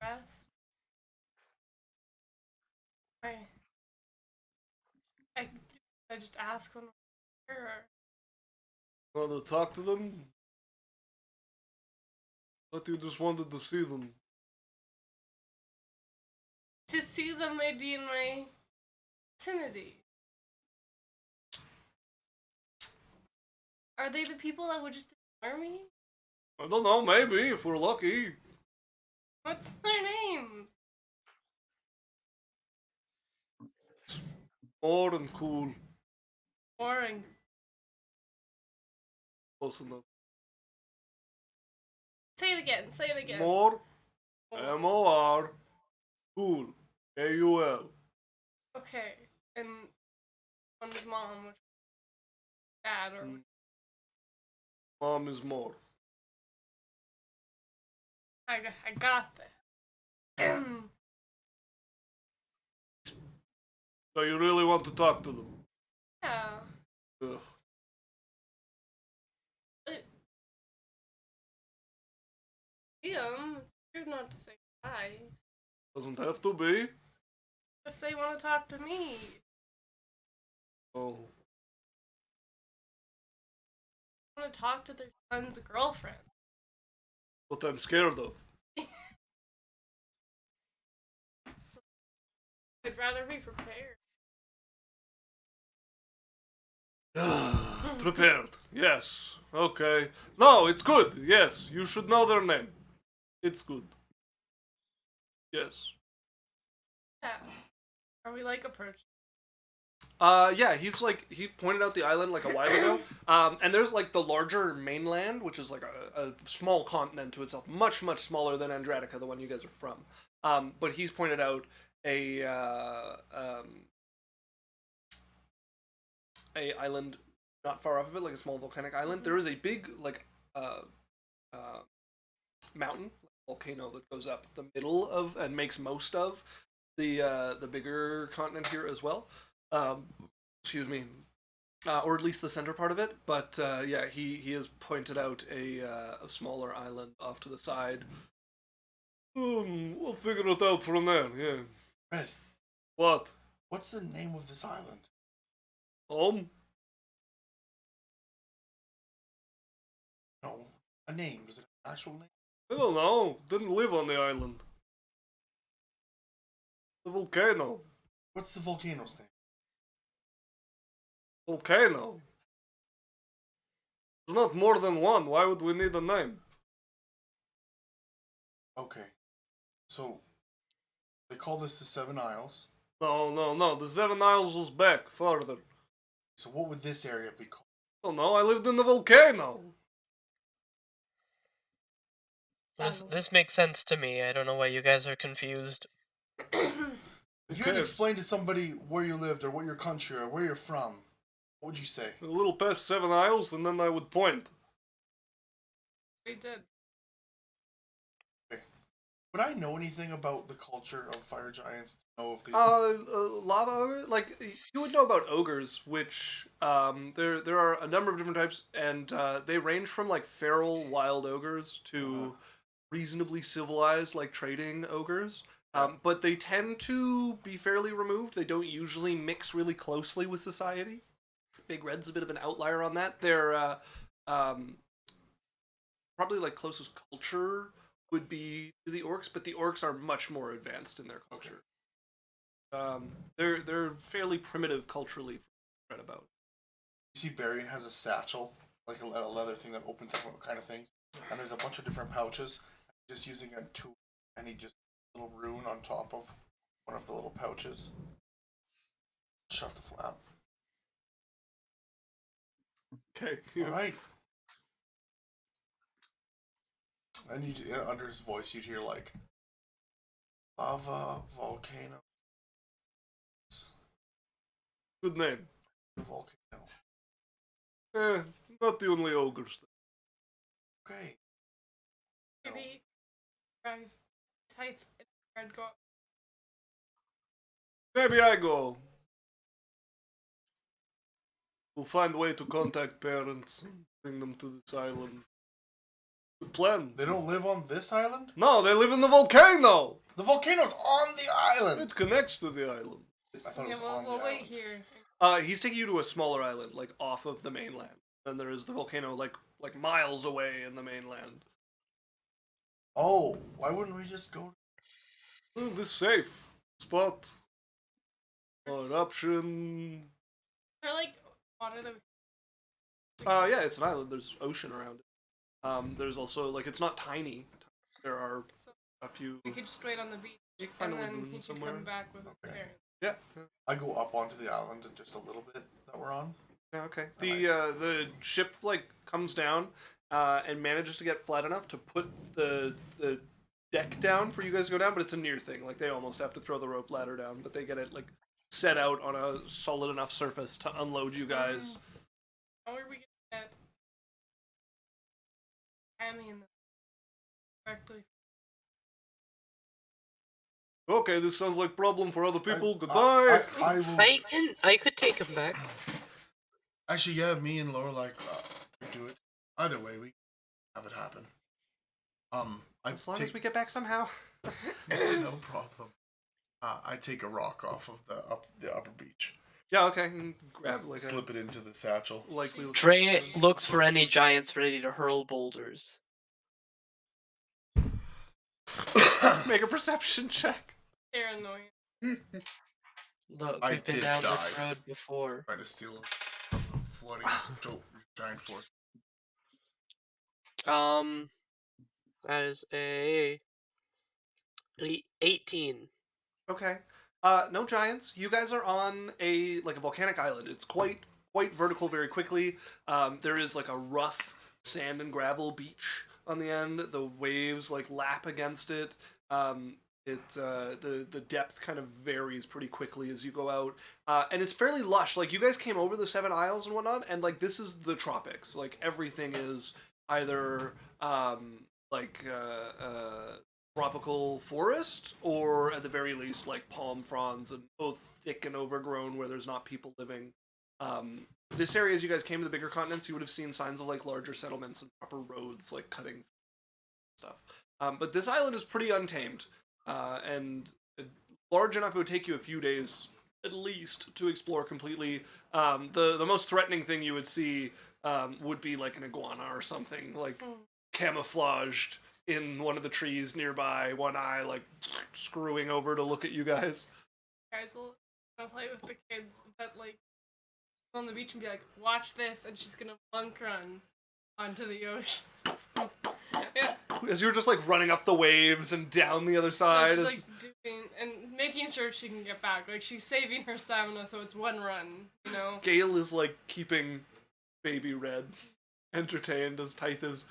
dressed. I just ask when we're here. Want to talk to them? But you just wanted to see them. To see them, they'd be in my vicinity. Are they the people that would just ignore me? I don't know, maybe, if we're lucky. What's their name? More and cool. Boring. Close enough. Say it again. Say it again. More, M-O-R, cool, A-U-L. Okay. And one's mom, which dad, or Mom is more. I got that. So you really want to talk to them? Yeah. Ugh. Liam, it's rude not to say hi. Doesn't have to be. If they want to talk to me, Oh. I want to talk to their son's girlfriend. What I'm scared of. I'd rather be prepared. Prepared. Yes. Okay. No, it's good. Yes, you should know their name. It's good. Yes. Yeah. Are we approaching? Yeah, he pointed out the island a while ago. And there's the larger mainland, which is a small continent to itself, much, much smaller than Andratica, the one you guys are from. But he's pointed out a island not far off of it, a small volcanic island. There is a big mountain volcano that goes up the middle of and makes most of the bigger continent here as well. Excuse me. Or at least the center part of it, but yeah, he has pointed out a smaller island off to the side. We'll figure it out from there. Yeah. Red, What? what's the name of this island? No, a name. Is it an actual name? I don't know. Didn't live on the island. The volcano. What's the volcano's name? Volcano. There's not more than one. Why would we need a name? Okay. So, they call this the Seven Isles. No. The Seven Isles was back farther. So what would this area be called? Oh no, I lived in the volcano. This makes sense to me. I don't know why you guys are confused. If you had to explain to somebody where you lived or what your country or where you're from, what would you say? A little past 7 Isles, and then I would point. We did. Would I know anything about the culture of fire giants to know if these... Lava ogres? Like, you would know about ogres, which, there are a number of different types, and, they range from, like, feral wild ogres to reasonably civilized, like, trading ogres. But they tend to be fairly removed. They don't usually mix really closely with society. Big Red's a bit of an outlier on that. They're, probably, like, closest culture would be to the orcs, but the orcs are much more advanced in their culture. They're fairly primitive culturally. Read about. You see Berrian has a satchel, like a leather thing that opens up kind of things, and there's a bunch of different pouches. Just using a tool, and he just a little rune on top of one of the little pouches. Shut the flap. Okay. All right. And under his voice, you'd hear like lava, volcano, Good name. volcano. Not the only ogres. Okay. Maybe drive Tithe and Red go. Maybe I go. We'll find a way to contact parents and bring them to this island. Good plan. They don't live on this island? No, they live in the volcano. The volcano's on the island! It connects to the island. I thought it Yeah, was on we'll the wait island. here. He's taking you to a smaller island, like off of the mainland. Then there is the volcano, like miles away in the mainland. Oh, why wouldn't we just go? This safe spot. Eruption. They're like water that. Yeah, it's an island. There's ocean around it. There's also like it's not tiny. There are a few. We could just wait on the beach, You can find and a then lagoon he could somewhere. come back with his Okay. parents. Yeah. I go up onto the island and just a little bit that we're on. Yeah. Okay. The ship like comes down and manages to get flat enough to put the deck down for you guys to go down, but it's a near thing. Like they almost have to throw the rope ladder down, but they get it like set out on a solid enough surface to unload you guys. How are we gonna get Sammy in the correctly? Okay, this sounds like problem for other people. Goodbye. I will. I could take him back. Actually, yeah, me and Lorelei could do it. Either way, we have it happen. As long as we get back somehow. No problem. I take a rock off of the upper beach. Yeah, okay. And grab like Slip it into the satchel. likely. Drae looks for any giants ready to hurl boulders. Make a perception check. They're annoying. Look, I we've been did down this die. road before. Trying to steal a flooding giant force. That is a 18. Okay. No giants. You guys are on a volcanic island. It's quite vertical very quickly. There is like a rough sand and gravel beach on the end. The waves like lap against it. The depth kind of varies pretty quickly as you go out. And it's fairly lush. Like you guys came over the 7 Isles and whatnot, and like this is the tropics. Like everything is either like tropical forest, or at the very least like palm fronds and both thick and overgrown where there's not people living. This area, as you guys came to the bigger continents, you would have seen signs of like larger settlements and proper roads like cutting stuff. But this island is pretty untamed, and large enough it would take you a few days at least to explore completely. The most threatening thing you would see would be like an iguana or something, like camouflaged in one of the trees nearby, one eye like screwing over to look at you guys. Guys will play with the kids, but like on the beach and be like, watch this, and she's gonna monk run onto the ocean. Yeah. As you're just like running up the waves and down the other So side. she's as- like doing and making sure she can get back. Like she's saving her stamina, so it's one run. You know. Gail is like keeping Baby Red entertained as Tithe is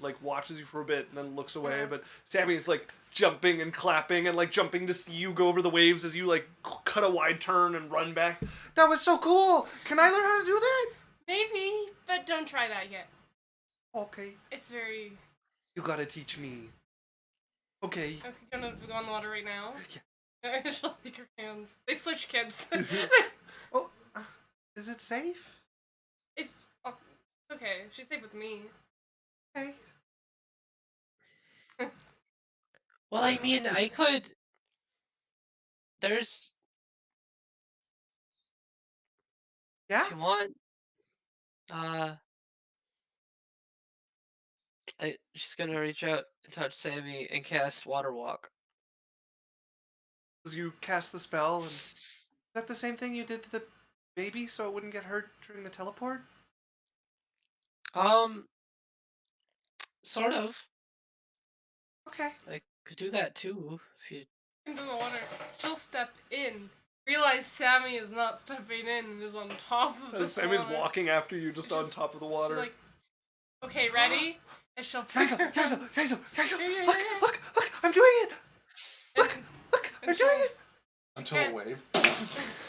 like watches you for a bit and then looks away. Yeah. But Sammy is like jumping and clapping and like jumping to see you go over the waves as you like cut a wide turn and run back. That was so cool! Can I learn how to do that? Maybe, but don't try that yet. Okay. It's very. You gotta teach me. Okay. Okay, you wanna go in the water right now? Yeah. She'll take her hands. They switch kids. Oh, is it safe? If oh, okay, she's safe with me. Okay. Well, I mean, I could. There's. Yeah? If you want. She's gonna reach out and touch Sammy and cast Water Walk. As you cast the spell, and is that the same thing you did to the baby so it wouldn't get hurt during the teleport? Sort of. Okay. I could do that too if you. Into the water. She'll step in. Realize Sammy is not stepping in and is on top of the Sammy's water. walking after you just on She's- top of the She's water. like, okay, ready? And she'll pick her up. Yaikzal, Yeah. look, I'm doing it! Look, And- look, and I'm doing she'll- it! Until a wave.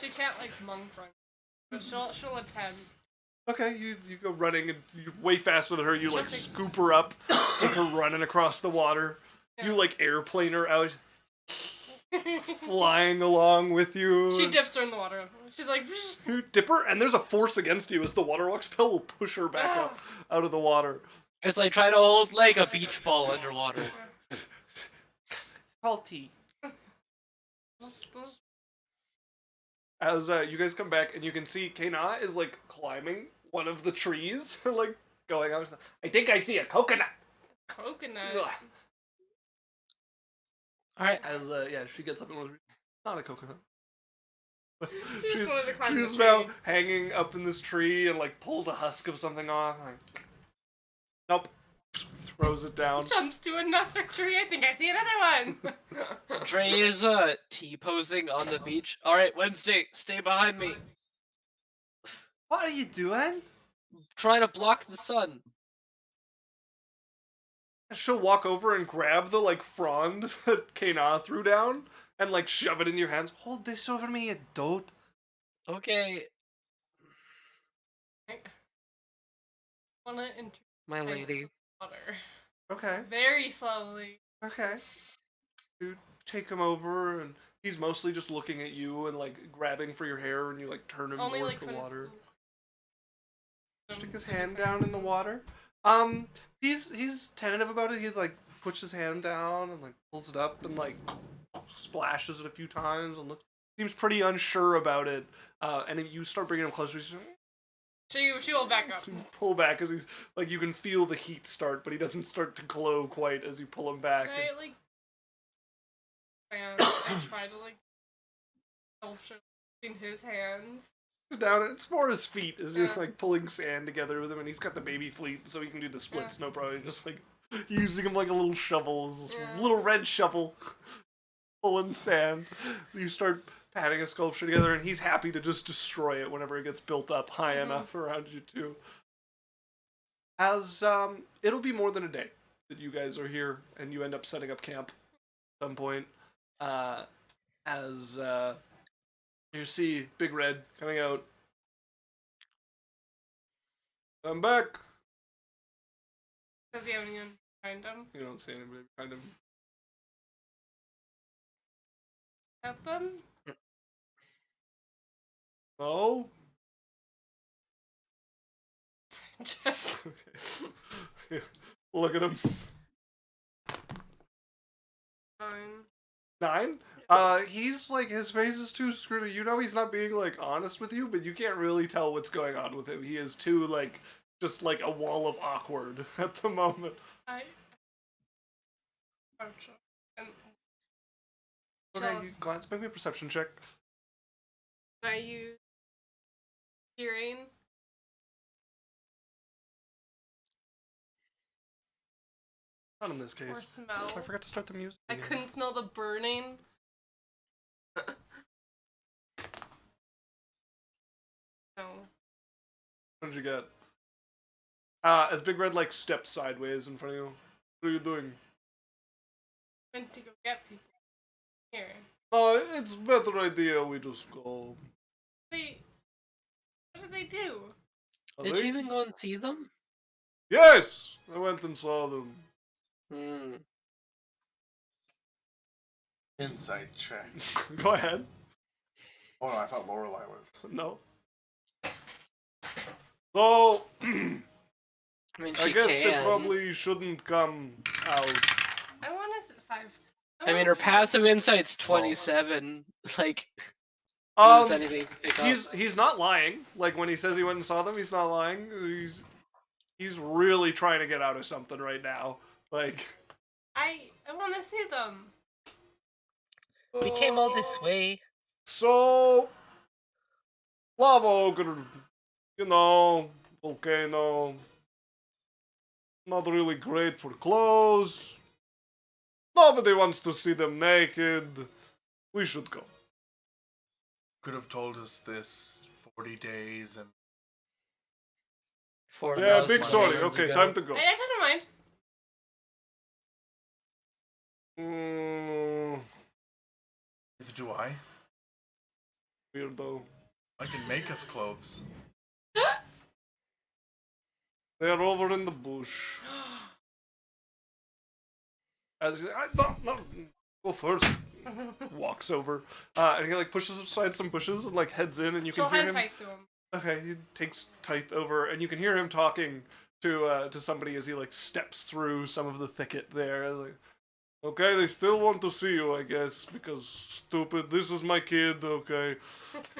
She can't like monk run, but she'll attempt. Okay, you go running and you're way faster than her. You like Jumping. scoop her up, take her running across the water. Yeah. You like airplane her out, flying along with you. She dips her in the water. She's like, You dip her, and there's a force against you as the water walk spell will push her back up out of the water. It's like trying to hold like a beach ball underwater. Salty. As you guys come back, and you can see Kana is like climbing one of the trees, like going out. I think I see a coconut. coconut. Ugh. All right. As yeah, she gets up and goes, not a coconut. She just wanted to climb the she's tree. now hanging up in this tree and like pulls a husk of something off. Like, nope. Throws it down. Jumps to another tree. I think I see another one. Drae is T-posing on the beach. All right, Wednesday, stay behind me. What are you doing? Trying to block the sun. She'll walk over and grab the like frond that Kana threw down and like shove it in your hands. Hold this over me, you dope. Okay, Wanna enter my lady. water Okay, very slowly. okay. You take him over and he's mostly just looking at you and like grabbing for your hair and you like turn him Only towards like the put water. his Stick his hand down in the water. He's tentative about it. He like puts his hand down and like pulls it up and like splashes it a few times and looks. Seems pretty unsure about it. And if you start bringing him closer, he's She will back up. pull back as he's like you can feel the heat start, but he doesn't start to glow quite as you pull him back. I like and try to like sculpture in his hands. Down, it's more his feet as you're Yeah. like pulling sand together with him, and he's got the baby feet, so he can do the splits Yeah. no problem. Just like using him like a little shovel, this Yeah. little red shovel, pulling sand. You start patting a sculpture together, and he's happy to just destroy it whenever it gets built up high Mhm. enough around you too. As it'll be more than a day that you guys are here, and you end up setting up camp at some point. As you see Big Red coming out. I'm back. Does he have anyone Find him. You don't see anybody behind him. At them. Oh. Okay. Look at him. 9. 9? He's like, his face is too screwed. You know he's not being like honest with you, but you can't really tell what's going on with him. He is too like, just like a wall of awkward at the moment. Oh, sure. And Okay, Shall- you glance. Make me a perception check. I use hearing. Not in this Or case. smell. I forgot to start the music. I again. couldn't smell the burning. No. What did you get? As Big Red like steps sideways in front of you. What are you doing? Went to go get people. Here. Oh, it's a better idea we just go. What did they do? Are Did they? you even go and see them? Yes! I went and saw them. Hmm. Insight check. Go ahead. Oh no, I thought Lorelei was. No. So, I mean, she I guess can. they probably shouldn't come out. I want to 5. I mean, her passive insight's 27. Like, Um, is anything to pick up? he's not lying. Like when he says he went and saw them, he's not lying. He's really trying to get out of something right now. Like I want to see them. We came all this way. So lava ogre, you know, volcano. Not really great for clothes. Nobody wants to see them naked. We should go. Could have told us this 40 days and 4,000 Yeah, big sorry. years Okay, ago. time to go. I don't mind. neither do I. Weirdo. I can make us clothes. They're over in the bush. No, go first. Walks over, and he like pushes aside some bushes and like heads in, and you She'll can hear hand him. tight to him. Okay, he takes Tithe over, and you can hear him talking to somebody as he like steps through some of the thicket there. Like, okay, they still want to see you, I guess, because stupid. This is my kid. Okay,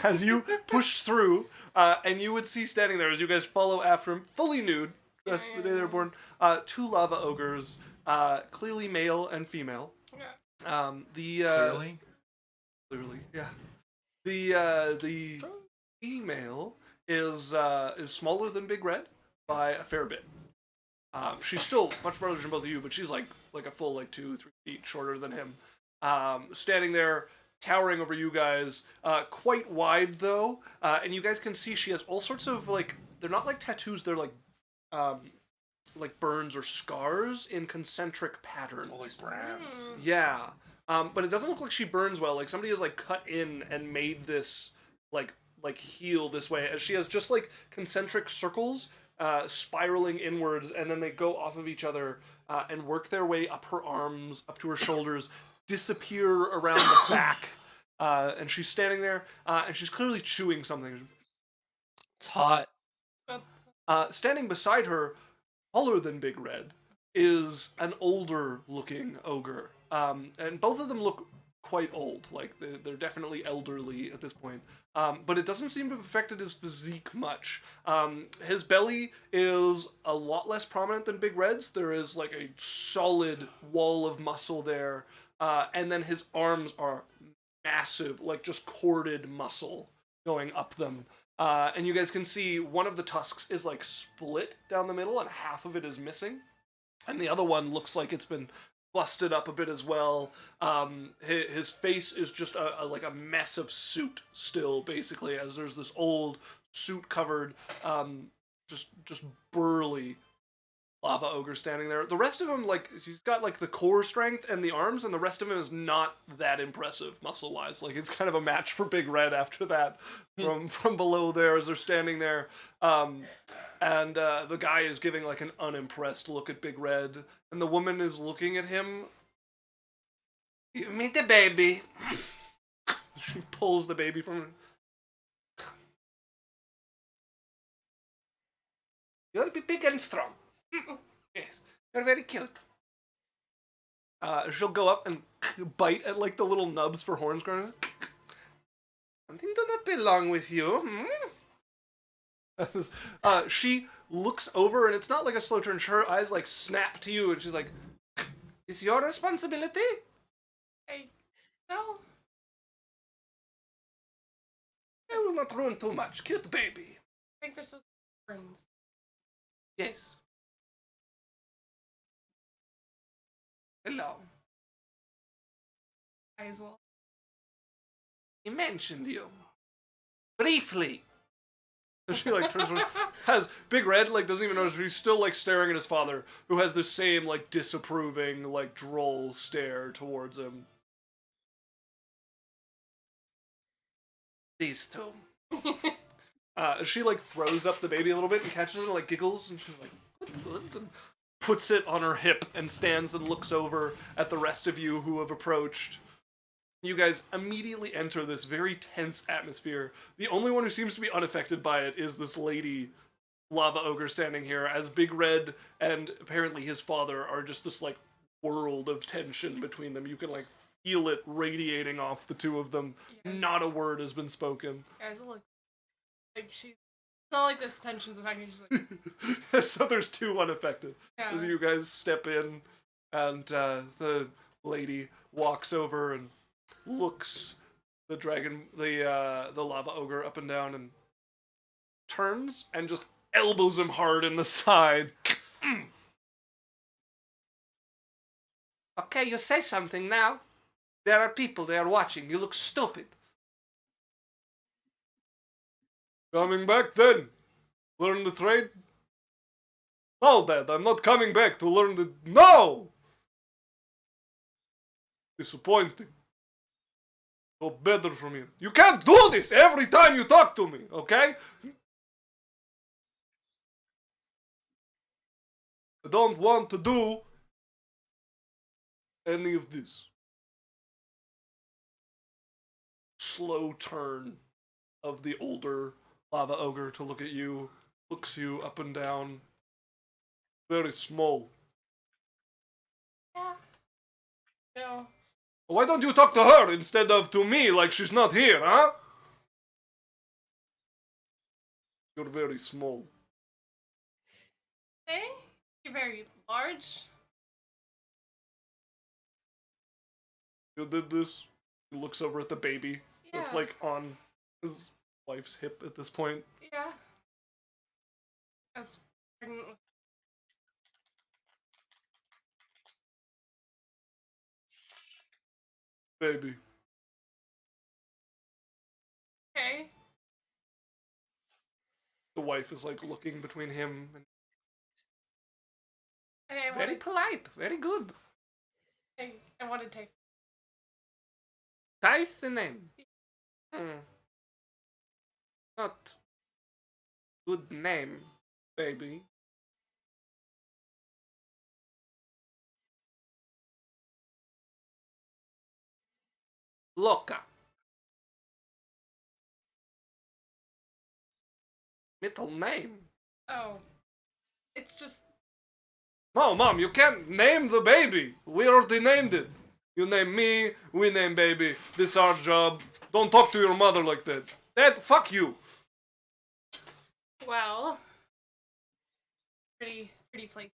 as you push through, and you would see standing there as you guys follow after him, fully nude, dressed the day they were born. 2 lava ogres, clearly male and female. Yeah. Clearly? Clearly, yeah. The female is smaller than Big Red by a fair bit. She's still much larger than both of you, but she's like a full 2-3 feet shorter than him. Standing there, towering over you guys, quite wide though, and you guys can see she has all sorts of they're not like tattoos, they're like burns or scars in concentric patterns. Oh, like brands. Yeah. But it doesn't look like she burns well. Like somebody has cut in and made this like heal this way, as she has just concentric circles spiraling inwards, and then they go off of each other and work their way up her arms, up to her shoulders, disappear around the back, and she's standing there, and she's clearly chewing something. It's hot. Standing beside her, taller than Big Red, is an older looking ogre. And both of them look quite old. They're definitely elderly at this point. But it doesn't seem to have affected his physique much. His belly is a lot less prominent than Big Red's. There is a solid wall of muscle there. And then his arms are massive, just corded muscle going up them. And you guys can see one of the tusks is split down the middle and half of it is missing. And the other one looks like it's been busted up a bit as well. His face is just a mess of soot still, basically, as there's this old soot covered, just burly lava ogre standing there. The rest of him, like, he's got, like, the core strength and the arms, and the rest of him is not that impressive muscle-wise. Like, it's kind of a match for Big Red after that from below there as they're standing there. And the guy is giving, like, an unimpressed look at Big Red, and the woman is looking at him. Give me the baby. She pulls the baby from him. You'll be big and strong. Yes, you're very cute. She'll go up and bite at like the little nubs for horns growing. Something do not belong with you. She looks over, and it's not like a slow turn. Her eyes like snap to you, and she's like, "It's your responsibility." No. I will not ruin too much. Cute baby. I think they're supposed to be friends. Yes. Hello. Yaikzal. He mentioned you. Briefly. And she like turns around, has Big Red like doesn't even notice, he's still like staring at his father, who has the same like disapproving, like droll stare towards him. These two. She like throws up the baby a little bit and catches it and like giggles, and she's like, what? And puts it on her hip and stands and looks over at the rest of you who have approached. You guys immediately enter this very tense atmosphere. The only one who seems to be unaffected by it is this lady, Lava Ogre, standing here, as Big Red and apparently his father are just this like world of tension between them. You can like feel it radiating off the two of them. Yes. Not a word has been spoken. Yaikzal look like she's. It's not like this tension's affecting. She's like, So there's two unaffected. yeah. As you guys step in, and the lady walks over and looks the lava ogre up and down, and turns and just elbows him hard in the side. Okay, you say something now. There are people there watching. You look stupid. Coming back then? Learn the trade? No, Dad, I'm not coming back to learn the... No! Disappointing. Hope better from you. You can't do this every time you talk to me, okay? I don't want to do any of this. Slow turn of the older lava ogre to look at you, looks you up and down. Very small. Yeah. No. Why don't you talk to her instead of to me like she's not here, huh? You're very small. Hey, you're very large. You did this? He looks over at the baby. Yeah. It's like on his wife's hip at this point. Yeah. I was pregnant with. Baby. Okay. The wife is like looking between him and... Okay, Very polite, very good. I want to take. Tithe the name. Not good name, baby. Loca. Middle name. Oh. It's just. No, Mom, you can't name the baby. We already named it. You name me, we name baby. This is our job. Don't talk to your mother like that. Dad, fuck you. Well. Pretty place.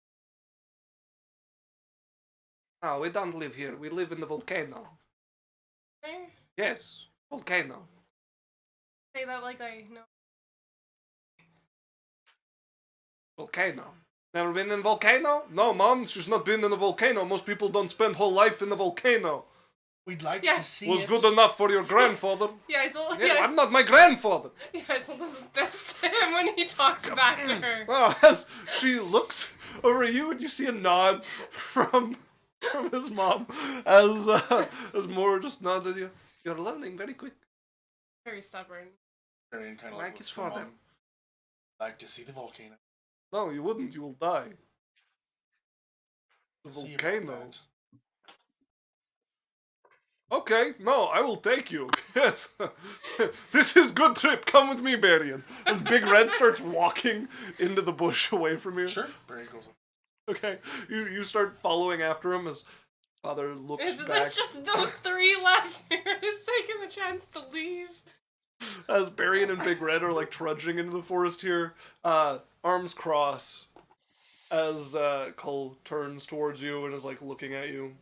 No, we don't live here. We live in the volcano. There? Yes, volcano. Say that like I know. Volcano. Never been in volcano? No, Mom, she's not been in a volcano. Most people don't spend whole life in the volcano. We'd like Yeah. to see Was it. good enough for your grandfather. Yaikzal, Yeah, I'm not my grandfather. Yaikzal does his best to him when he talks back to her. Well, as she looks over at you, and you see a nod from his mom as Mor just nods at you. You're learning very quick. Very stubborn. Berrian kind of Like it's for them. Like to see the volcano. No, you wouldn't. You will die. The See about volcano. that. Okay, no, I will take you. Yes. This is good trip. Come with me, Berrian. As Big Red starts walking into the bush away from you. Sure. Berrian goes. Okay. You start following after him as Father looks back. It's just those three left here who's taking the chance to leave. As Berrian and Big Red are like trudging into the forest here, arms cross, as Cull turns towards you and is like looking at you.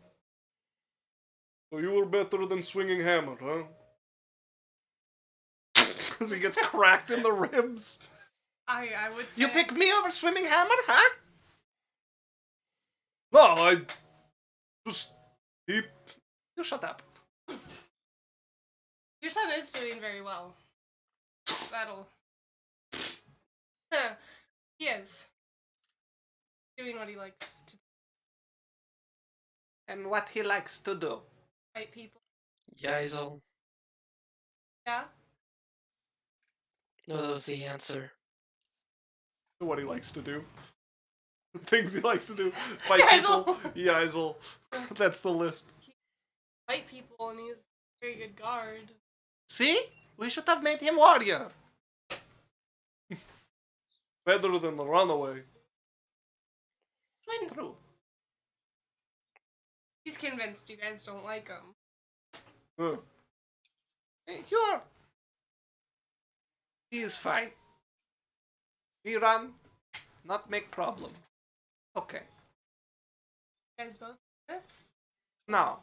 So you were better than swinging hammer, huh? As he gets cracked in the ribs. I would say. You pick me over swimming hammer, huh? No, I just keep. You shut up. Your son is doing very well. That'll. He is. Doing what he likes to And what he likes to do. fight people. Yaikzal. Yeah? No, that was the answer. What he likes to do. Things he likes to do. Fight Yaikzal. people. Yaikzal. That's the list. Fight people, and he's a very good guard. See? We should have made him warrior. Better than the runaway. When True. he's convinced you guys don't like him. Huh. You're... He is fine. He run, not make problem. Okay. You guys both myths? Now.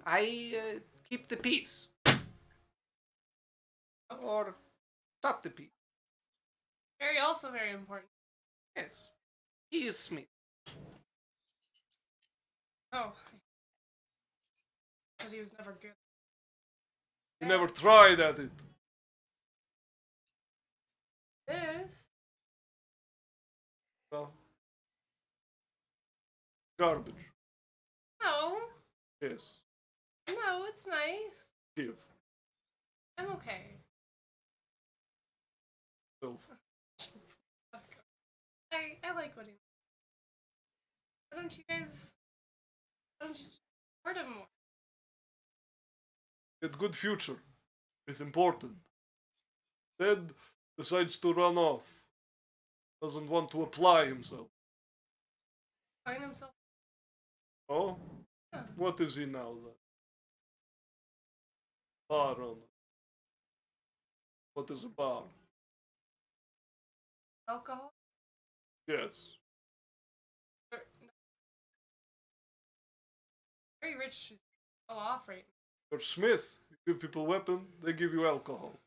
I keep the peace. Or stop the peace. Very, also very important. Yes. He is Smith. Oh. But he was never good. He never tried at it. This? Well. Garbage. No. Yes. No, it's nice. Give. I'm okay. So. I like what he. Why don't you guys? Why don't you support him more? Get good future. It's important. Ted decides to run off. Doesn't want to apply himself. Find himself. Oh? Yeah. What is he now then? Bar owner. What is a bar? Alcohol. Yes. Or, no. Very rich. He's well off right now. You're Smith. You give people weapon, they give you alcohol.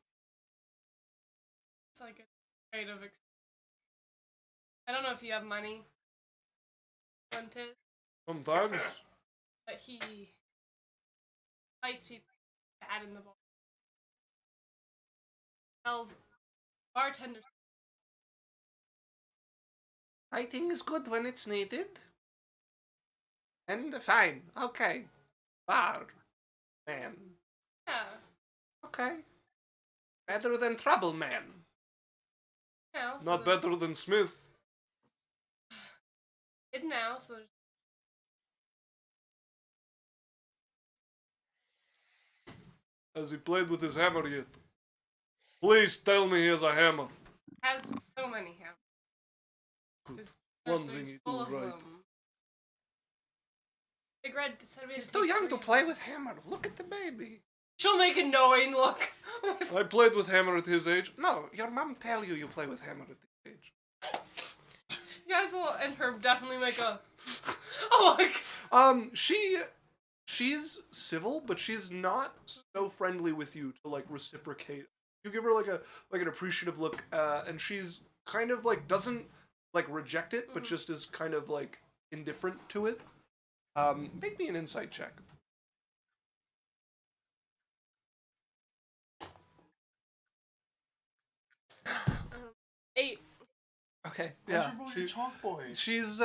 It's like a trade of. I don't know if you have money. Want it, Sometimes. but he fights people bad in the bar. Tells bartenders. Fighting is good when it's needed. And fine. Okay. Bar. Man. Yeah. Okay. Better than Trouble Man. Now, so Not better than Smith. It now, so there's Has he played with his hammer yet? Please tell me he has a hammer. has so many hammers. His One nursery's thing you full do of right. them. Big Red said we had He's to too take young to 3. play with hammer. Look at the baby. She'll make a knowing look. I played with hammer at his age. No, your mom tell you play with hammer at this age. You guys will, and her definitely make a. Oh my god. She's civil, but she's not so friendly with you to like reciprocate. You give her like an appreciative look, and she's kind of like doesn't like reject it, but just is kind of like indifferent to it. Make me an insight check. 8. Okay. Yeah. Andrew, your chalk boy. She's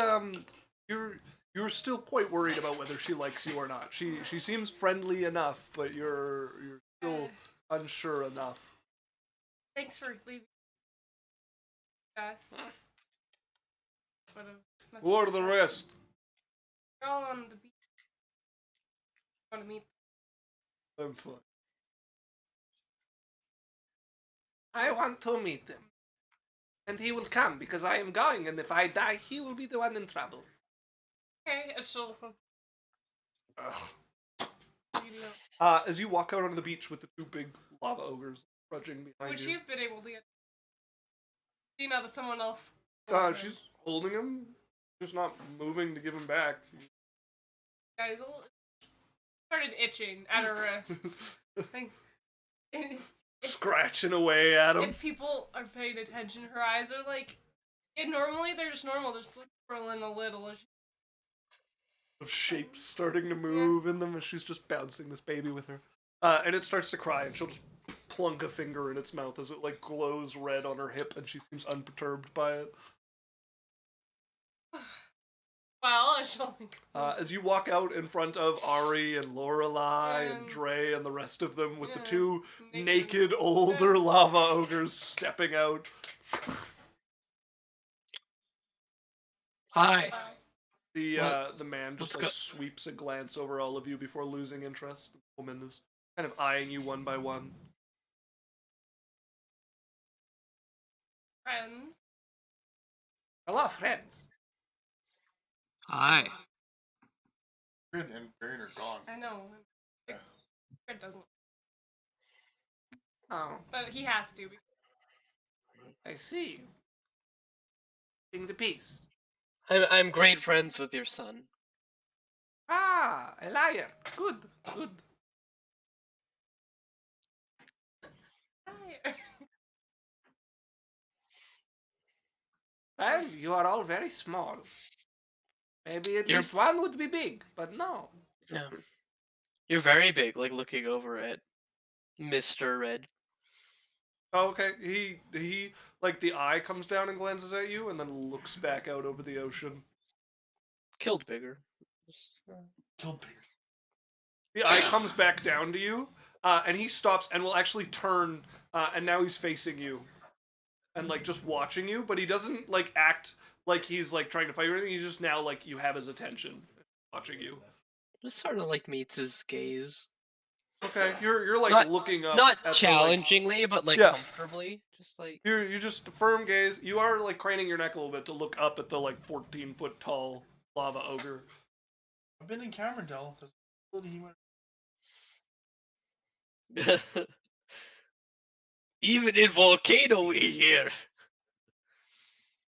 you're still quite worried about whether she likes you or not. She seems friendly enough, but you're still unsure enough. Thanks for leaving us. Must Who are be the fun. rest? They're all on the beach. Want to meet? I'm fine. I want to meet him. And he will come because I am going, and if I die, he will be the one in trouble. Okay, she'll. As you walk out onto the beach with the two big lava ogres trudging behind Would you. she have been able to get? Do you know that someone else? She's holding him, just not moving to give him back. Guys, started itching at her wrists. Like, Scratching away at him. if people are paying attention, her eyes are like. Normally they're just normal, just twirling a little. Of shapes starting to move in them as she's just bouncing this baby with her. And it starts to cry, and she'll just plunk a finger in its mouth as it like glows red on her hip, and she seems unperturbed by it. Well, I shall. As you walk out in front of Ari and Lorelei and And- Drae and the rest of them with the Yeah, two naked. naked older lava ogres stepping out. Hi. The man just Let's like go. sweeps a glance over all of you before losing interest. The woman is kind of eyeing you one by one. Friends. Hello, friends. Hi. Fred and Berrian are gone. I know. Fred doesn't. Oh, But he has to. I see. Being the peace. I'm great friends with your son. Ah, a liar. Good, good. Hi. Well, you are all very small. Maybe at You're- least one would be big, but no. Yeah. You're very big, like looking over at Mr. Red. Oh, okay. He like the eye comes down and glances at you, and then looks back out over the ocean. Killed bigger. Killed Berrian. The eye comes back down to you, and he stops and will actually turn, and now he's facing you, and like just watching you. But he doesn't like act like he's like trying to fight or anything. He's just now like you have his attention, watching you. Just sort of like meets his gaze. Okay, you're like Not- looking up, Not at the, like, challengingly, but like Yeah. comfortably. Just like you just firm gaze. You are like craning your neck a little bit to look up at the like 14-foot tall lava ogre. I've been in Camerondale. There's a facility he went. even in Volcano we hear.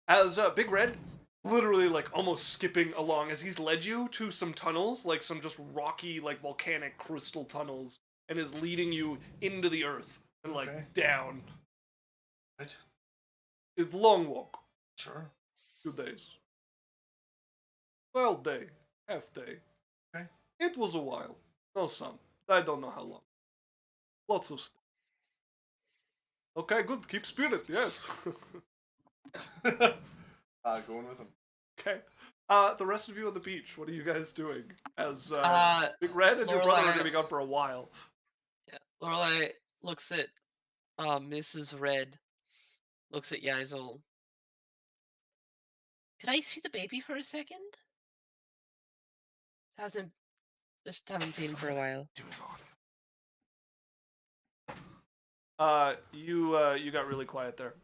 As Big Red, literally like almost skipping along as he's led you to some tunnels, like some just rocky, like volcanic crystal tunnels, and is leading you into the earth and like Okay. down. Right? It's a long walk, Sure. 2 days. Well, day, half day. Okay. It was a while. No sun. I don't know how long. Lots of stuff. Okay, good. Keep spirit. Yes. Going with him. Okay. The rest of you on the beach, what are you guys doing? As Uh, Big Red and your brother are Lorelei- going to be gone for a while. Yeah. Lorelei looks at Mrs. Red. Looks at Yaikzal. Could I see the baby for a second? Haven't seen him for a while. Do his on. You got really quiet there.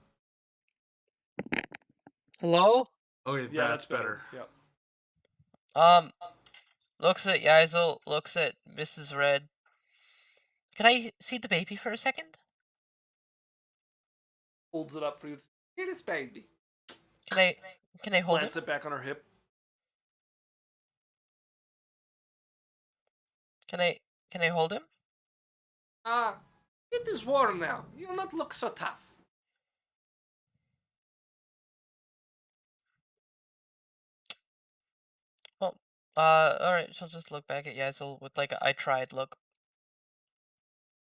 Hello? Okay, Yeah, that's better. Yeah. Looks at Yaikzal, looks at Mrs. Red. Could I see the baby for a second? Holds it up for you. Here it is, baby. Can I hold Plants him? it back on her hip. Can I hold him? It is warm now. You'll not look so tough. Well, alright, she'll just look back at Yaikzal with like a I tried look.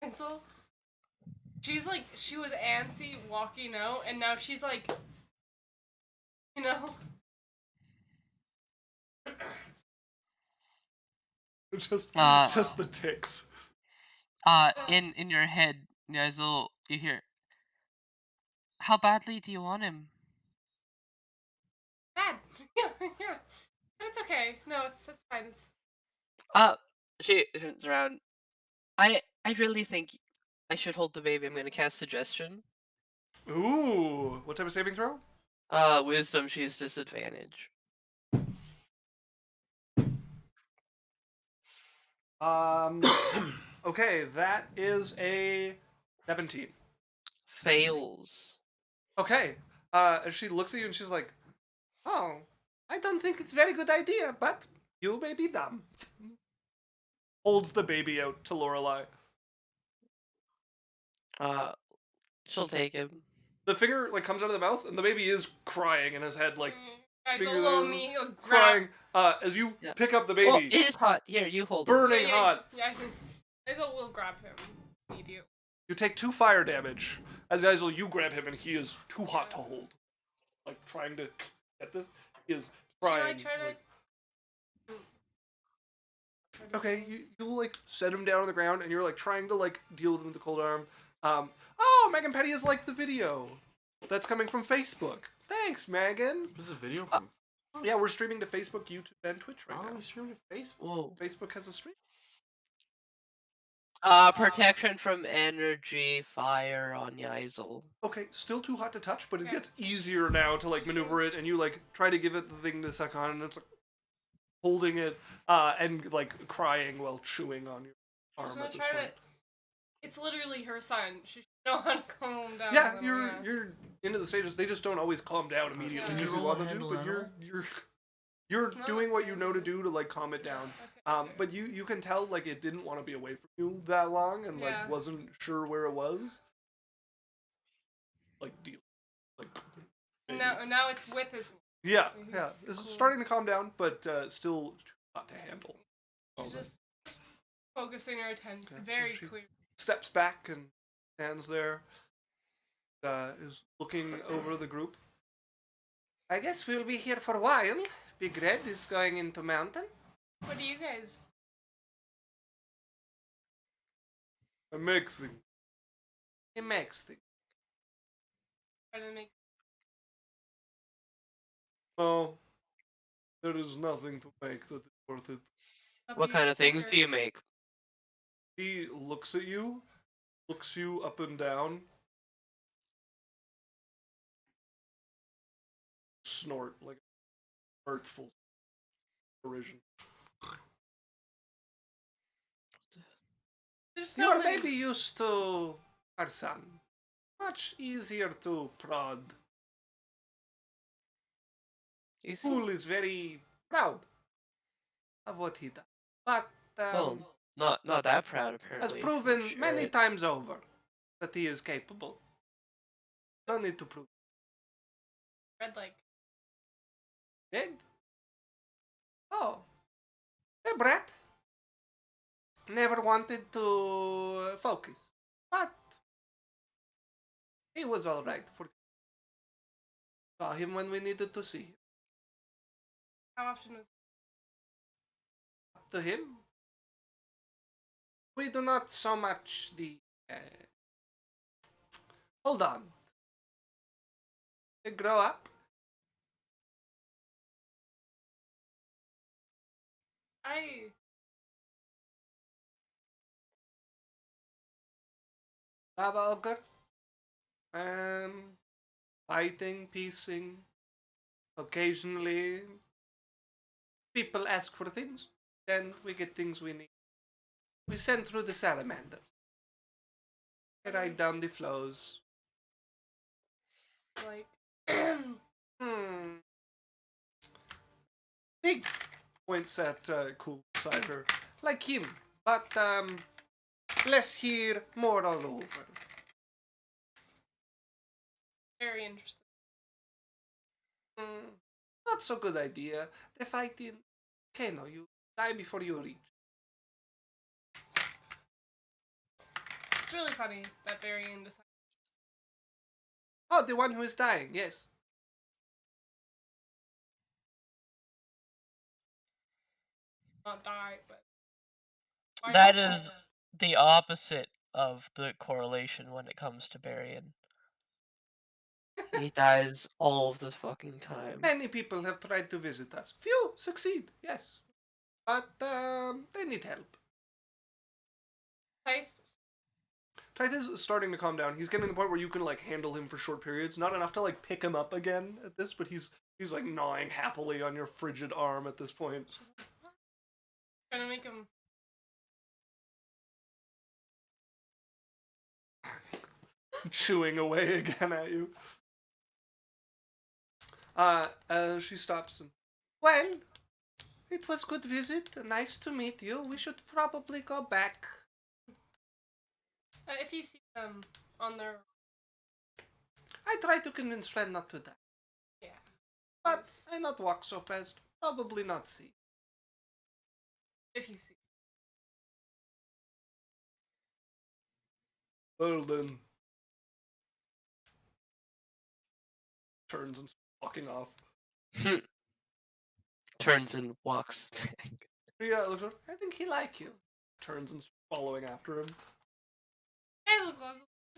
And so she's like, she was antsy walking out, and now she's like You know? just Uh, just the ticks. in your head, Yaikzal, you hear, how badly do you want him? Bad. Yeah, yeah. But it's okay. No, it's fine. It's She turns around. I really think I should hold the baby. I'm gonna cast suggestion. Ooh, what type of saving throw? Wisdom, she's disadvantage. Um, okay, that is a 17. Fails. Okay, and she looks at you and she's like, "Oh, I don't think it's a very good idea, but you may be dumb." Holds the baby out to Lorelei. She'll take him. The finger like comes out of the mouth, and the baby is crying in his head, like guys, finger will is me crying. As you Yeah. pick up the Oh, baby, it is hot. Here, you hold him. burning hot. Yeah, Yaikzal will grab him. Need you. You take 2 fire damage. As Yaikzal, you grab him, and he is too hot to hold. Like trying to get this, he is crying. Should I try like- to? Okay, you like set him down on the ground, and you're like trying to like deal with him with the cold arm. Oh, Megan Petty has liked the video. That's coming from Facebook. Thanks, Megan. This is a video from. Yeah, we're streaming to Facebook, YouTube, and Twitch right Oh, now. we streamed to Facebook. Whoa. Facebook has a stream. Protection from energy fire on Yaikzal. Okay, still too hot to touch, but it Okay. gets easier now to like maneuver it, and you like try to give it the thing to suck on, and it's like holding it and like crying while chewing on your arm She's at gonna this try point. to. It's literally her son. She should know how to calm him down. Yeah, a little, you're into the stages. They just don't always calm down immediately Can because you you roll want a them to. handle But animal? you're It's not doing a what you know to family. do to like calm it down. Okay. But you can tell like it didn't want to be away from you that long and Yeah. like wasn't sure where it was. Like deal, like. And maybe. now it's with his. Yeah, He's yeah. This cool. is starting to calm down, but still too hot to handle. She's just focusing her attention. Okay. Very She- clear. Steps back and stands there. Is looking over the group. I guess we'll be here for a while. Big Red is going into mountain. What do you guys? I make things. He makes things. Try to make. No, there is nothing to make that is worth it. What kind of things do you make? He looks at you, looks you up and down. Snort like mirthful derision. There's so You're many. maybe used to our son. Much easier to prod. You see? Fool is very proud of what he does, but Well, not that proud apparently. has if proven you share many it. times over that he is capable. No need to prove. Red like. Dead? Oh, hey, Brett. Never wanted to focus, but he was all right. Saw him when we needed to see him. How often was? Up to him. We do not so much the. Hold on. They grow up. I. Lava ogre. Fighting, piecing. Occasionally, people ask for things. Then we get things we need. We send through the salamander. They ride down the flows. Like. Hmm. Big points at cool beside her. Like him, but less here, more all over. Very interesting. Hmm. Not so good idea. The fighting. Okay, no, you die before you reach. It's really funny that Berrian decided. Oh, the one who is dying, yes. not die, but That is the opposite of the correlation when it comes to Berrian. He dies all of the fucking time. Many people have tried to visit us. Few succeed, yes. But they need help. Tithe is starting to calm down. He's getting to the point where you can like handle him for short periods. Not enough to like pick him up again at this, but he's like gnawing happily on your frigid arm at this point. Trying to make him. Chewing away again at you. She stops and, well, it was good visit. Nice to meet you. We should probably go back. If you see them on their. I try to convince friend not to die. Yeah. But I not walk so fast. Probably not see. If you see. Well then. Turns and walking off. Turns and walks. Yeah, looks over. I think he like you. Turns and following after him. Hey, look,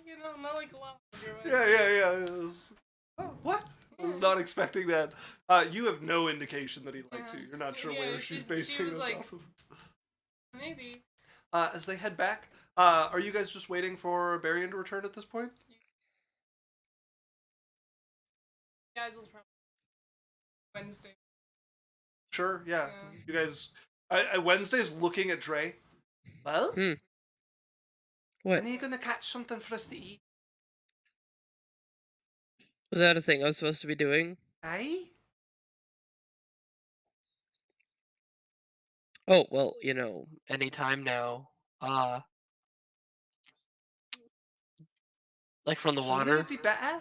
you know, not like a lot. Yeah. Oh, what? I was not expecting that. You have no indication that he likes you. You're not sure where she's basing this like, off of. Maybe. As they head back, are you guys just waiting for Berrian to return at this point? Yaikzal's probably Wednesday. Sure, yeah. You guys, Wednesday's looking at Drae. Well? What? When are you gonna catch something for us to eat? Was that a thing I was supposed to be doing? Aye? Oh, well, anytime now. Like from the Sooner water? would be better.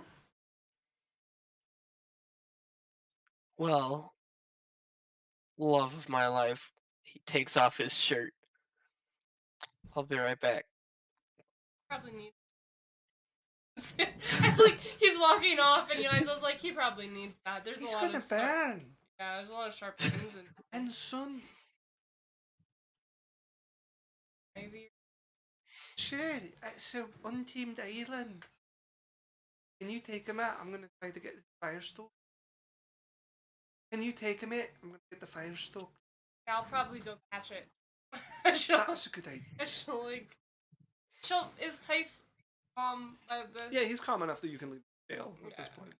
Well, love of my life. He takes off his shirt. I'll be right back. Probably needs. It's like he's walking off, and Yaikzal's like, he probably needs that. There's He's a lot gonna of burn. Yeah, there's a lot of sharp things And son, maybe. sure, it's a unteamed island. Can you take him out? I'm gonna try to get the fire stoked. Can you take him out? I'm gonna get the fire stoked. Yeah, I'll probably go catch it. That's a good idea. She'll is Typh Yeah, he's calm enough that you can leave Gail at this point.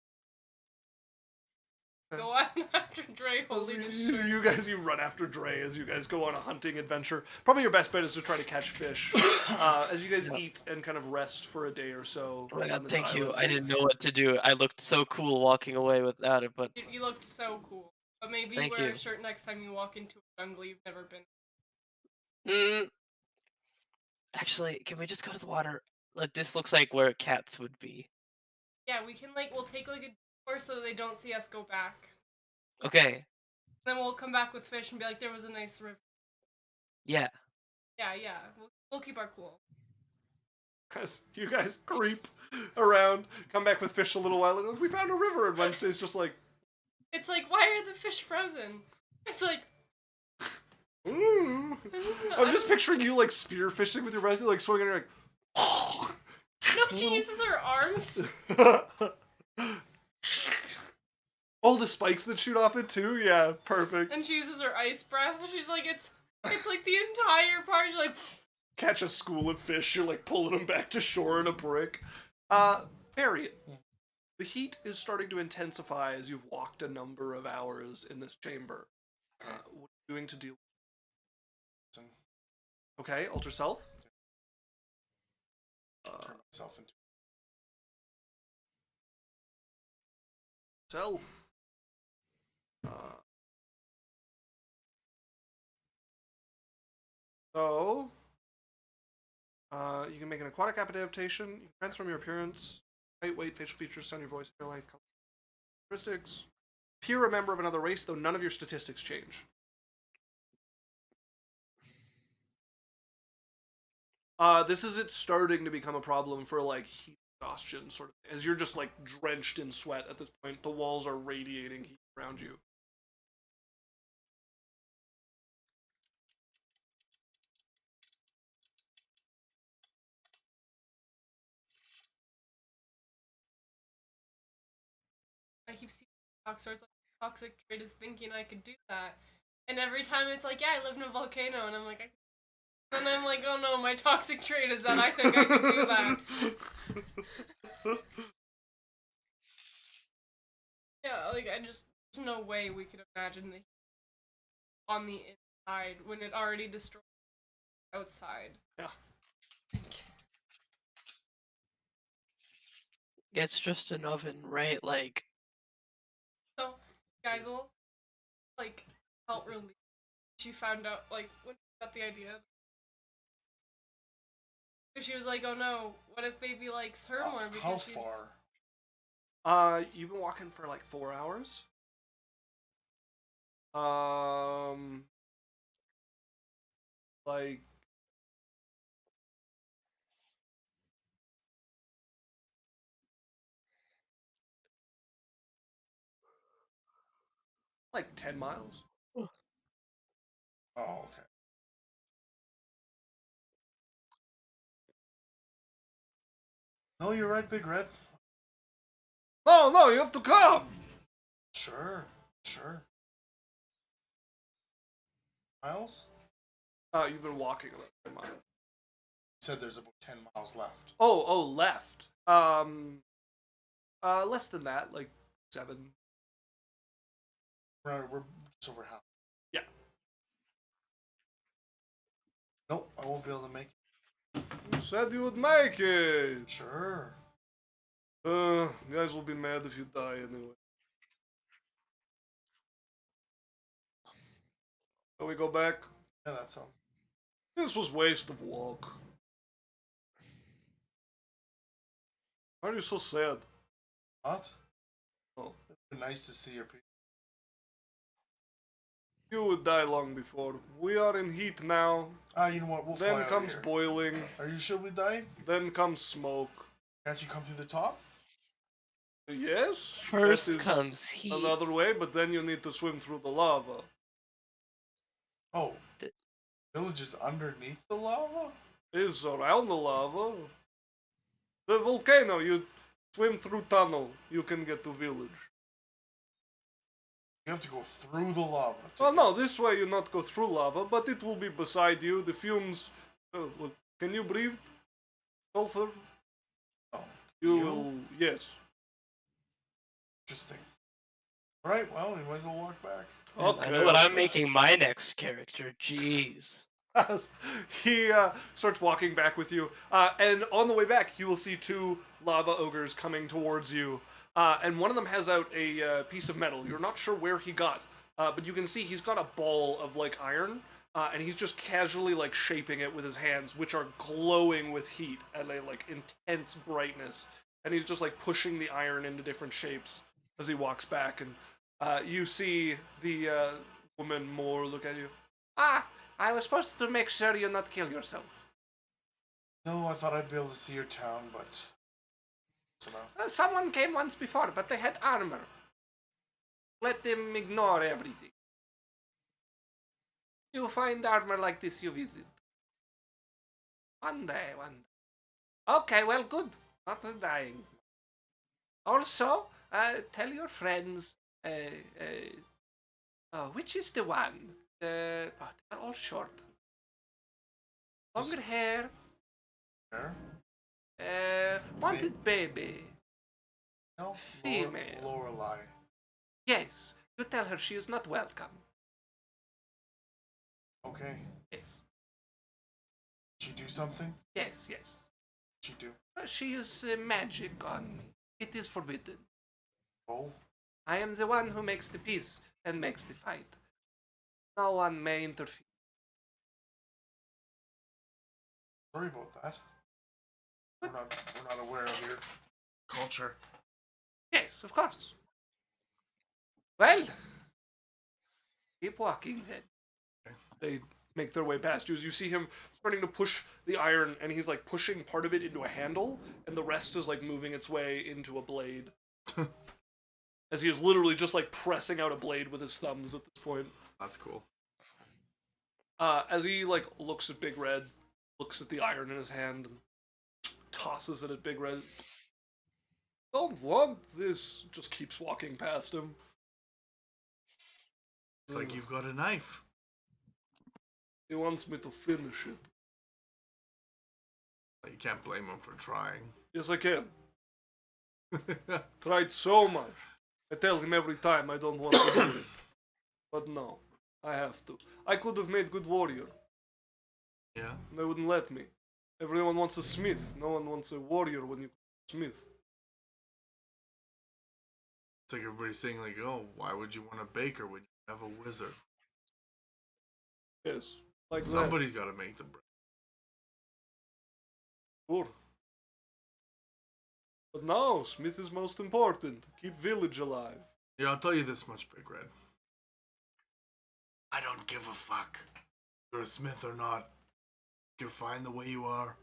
Go on after Drae holding his shirt. You run after Drae as you guys go on a hunting adventure. Probably your best bet is to try to catch fish. As you guys eat and kind of rest for a day or so. Oh my god, on this thank you. island. I didn't know what to do. I looked so cool walking away without it, but You looked so cool. But maybe Thank wear you. a shirt next time you walk into a jungle you've never been. Actually, can we just go to the water? Like, this looks like where cats would be. Yeah, we'll take like a detour so they don't see us go back. Okay. Then we'll come back with fish and be like, there was a nice river. Yeah. Yeah. We'll keep our cool. As you guys creep around, come back with fish a little while ago. We found a river, and Wednesday's just like, It's like, why are the fish frozen? It's like, ooh. I'm just picturing you like spear fishing with your breath, like swinging, and you're like, no, she uses her arms. Oh, the spikes that shoot off it too? Yeah, perfect. And she uses her ice breath. She's like, it's like the entire part. She's like, Catch a school of fish, you're like pulling them back to shore in a brick. Berrian, the heat is starting to intensify as you've walked a number of hours in this chamber. What are you doing to deal with it? Okay, alter self. Turn myself into. Self. So, you can make an aquatic adaptation. You can transform your appearance, height, weight, facial features, sound, your voice, hair length, color, characteristics. Appear a member of another race, though none of your statistics change. This is it starting to become a problem for like heat exhaustion, sort of, as you're just like drenched in sweat at this point. The walls are radiating heat around you. keep seeing TikTok, so it's like toxic trait is thinking I could do that. And every time it's like, yeah, I live in a volcano, and I'm like, and I'm like, oh no, my toxic trait is that I think I could do that. Yeah, like there's no way we could imagine the heat on the inside when it already destroyed outside. Yeah. It's just an oven, right? Like, So, Yaikzal, like, felt relieved. She found out, like, when she got the idea. She was like, oh no, what if baby likes her more because How she's... far? You've been walking for like 4 hours. Like like 10 miles. Oh, okay. No, you're right, Big Red. No, you have to come. Sure. Miles? You've been walking about 10 miles. You said there's about 10 miles left. Oh, left. Less than that, like 7. We're just over half. Yeah. Nope, I won't be able to make it. You said you would make it. Sure. Guys will be mad if you die anyway. Shall we go back? Yeah, that sounds. This was waste of walk. Why are you so sad? What? Oh. It'd be nice to see your people. You would die long before. We are in heat now. You know what? We'll fly Then out comes of here. boiling. Are you sure we die? Then comes smoke. Can't you come through the top? Yes. first that is comes heat. another way, but then you need to swim through the lava. Oh. Village is underneath the lava? Is around the lava. The volcano, you swim through tunnel, you can get to village. You have to go through the lava. Oh no, this way you not go through lava, but it will be beside you. The fumes. Well, can you breathe? Sulfur? Oh. You You? will. Yes. Interesting. Right, well, we might as well walk back. I know what I'm making my next character. Jeez. He starts walking back with you, and on the way back, you will see 2 lava ogres coming towards you. And one of them has out a piece of metal. You're not sure where he got, but you can see he's got a ball of like iron, and he's just casually like shaping it with his hands, which are glowing with heat at a like intense brightness. And he's just like pushing the iron into different shapes as he walks back. And you see the woman Mor look at you. I was supposed to make sure you not kill yourself. No, I thought I'd be able to see your town, but it's enough. Someone came once before, but they had armor. Let them ignore everything. You find armor like this, you visit. One day. Okay, well, good. Not dying. Also, tell your friends, which is the one? They're all short. Longer hair. There? Wanted baby. No, Female. Lorelei. Yes, you tell her she is not welcome. Okay. Yes, Did she do something? yes. Did she do? She uses magic on me. It is forbidden. Oh. I am the one who makes the peace and makes the fight. No one may interfere. Sorry about that. We're not aware of your culture. Yes, of course. Well, keep walking then. They make their way past you as you see him starting to push the iron, and he's like pushing part of it into a handle, and the rest is like moving its way into a blade. As he is literally just like pressing out a blade with his thumbs at this point. That's cool. As he like looks at Big Red, looks at the iron in his hand, and tosses it at Big Red. don't want this. Just keeps walking past him. It's like you've got a knife. He wants me to finish it. You can't blame him for trying. Yes, I can. Tried so much. I tell him every time I don't want to do it. But no, I have to. I could have made good warrior. Yeah. They wouldn't let me. Everyone wants a smith. No one wants a warrior when you smith. It's like everybody's saying, like, oh, why would you want a baker when you have a wizard? Yes, like Somebody's got to make the bread. that. Sure. But no, smith is most important. Keep village alive. Yeah, I'll tell you this much, Big Red. I don't give a fuck if you're a smith or not. You're fine the way you are.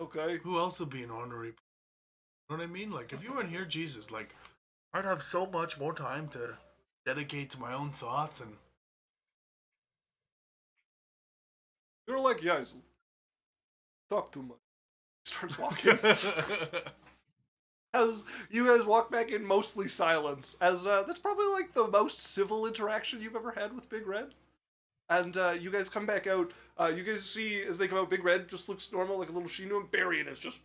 Okay. Who else would be an honorary? You know what I mean? Like, if you weren't here, Jesus, like, I'd have so much more time to dedicate to my own thoughts and... You're like Yaikzal. Talk too much. Starts walking. As you guys walk back in mostly silence, as that's probably like the most civil interaction you've ever had with Big Red. And you guys come back out. You guys see as they come out, Big Red just looks normal, like a little Shinu, and Berrian is just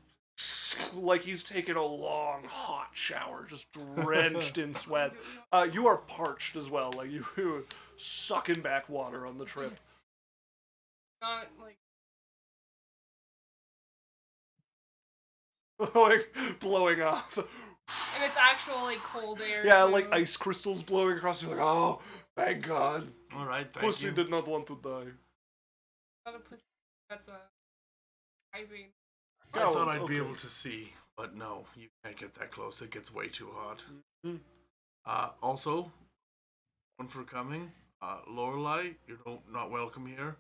like he's taken a long, hot shower, just drenched in sweat. You are parched as well, like you were sucking back water on the trip. Not like Like blowing off. and it's actual like cold air. Yeah, too. like ice crystals blowing across. You're like, oh, thank God. All right, thank Pussy you. did not want to die. Not a pussy. That's a ivy. I Oh, thought I'd be okay. able to see, but no, you can't get that close. It gets way too hot. Mhm. Also, one for coming. Lorelei, you're not welcome here.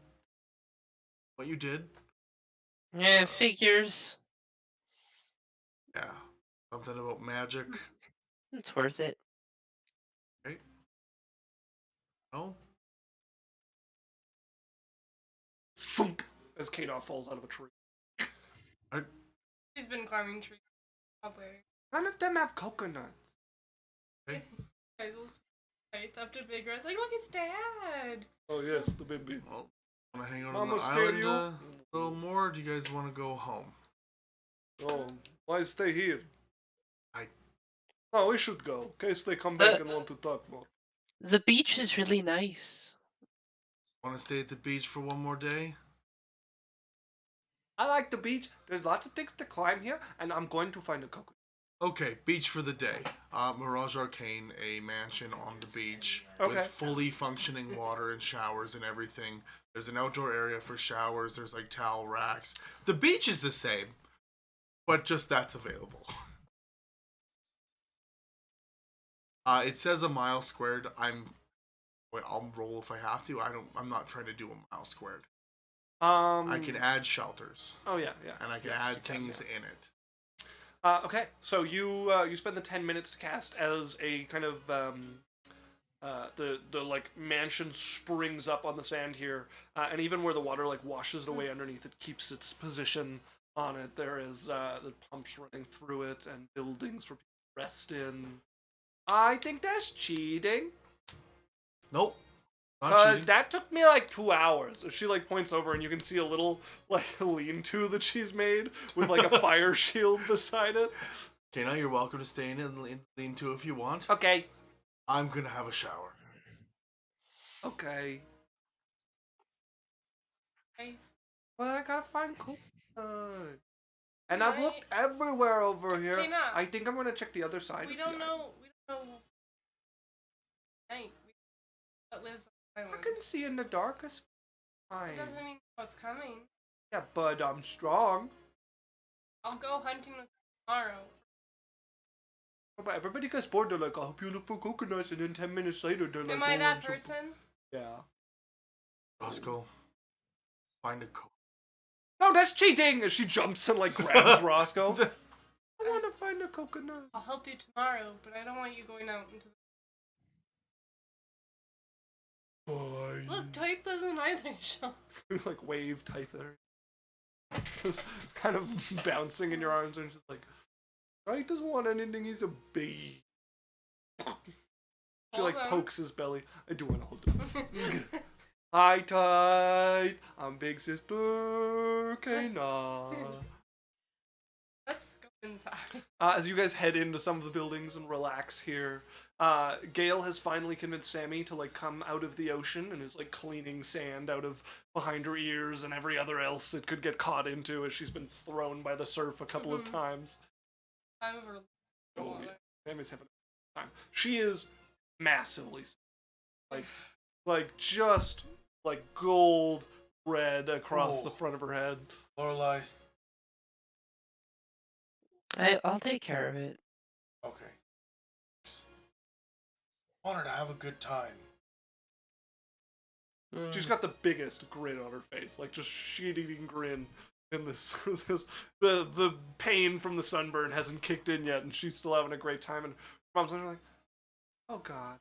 What you did, Yeah, figures. yeah, something about magic. It's worth it. Okay. No, Thump, as Kadov falls out of a tree. She's been climbing trees all day. None of them have coconuts. Yaikzal's right up to Big Red's like, look, it's Dad. Oh yes, the baby. well, want to hang out Mama on the stereo. island a little more? Or do you guys want to go home? Oh, why stay here? I- Oh, we should go, in case they come back and want to talk more. The beach is really nice. Want to stay at the beach for one more day? I like the beach. There's lots of things to climb here, and I'm going to find a coconut. Okay, beach for the day. Mirage Arcane, a mansion on the beach Okay. with fully functioning water and showers and everything. There's an outdoor area for showers. There's like towel racks. The beach is the same, but just that's available. It says a mile squared. I'll roll if I have to. I'm not trying to do a mile squared. I can add shelters Oh yeah, yeah. and I can Yes, add you can, things yeah. in it. Okay, so you spend the 10 minutes to cast as a kind of the like mansion springs up on the sand here, and even where the water like washes it away underneath, it keeps its position on it. There is the pumps running through it and buildings for people to rest in. I think that's cheating. Nope. Not Cause cheating. that took me like 2 hours. She like points over and you can see a little like lean-to that she's made with like a fire shield beside it. Okay, now you're welcome to stay in and lean to if you want. Okay. I'm gonna have a shower. Okay. Hey, Well, I gotta find coconut. And I've Right. looked everywhere over here. Okay, now. I think I'm gonna check the other side. we of the don't know. island. We don't know. Night. What lives on the I island. can see in the darkest fine. It doesn't mean what's coming. Yeah, but I'm strong. I'll go hunting with you tomorrow. But everybody gets bored. They're like, I'll help you look for coconuts, and then 10 minutes later, they're like, Am I "Oh, that I'm so-" person? Yeah. Roscoe, find a coat. No, that's cheating! And she jumps and like grabs Roscoe. I want to find a coconut. I'll help you tomorrow, but I don't want you going out into the... Fine. Look, Type doesn't either, Sean. Like wave type there. Just kind of bouncing in your arms and just like, He doesn't want anything. He's a baby. She like Hold on. pokes his belly. I do want to hold him. Hi, tight. I'm Big Sister Kana. Let's go inside. As you guys head into some of the buildings and relax here, Gail has finally convinced Sammy to like come out of the ocean and is like cleaning sand out of behind her ears and every other else it could get caught into as she's been thrown by the surf a couple of times. I'm over. Oh, yeah. Sammy's having a time. She is massively like just like gold red across the front of her head. Lorelei. I'll take care of it. Okay. Want her to have a good time. She's got the biggest grin on her face, like just shit-eating grin. And the pain from the sunburn hasn't kicked in yet, and she's still having a great time. And mom's like, "Oh God,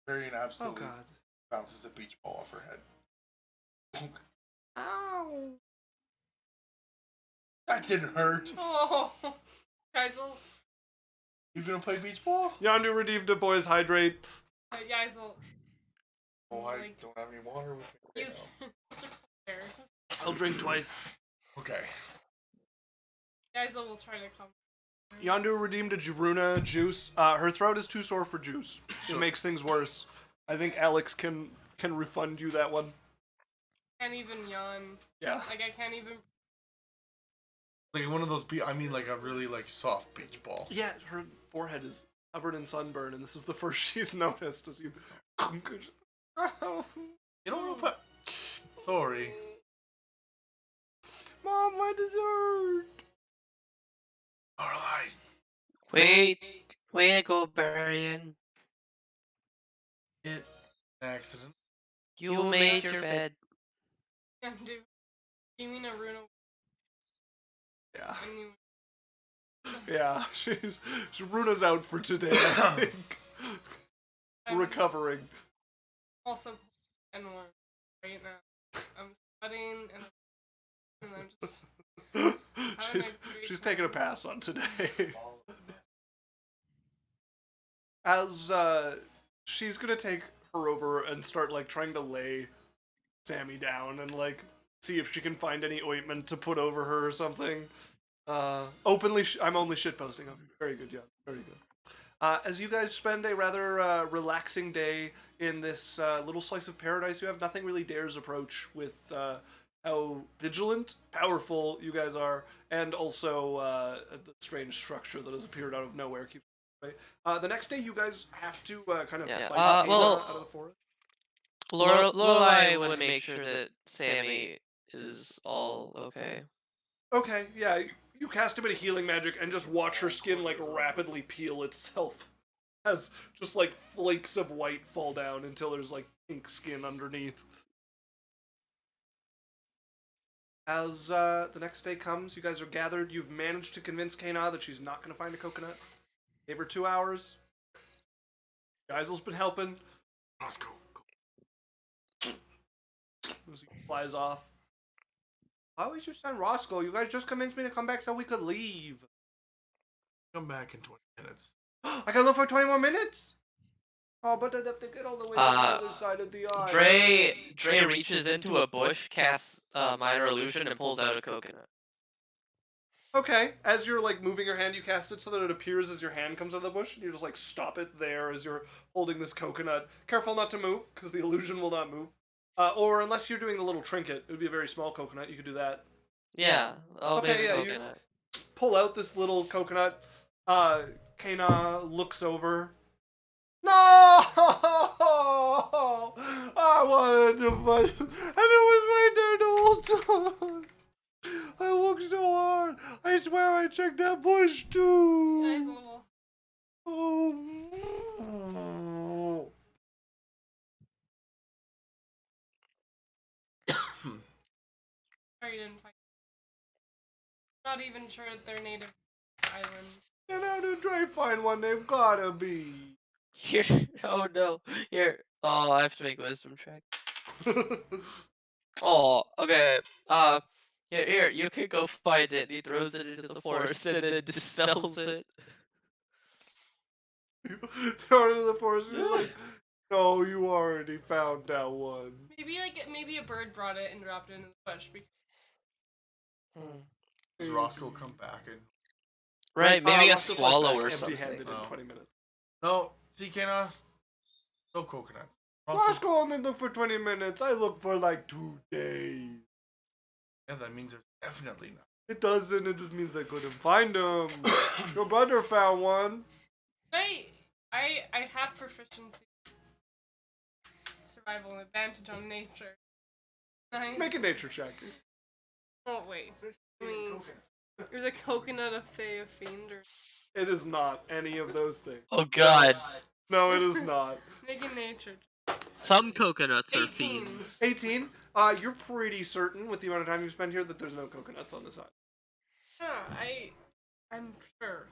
Berrian oh absolutely God, bounces a beach ball off her head. ow!" That didn't hurt. Oh, Yaikzal. You gonna play beach ball? Yondu redeemed a boys hydrate. Yaikzal. Oh, I Like, don't have any water with me. use there. I'll drink twice. Okay. Yaikzal will try to come. Yondu redeemed a Jaruna juice. Her throat is too sore for juice. It makes things worse. I think Alex can refund you that one. Can't even yawn. Yeah. Like I can't even. Like one of those like a really like soft beach ball. Yeah, her forehead is covered in sunburn, and this is the first she's noticed as you. You know what? Sorry. Mom, my dessert. Lorelei. Wait, way to go, Berrian. It an accident. You made your bed. Can't do. You mean a runa? Yeah. Anyway. Yeah, Runa's out for today, I think. I'm Recovering. also and warm right now. I'm sweating and I'm just. she's taking a pass on today. As she's gonna take her over and start like trying to lay Sammy down and like see if she can find any ointment to put over her or something. Openly, I'm only shitposting. Very good, yeah, very good. As you guys spend a rather relaxing day in this little slice of paradise, you have nothing really dares approach with how vigilant, powerful you guys are, and also the strange structure that has appeared out of nowhere keeps away. The next day, you guys have to kind of fight Kena out of the forest. Lorelei would make sure that Sammy is all okay. Okay, yeah, you cast a bit of healing magic and just watch her skin like rapidly peel itself as just like flakes of white fall down until there's like pink skin underneath. As the next day comes, you guys are gathered. You've managed to convince Kena that she's not going to find a coconut. Gave her 2 hours. Yaikzal's been helping. Let's go. As he flies off. Why would you send Roscoe? You guys just convinced me to come back so we could leave. Come back in 20 minutes. I can look for 20 more minutes? Oh, but I'd have to get all the way to the other side of the eye. Drae reaches into a bush, casts minor illusion, and pulls out a coconut. Okay, as you're like moving your hand, you cast it so that it appears as your hand comes out of the bush, and you just like stop it there as you're holding this coconut. Careful not to move, because the illusion will not move. Or unless you're doing the little trinket, it would be a very small coconut, you could do that. Yeah, Okay, yeah, coconut. you pull out this little coconut. Kena looks over. No! I wanted to fight, and it was right there the whole time. I worked so hard. I swear I checked that bush too. Yaikzal. Oh. Sorry you didn't find. Not even sure that they're native island. And how did Drae find one? They've gotta be. Here, oh no, here. Oh, I have to make a wisdom check. Oh, okay. Here, you can go find it. He throws it into the forest and then dispels it. Throw it into the forest. He's like, no, you already found that one. Maybe a bird brought it and dropped it in the bush. Does Roscoe come back and... Right, maybe a Roscoe flies swallow back or something. empty-handed in Oh. 20 minutes. No, Zikana. No coconuts. Roscoe... Roscoe only looked for 20 minutes. I looked for like 2 days. Yeah, that means there's definitely none. It doesn't. It just means I couldn't find him. Your brother found one. I have proficiency, survival, and advantage on nature. Make a nature check. Oh wait. I mean, is a coconut a fae, a fiend, or It is not any of those things. Oh god. No, it is not. make a nature? Some coconuts are 18. fiends. 18. You're pretty certain with the amount of time you've spent here that there's no coconuts on this island. Yeah, I'm sure.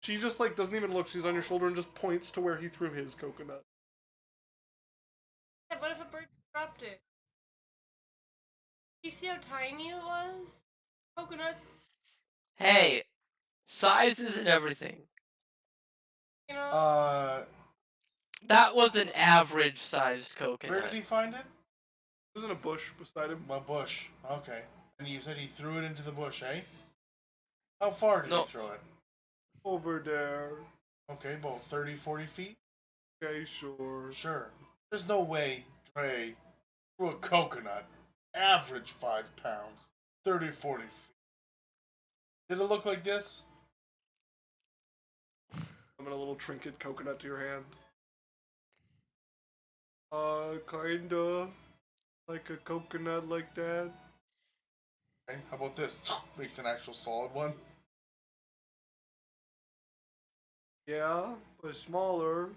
She just like doesn't even look. She's on your shoulder and just points to where he threw his coconut. Yeah, what if a bird dropped it? You see how tiny it was? Coconuts, Hey, size isn't everything. you know. That was an average sized Where coconut. did he find it? It was in a bush beside him. A bush. Okay. And you said he threw it into the bush, eh? How far did No. he throw it? Over there. Okay, about 30, 40 feet? Okay, sure. Sure. There's no way Drae threw a coconut, average 5 pounds, 30, 40 feet. Did it look like this? I'm in a little trinket coconut to your hand. Kinda. Like a coconut like that. Okay, how about this? Makes an actual solid one. Yeah, but smaller.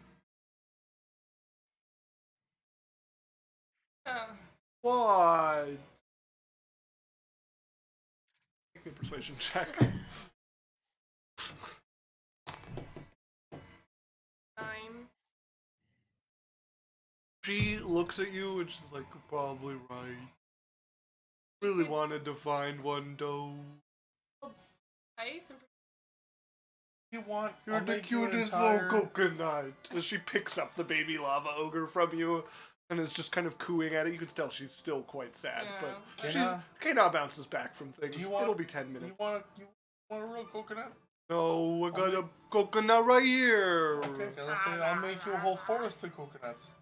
What? Make me a persuasion check. 9. She looks at you and she's like, "You're probably right. Really wanted to find one though. You want? You're I'll the make you an cutest entire... little coconut." As she picks up the baby lava ogre from you and is just kind of cooing at it. You can tell she's still quite sad, Yeah. but Can she's I- Kena bounces back from things. Do you want- It'll be 10 minutes. You want a real coconut? No, I got a coconut right here. Okay, let's say I'll make you a whole forest of coconuts.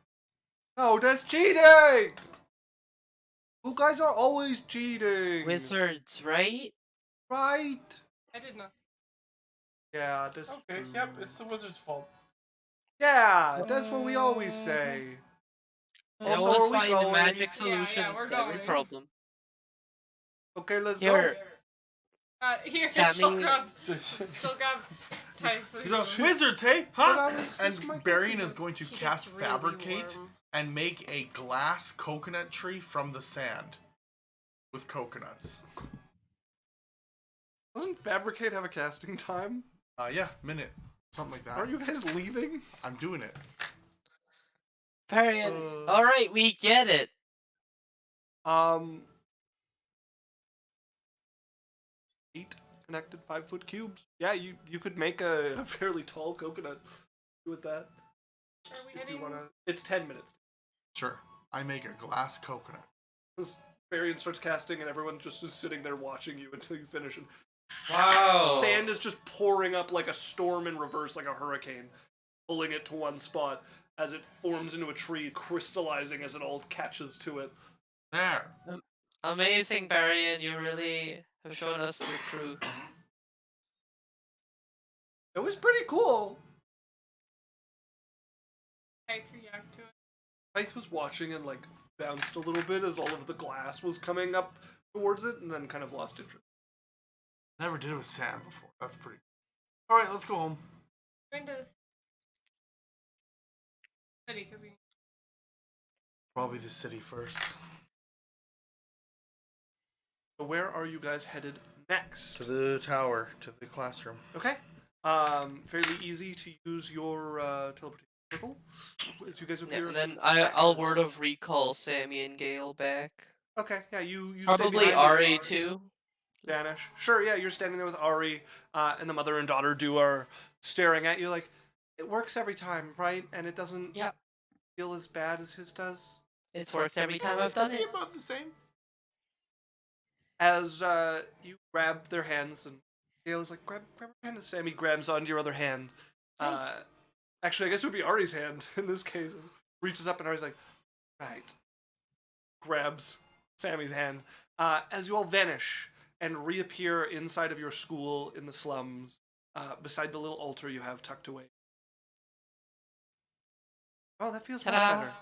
No, that's cheating! You guys are always cheating. Wizards, right? Right? I did not. Yeah, that's Okay, true. yep, it's the wizard's fault. Yeah, that's what we always say. I Also, always are we find a going? magic solution we're to every going. problem. Okay, let's Here, Here, Sammy- she'll grab Typhus. He's like, wizards, hey? But I Huh? was And just my Berrian coconut. is going to He cast gets really Fabricate warm. and make a glass coconut tree from the sand with coconuts. Doesn't Fabricate have a casting time? Yeah, minute. Something like that. Aren't you guys leaving? I'm doing it. Berrian. Uh, Alright, we get it. 8 connected 5-foot cubes. Yeah, you could make a fairly tall coconut with that. Are we If you heading? wanna. It's 10 minutes. Sure. I make a glass coconut. This Berrian starts casting, and everyone just is sitting there watching you until you finish. And Wow. sand is just pouring up like a storm in reverse, like a hurricane, pulling it to one spot as it forms into a tree, crystallizing as it all catches to it. There. Amazing, Berrian. You really have shown us the truth. It was pretty cool. I react to it. Hythe was watching and like bounced a little bit as all of the glass was coming up towards it, and then kind of lost interest. Never did it with sand before. That's pretty. All right, let's go home. Going to city because we. Probably the city first. So where are you guys headed next? To the tower, to the classroom. Okay. Fairly easy to use your teleportation circle as you guys Yeah, appear. and then I'll word of recall Sammy and Gail back. Okay, yeah, you stay Probably behind as Ari they too. vanish. Sure, yeah, you're standing there with Ari, and the mother and daughter are staring at you like, it works every time, right? And it doesn't Yep. feel as bad as his does. It's worked every time I've done Be it. about the same. As you grab their hands, and Gail is like, grab her hand, and Sammy grabs onto your other hand. Actually, I guess it would be Ari's hand in this case. Reaches up, and Ari's like, right. Grabs Sammy's hand. As you all vanish and reappear inside of your school in the slums, beside the little altar you have tucked away. Oh, that feels much Ta-da. better.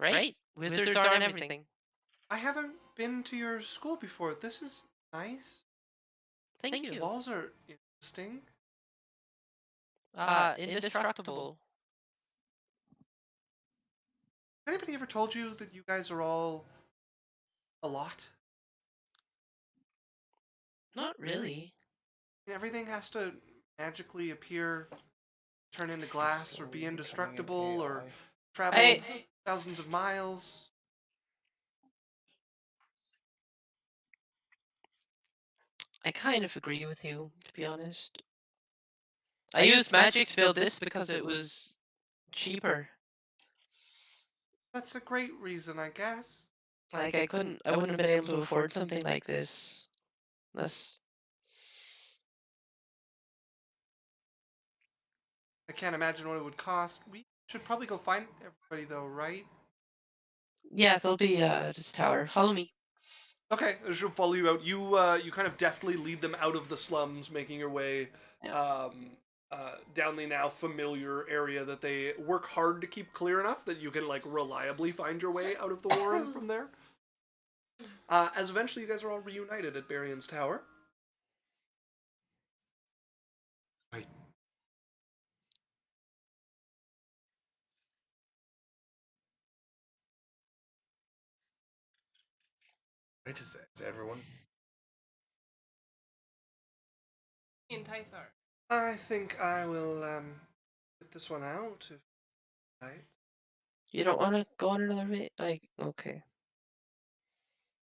Right? Wizards aren't everything. I haven't been to your school before. This is nice. Thank The you. walls are interesting. Indestructible. Has anybody ever told you that you guys are all a lot? Not really. Everything has to magically appear, turn into glass, or be indestructible, or travel Hey. thousands of miles. I kind of agree with you, to be honest. I used magic to build this because it was cheaper. That's a great reason, I guess. Like I wouldn't have been able to afford something like this. Unless, I can't imagine what it would cost. We should probably go find everybody, though, right? yeah, there'll be this tower. Follow me. Okay, I should follow you out. You kind of deftly lead them out of the slums, making your way Yeah. down the now familiar area that they work hard to keep clear enough that you can like reliably find your way out of the warren from there. As eventually you guys are all reunited at Berrian's Tower. Right. Right, is everyone? Me and Tythar. I think I will get this one out. Right. You don't want to go on another bit? Like, okay.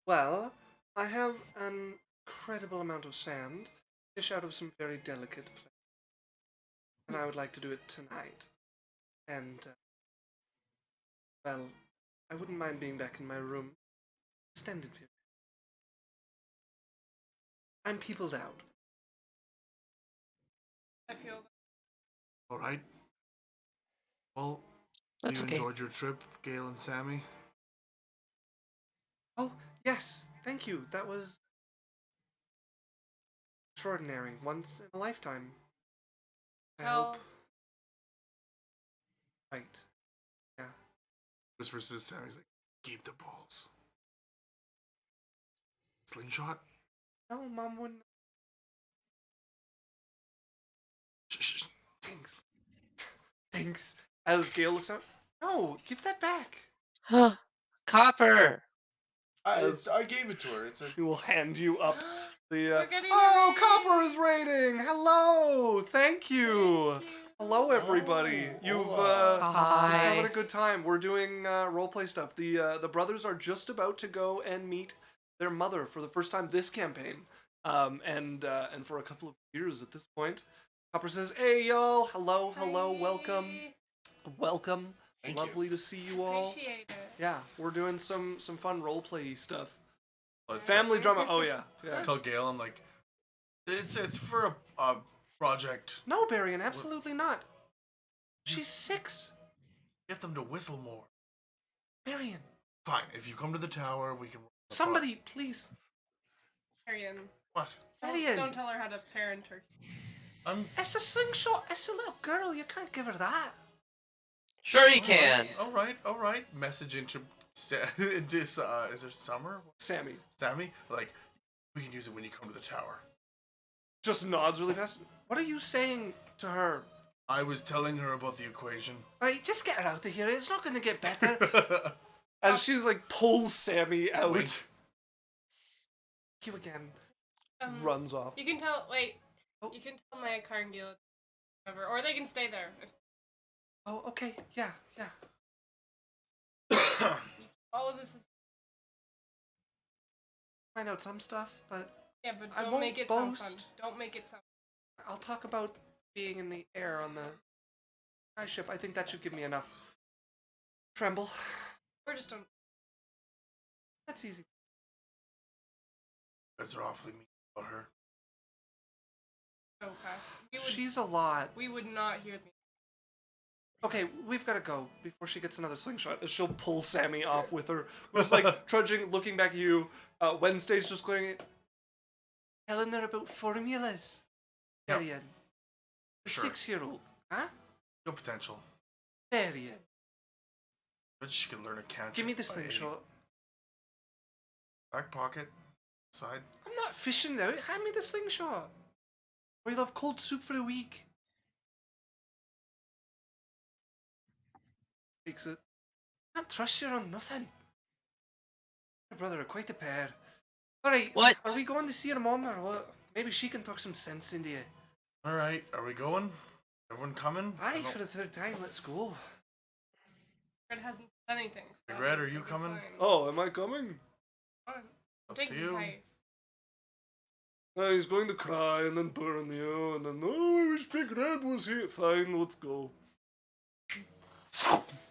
Well, I have an incredible amount of sand, fish out of some very delicate place, and I would like to do it tonight. And well, I wouldn't mind being back in my room. Extended period. I'm peopled out. I feel All right. Well, That's you okay. enjoyed your trip, Gail and Sammy? Oh, yes, thank you. That was extraordinary. Once in a lifetime. I well, hope. Right. Yeah. Whispers to Sammy, he's like, keep the balls. Slingshot? No, Mom wouldn't. Shh. Thanks. Thanks. As Gail looks out. No, give that back. Huh. Copper. I gave it to her. It's a She will hand you up the. We're getting a Oh, rating. Copper is rating. Hello. Thank you. Thank you. Hello, everybody. Oh, You've hola. you've Hi. come at a good time. We're doing roleplay stuff. The brothers are just about to go and meet their mother for the first time this campaign, and for a couple of years at this point. Copper says, "Hey, y'all. Hello, welcome, Hi. welcome. Thank you. Lovely to see you all. Appreciate it. Yeah, we're doing some fun roleplay stuff. But Family drama. Oh yeah, yeah. tell Gail I'm like, it's for a project. No, Berrian, absolutely not. She's 6. Get them to whistle more. Berrian, Fine. If you come to the tower, we can. somebody, please. Marion. What? Berrian. Don't tell her how to parent her. I'm. It's a slingshot. It's a little girl. You can't give her that. Sure you can. All right. Message into into is there Summer? Sammy Sammy? Like, we can use it when you come to the tower. just nods really fast. What are you saying to her? I was telling her about the equation. All right, just get her out of here. It's not going to get better. As she's like pulls Sammy out. Wait. You again. Um, Runs off. You can tell. Wait. Oh. You can tell my car and deal whatever, or they can stay there. If Oh, okay. Yeah. all of this is find out some stuff, but Yeah, but I don't won't make it sound fun. boast. Don't make it sound. I'll talk about being in the air on the sky ship. I think that should give me enough tremble. Or just don't. That's easy. You guys are awfully mean about her. Go past. She's a lot. We would not hear the. Okay, we've got to go before she gets another slingshot. She'll pull Sammy off with her, who's like trudging, looking back at you. Wednesday's just glaring at. Telling her about formulas. Yep. Berrian. The Sure. 6-year-old. Huh? No potential. Berrian. But she can learn a cantrip. Give me the by slingshot. Back pocket. Side. I'm not fishing now. Hand me the slingshot. Or you'll have cold soup for a week. Takes it. Can't trust you on nothing. My brother are quite a pair. Alright, What? are we going to see her mom or what? Maybe she can talk some sense into you. Alright, are we going? Everyone coming? Aye, I don't- for the third time, let's go. Red hasn't said anything. So Big Red, are that's a you good coming? sign. Oh, am I coming? Come on. Up Take to the you. knife. He's going to cry and then burn you and then, oh, I wish Big Red was here. Fine, let's go.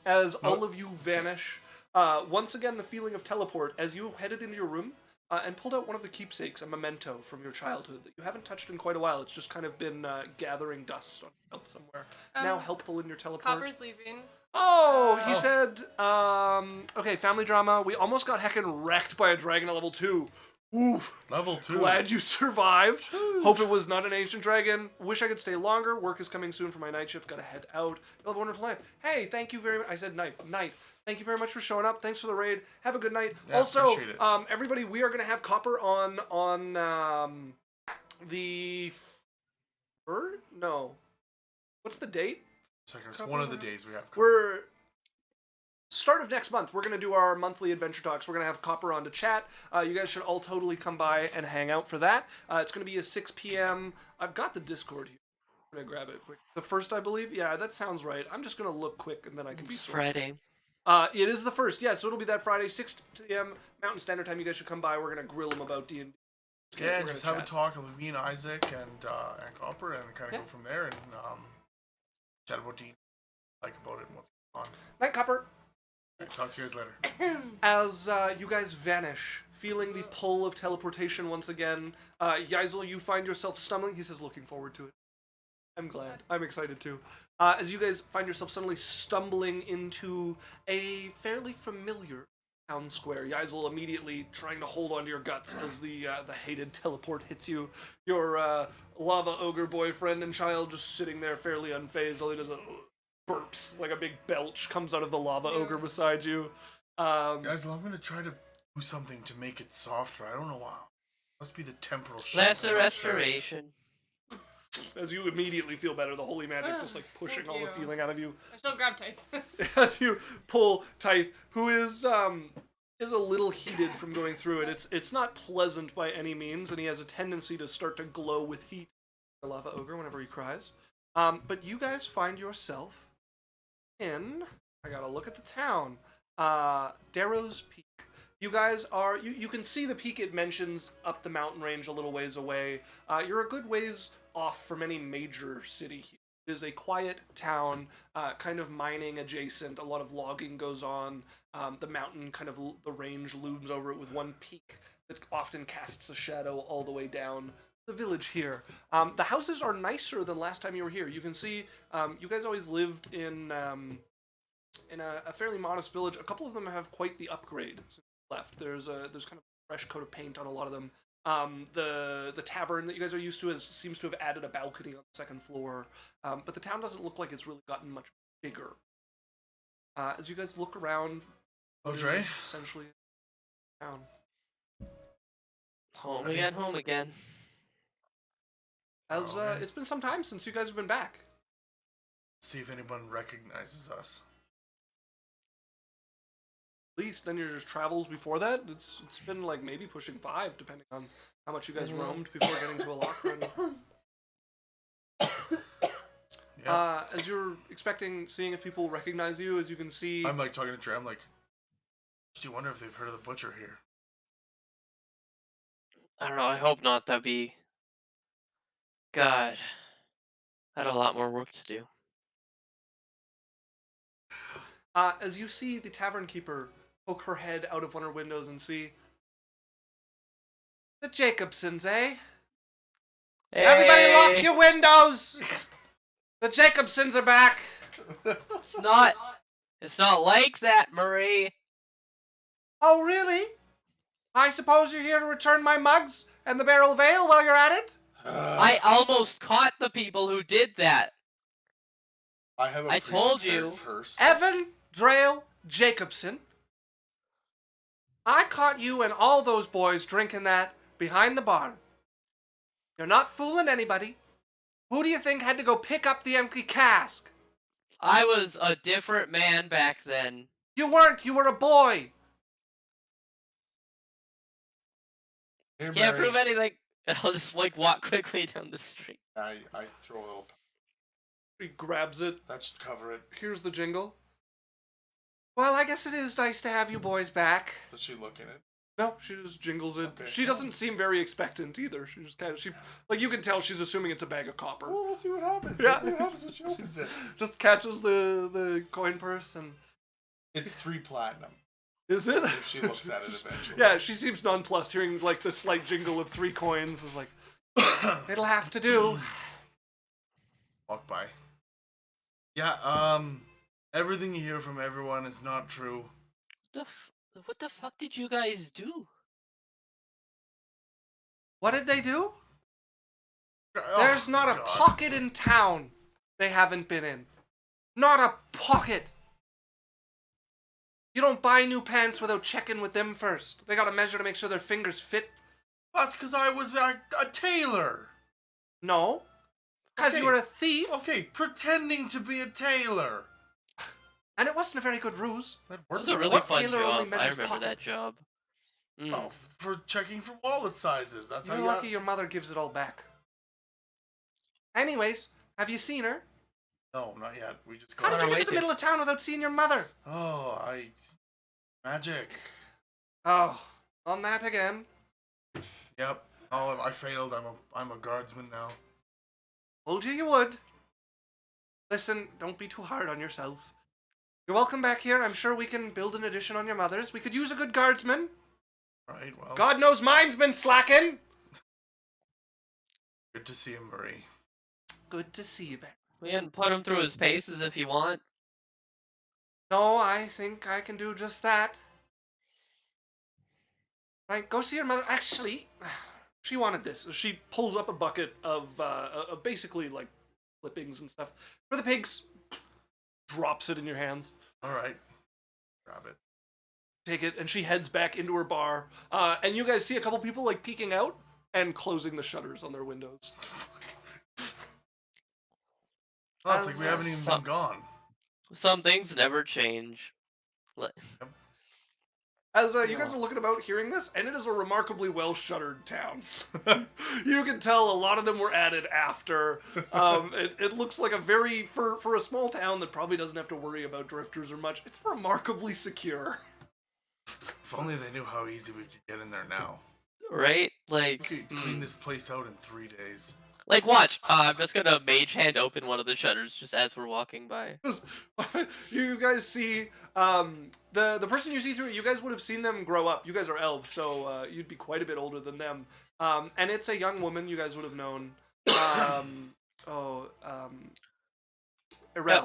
As all of you vanish, once again the feeling of teleport as you headed into your room and pulled out one of the keepsakes, a memento from your childhood that you haven't touched in quite a while. It's just kind of been gathering dust on your belt somewhere. Now helpful in your teleport. Copper's leaving. Oh, he Oh. said, okay, family drama. We almost got heckin' wrecked by a dragon at level 2. Oof. Level 2. Glad you survived. Hope it was not an ancient dragon. Wish I could stay longer. Work is coming soon for my night shift. Gotta head out. You'll have a wonderful night. Hey, thank you very much. I said night. Thank you very much for showing up. Thanks for the raid. Have a good night. Yeah, Also, appreciate it. everybody, we are gonna have Copper on the no. What's the date? Second, it's one of the days we have. We're start of next month. We're gonna do our monthly adventure talks. We're gonna have Copper on to chat. You guys should all totally come by and hang out for that. It's gonna be a 6 p.m. I've got the Discord here. I'm gonna grab it quick. The first, I believe. Yeah, that sounds right. I'm just gonna look quick and then I can be It's sourced. Friday. It is the first. Yeah, so it'll be that Friday, 6 p.m. Mountain Standard Time. You guys should come by. We're gonna grill them about D&D. Yeah, We're just gonna have a chat. talk with me and Isaac and Copper and kind of Yeah. go from there and chat about D, like about it and what's going on. Night, Copper. Right, talk to you guys later. As you guys vanish, feeling the pull of teleportation once again, Yaikzal, you find yourself stumbling. He says, looking forward to it. I'm glad. I'm excited too. As you guys find yourself suddenly stumbling into a fairly familiar town square. Yaikzal immediately trying to hold onto your guts as the hated teleport hits you. Your lava ogre boyfriend and child just sitting there fairly unfazed. All he does is burps, like a big belch comes out of the lava ogre beside you. Guys, I'm gonna try to do something to make it softer. I don't know why. Must be the temporal shift. Lesser I'm not sure. restoration. As you immediately feel better, the holy magic just like pushing Thank all the you. feeling out of you. I still grab Tithe. As you pull Tithe, who is a little heated from going through it. It's not pleasant by any means, and he has a tendency to start to glow with heat. The lava ogre whenever he cries. But you guys find yourself in. I gotta look at the town. Darrow's Peak. You guys are. You can see the peak it mentions up the mountain range a little ways away. You're a good ways off from any major city here. It is a quiet town, kind of mining adjacent. A lot of logging goes on. The mountain kind of the range looms over it with one peak that often casts a shadow all the way down the village here. The houses are nicer than last time you were here. You can see you guys always lived in a fairly modest village. A couple of them have quite the upgrade since you left. There's kind of a fresh coat of paint on a lot of them. The tavern that you guys are used to seems to have added a balcony on the second floor, but the town doesn't look like it's really gotten much bigger. As you guys look around, Oh, Dre? essentially town. Home again, home again. As Okay. it's been some time since you guys have been back. See if anyone recognizes us. At least then your travels before that, it's been like maybe pushing 5, depending on how much you guys roamed before getting to Alochrin. Yeah. As you're seeing if people recognize you, as you can see, I'm like talking to Dre. I'm like, do you wonder if they've heard of the butcher here? I don't know. I hope not. That'd be. God. I had a lot more work to do. As you see the tavern keeper poke her head out of one of her windows and see the Jacobsons, eh? Everybody lock Hey! your windows! The Jacobsons are back! It's not. It's not like that, Marie. Oh, really? I suppose you're here to return my mugs and the barrel of ale while you're at it? I almost caught the people who did that. I have a I told pre-prepared you. purse. Evan Drae Jacobson. I caught you and all those boys drinking that behind the barn. You're not fooling anybody. Who do you think had to go pick up the empty cask? I was a different man back then. You weren't. You were a boy. Here, Can't Mary. prove anything. I'll just like walk quickly down the street. I throw a little. He grabs it. That should cover it. Here's the jingle. Well, I guess it is nice to have you boys back. Does she look in it? No, she just jingles it. Okay. She doesn't seem very expectant either. She just kind of, like you can tell she's assuming it's a bag of copper. Well, we'll see what happens. Yeah. We'll see what happens when she opens it. Just catches the coin purse and It's 3 platinum. is it? If she looks at it eventually. Yeah, she seems nonplussed hearing like the slight jingle of 3 coins. Is like, it'll have to do. Walk by. Yeah, everything you hear from everyone is not true. What the fuck did you guys do? What did they do? Oh, There's not a God. pocket in town they haven't been in. Not a pocket. You don't buy new pants without checking with them first. They gotta measure to make sure their fingers fit. That's because I was a tailor. No. Because you Okay. were a thief. Okay, pretending to be a tailor. And it wasn't a very good ruse. That That was worked a really well. What fun tailor only job. I measures remember that pockets? job. Mm. Oh, for checking for wallet sizes. That's You're how you lucky your mother gives it all back. Anyways, have you seen her? No, not yet. We just How got did you her get to the way middle of town without seeing your mother? Oh, magic. Oh, on that again. Yep. Oh, I failed. I'm a guardsman now. Told you would. Listen, don't be too hard on yourself. You're welcome back here. I'm sure we can build an addition on your mother's. We could use a good guardsman. Right. Well, God knows mine's been slacking. good to see you, Marie. Good to see you, Ben. We can put him through his paces if you want. No, I think I can do just that. Right, go see your mother. Actually, she wanted this. She pulls up a bucket of basically like clippings and stuff for the pigs. Drops it in your hands. All right. Grab it. Take it, and she heads back into her bar. And you guys see a couple people like peeking out and closing the shutters on their windows. Oh, it's like we haven't even been gone. Some things never change. As you guys are looking about hearing this, and it is a remarkably well-shuttered town. You can tell a lot of them were added after. It looks like a very, for a small town that probably doesn't have to worry about drifters or much, it's remarkably secure. If only they knew how easy we could get in there now. Right? We Like, could clean this place out in 3 days. like watch. I'm just gonna mage hand open one of the shutters just as we're walking by. You guys see the person you see through it, you guys would have seen them grow up. You guys are elves, so you'd be quite a bit older than them. And it's a young woman you guys would have known. Irel.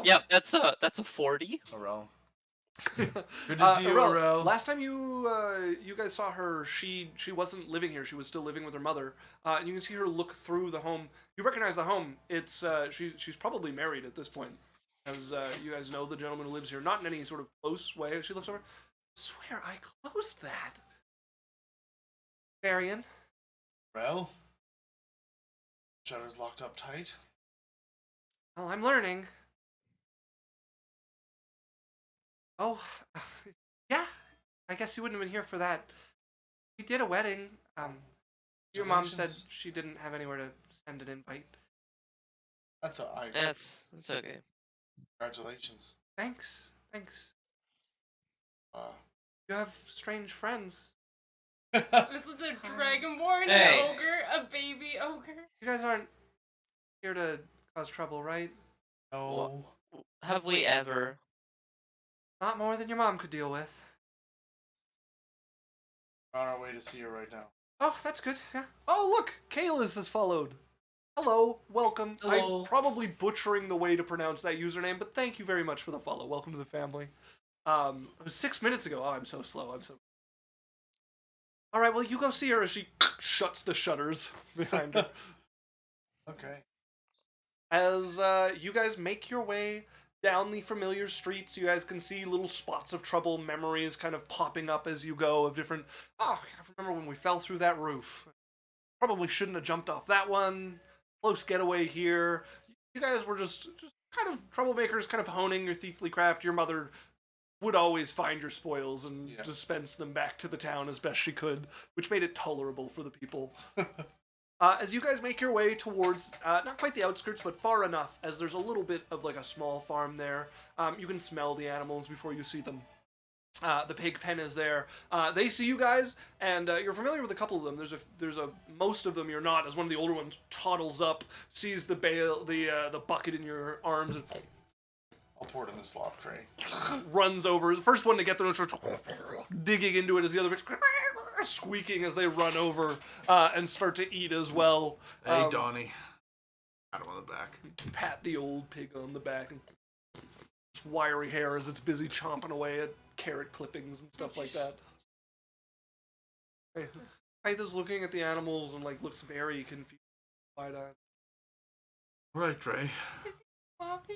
Yep, that's a 40. Aurel. Good to see you, Aurel. Last time you guys saw her, she wasn't living here. She was still living with her mother. And you can see her look through the home. You recognize the home. It's she's probably married at this point, as you guys know the gentleman who lives here. Not in any sort of close way. She looks over. Swear I closed that. Berrian. Aurel? Shutter's locked up tight. Well, I'm learning. Oh, yeah. I guess you wouldn't have been here for that. We did a wedding. Your mom said Congratulations. she didn't have anywhere to send an invite. That's That's okay. congratulations. Thanks. Uh, You have strange friends. This is a dragonborn, Hey. an ogre, a baby ogre. You guys aren't here to cause trouble, right? No. Have we ever? Not more than your mom could deal with. We're on our way to see her right now. Oh, that's good. Yeah. Oh, look, Kalis has followed. Hello, welcome. Hello. I'm probably butchering the way to pronounce that username, but thank you very much for the follow. Welcome to the family. It was 6 minutes ago. Oh, I'm so slow. All right, well, you go see her as she shuts the shutters behind her. Okay. As you guys make your way down the familiar streets, you guys can see little spots of trouble, memories kind of popping up as you go of different. Oh, I remember when we fell through that roof. Probably shouldn't have jumped off that one. Close getaway here. You guys were just kind of troublemakers, kind of honing your thiefly craft. Your mother would always find your spoils and dispense them back to the town as best she could, which made it tolerable for the people. As you guys make your way towards, not quite the outskirts, but far enough, as there's a little bit of like a small farm there, you can smell the animals before you see them. The pig pen is there. They see you guys, and you're familiar with a couple of them. There's a most of them you're not. As one of the older ones toddles up, sees the the bucket in your arms, and I'll pour it in the slop tray. runs over. The first one to get there starts digging into it as the other bits squeaking as they run over and start to eat as well. Hey, Donnie. Pat him on the back. Pat the old pig on the back and its wiry hair as it's busy chomping away at carrot clippings and stuff like that. Hytha's looking at the animals and like looks very confused. Wide-eyed. Right, Drae. Poppy,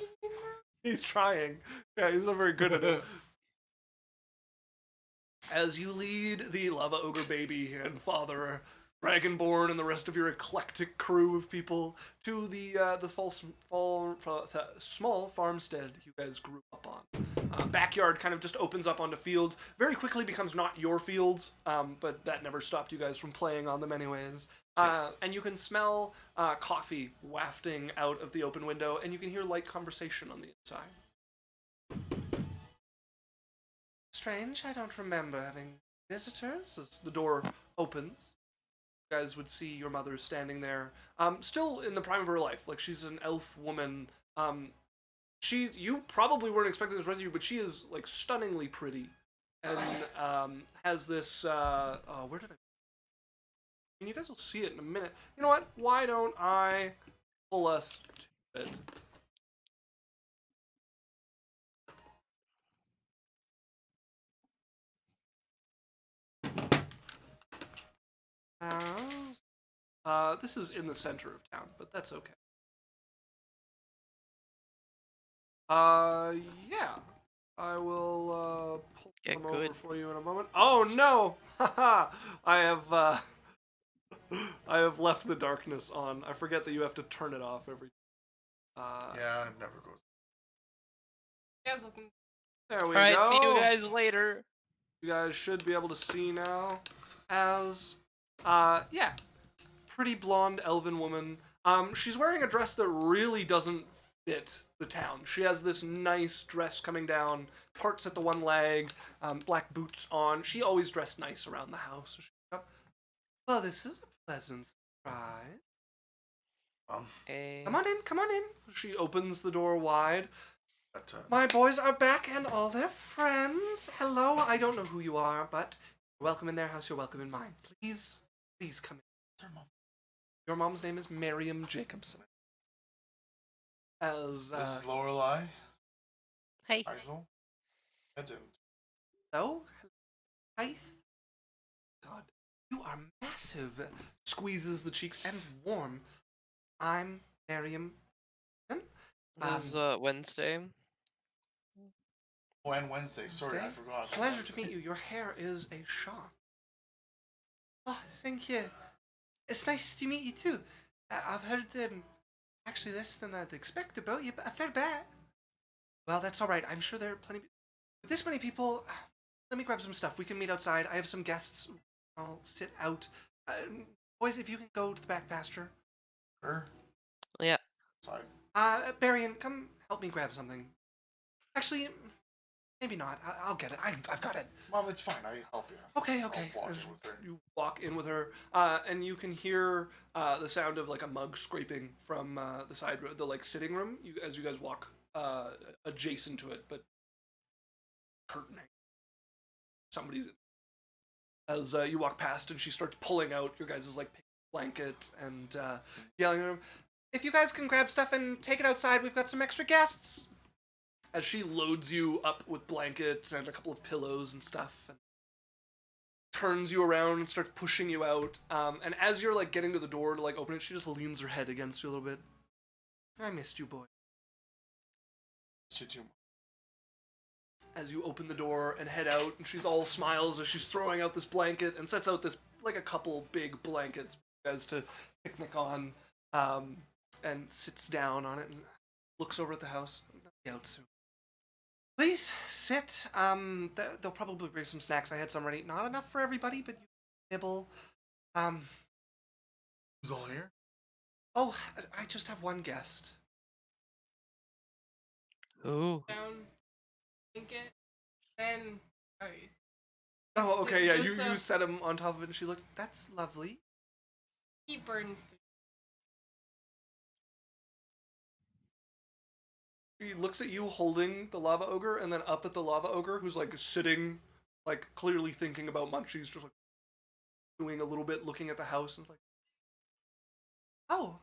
He's trying. Yeah, he's not very good at it. As you lead the lava ogre baby and father, Dragonborn, and the rest of your eclectic crew of people to the small farmstead you guys grew up on. Backyard kind of just opens up onto fields. Very quickly becomes not your fields, but that never stopped you guys from playing on them anyways. And you can smell coffee wafting out of the open window, and you can hear light conversation on the inside. Strange, I don't remember having visitors. As the door opens, you guys would see your mother standing there, still in the prime of her life. Like, she's an elf woman. You probably weren't expecting this with you, but she is like stunningly pretty, and has this. Where did I? And you guys will see it in a minute. You know what? Why don't I pull us to it? This is in the center of town, but that's okay. Yeah. I will, pull Get them over good. for you in a moment. Oh, no! Haha! I have left the darkness on. I forget that you have to turn it off every... Yeah, it never goes. You guys looking? There we Alright, go! see you guys later. You guys should be able to see now as, yeah, pretty blonde elven woman. She's wearing a dress that really doesn't fit the town. She has this nice dress coming down, parts at the one leg, black boots on. She always dressed nice around the house. Well, this is a pleasant surprise. Hey. Come on in, come on in. She opens the door wide. But, My boys are back and all their friends. Hello, I don't know who you are, but you're welcome in their house, you're welcome in mine. Please, please come in. what's her mom? Your mom's name is Merriam Jacobson. As, This is Lorelei. Hey. Yaikzal. I didn't. hello? Hi. God, you are massive. Squeezes the cheeks and warm. I'm Merriam. This is Wednesday. Oh, and Wednesday. Sorry, I Wednesday? forgot. Pleasure to meet you. Your hair is a shock. Oh, thank you. It's nice to meet you too. I've heard actually less than I'd expect about you, but a fair bit. Well, that's all right. I'm sure there are plenty. With this many people, let me grab some stuff. We can meet outside. I have some guests. I'll sit out. Boys, if you can go to the back pasture. Her Yeah. side. Berrian, come help me grab something. Actually, Maybe not. I'll get it. I've got it. Mom, it's fine. I help you. Okay. I'll walk in with her. You walk in with her, and you can hear the sound of like a mug scraping from the side, the like sitting room. As you guys walk adjacent to it, but curtaining. Somebody's as you walk past, and she starts pulling out your guys' like blanket and yelling at him, "If you guys can grab stuff and take it outside, we've got some extra guests." As she loads you up with blankets and a couple of pillows and stuff, and turns you around and starts pushing you out. And as you're like getting to the door to like open it, she just leans her head against you a little bit. "I missed you, boy." Missed you too. As you open the door and head out, and she's all smiles as she's throwing out this blanket and sets out this like a couple big blankets for you guys to picnic on, and sits down on it and looks over at the house. "They'll be out soon. Please sit. They'll probably bring some snacks. I had some ready. Not enough for everybody, but you can nibble. Who's all here? Oh, I just have one guest." Ooh. Down, blanket, then. Sorry. Oh, okay, yeah. Just, You set him on top of it, and she looks. "That's lovely." He burns through. She looks at you holding the lava ogre, and then up at the lava ogre, who's like sitting, like clearly thinking about munchies, just like doing a little bit, looking at the house, and it's like, "Oh,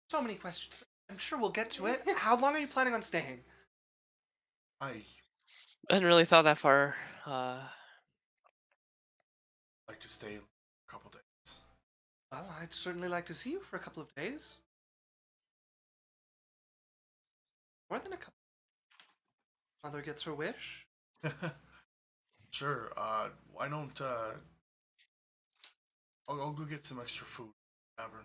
so many questions. I'm sure we'll get to it. How long are you planning on staying?" I Hadn't really thought that far. like to stay a couple days. "Well, I'd certainly like to see you for a couple of days. More than a couple. Mother gets her wish." Sure. Why don't I'll go get some extra food. Tavern.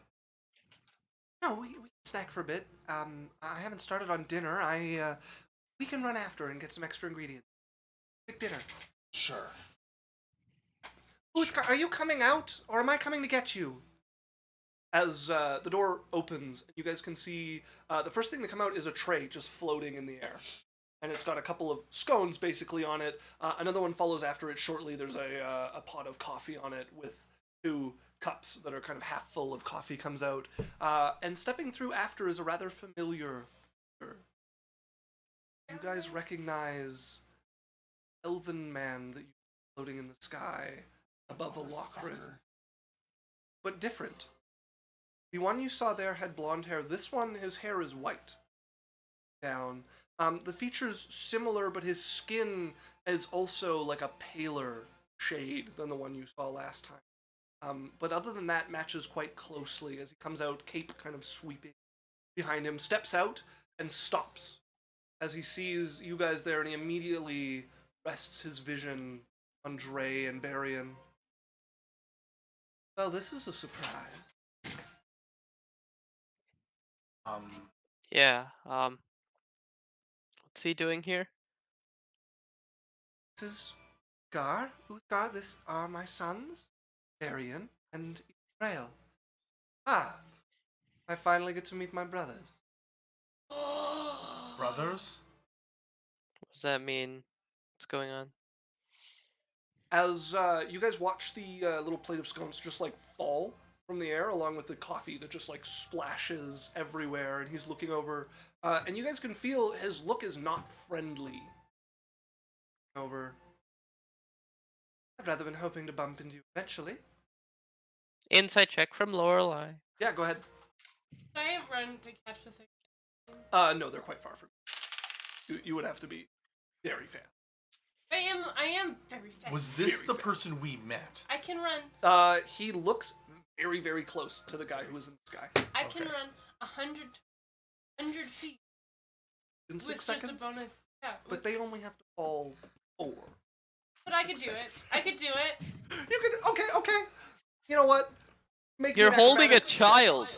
"No, we can snack for a bit. I haven't started on dinner. We can run after and get some extra ingredients. Big dinner. Sure. Uthgar, are you coming out, or am I coming to get you?" As the door opens, you guys can see the first thing to come out is a tray just floating in the air. And it's got a couple of scones basically on it. Another one follows after it shortly. There's a pot of coffee on it with 2 cups that are kind of half full of coffee comes out. And stepping through after is a rather familiar figure. You guys recognize elven man that you floating in the sky above Alochrin, but different. The one you saw there had blonde hair. This one, his hair is white. Down. The features similar, but his skin is also like a paler shade than the one you saw last time. But other than that, matches quite closely as he comes out, cape kind of sweeping behind him, steps out and stops as he sees you guys there, and he immediately rests his vision on Drae and Berrian. "Well, this is a surprise." Yeah. What's he doing here? "This is Uthgar, this are my sons, Berrian and Drae. Ah, I finally get to meet my brothers." Brothers? What does that mean? What's going on? As you guys watch the little plate of scones just like fall from the air, along with the coffee that just like splashes everywhere, and he's looking over, and you guys can feel his look is not friendly. Over. "I'd rather been hoping to bump into you eventually." Insight check from Lorelei. Yeah, go ahead. Can I have run to catch the thing? No, they're quite far from you. You would have to be very fast. I am very fast. Was this Very the fast. person we met? I can run. He looks very, very close to the guy who was in the sky. I can Okay. run 100 feet. In With 6 just seconds? a bonus. Yeah. But they only have to fall 4. But I could 6 do it. seconds. I could do it. You could, okay. You know what? Make me You're an holding a acrobatics check. child.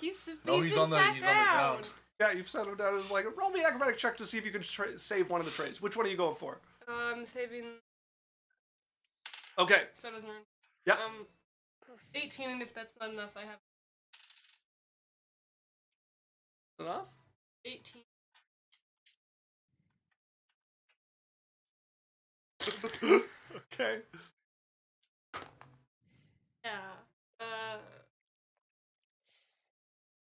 He's No, he's been on the sat he's on the down. ground. Yeah, you've set him down as like, roll me an acrobatic check to see if you can save one of the trays. Which one are you going for? I'm saving. Okay. So it doesn't. Yeah. 18, and if that's not enough, I have Enough? 18. Okay. Yeah.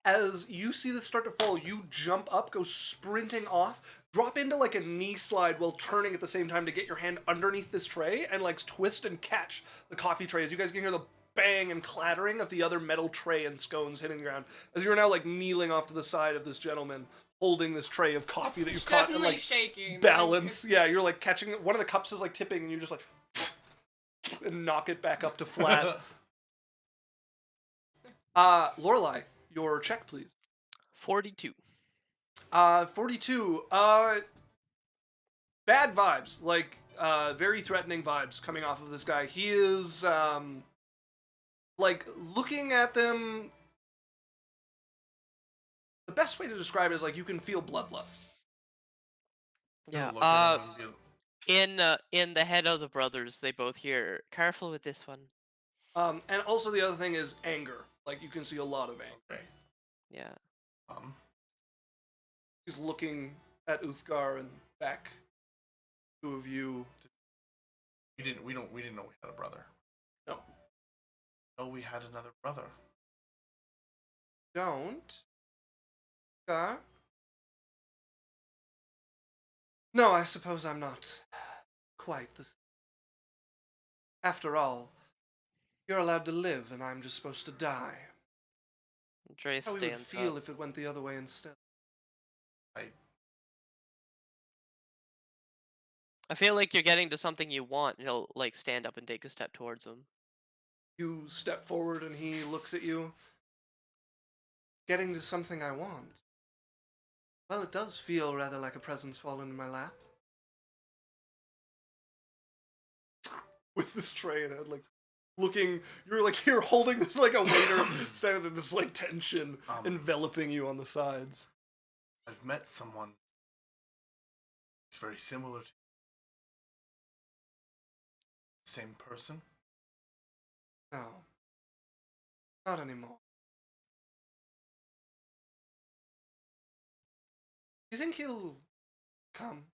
As you see this start to fall, you jump up, go sprinting off, drop into like a knee slide while turning at the same time to get your hand underneath this tray and like twist and catch the coffee tray. As you guys can hear the bang and clattering of the other metal tray and scones hitting the ground. As you're now like kneeling off to the side of this gentleman, holding this tray of coffee that It's you've caught and definitely like shaking. balance. Yeah, you're like catching one of the cups is like tipping and you just like and knock it back up to flat. Lorelei, your check, please. 42. 42. Bad vibes, like very threatening vibes coming off of this guy. He is like looking at them. The best way to describe it is like you can feel bloodlust. Yeah. Look at him and In the head of the brothers, they both hear, "Careful with this one." And also the other thing is anger. Like you can see a lot of anger. okay. Yeah. He's looking at Uthgar and back. Two of you. We didn't know we had a brother. No. No, we had another brother. Don't. Uthgar? No, I suppose I'm not quite the same. After all, you're allowed to live and I'm just supposed to die. Drae How we would stands feel up. if it went the other way instead. I feel like you're getting to something you want, and he'll like stand up and take a step towards him. You step forward and he looks at you. Getting to something I want. Well, it does feel rather like a present's fallen in my lap. With this tray and like looking, you're like here holding this like a waiter standing there, this like tension enveloping you on the sides. I've met someone. It's very similar to same person. No. Not anymore. Do you think he'll come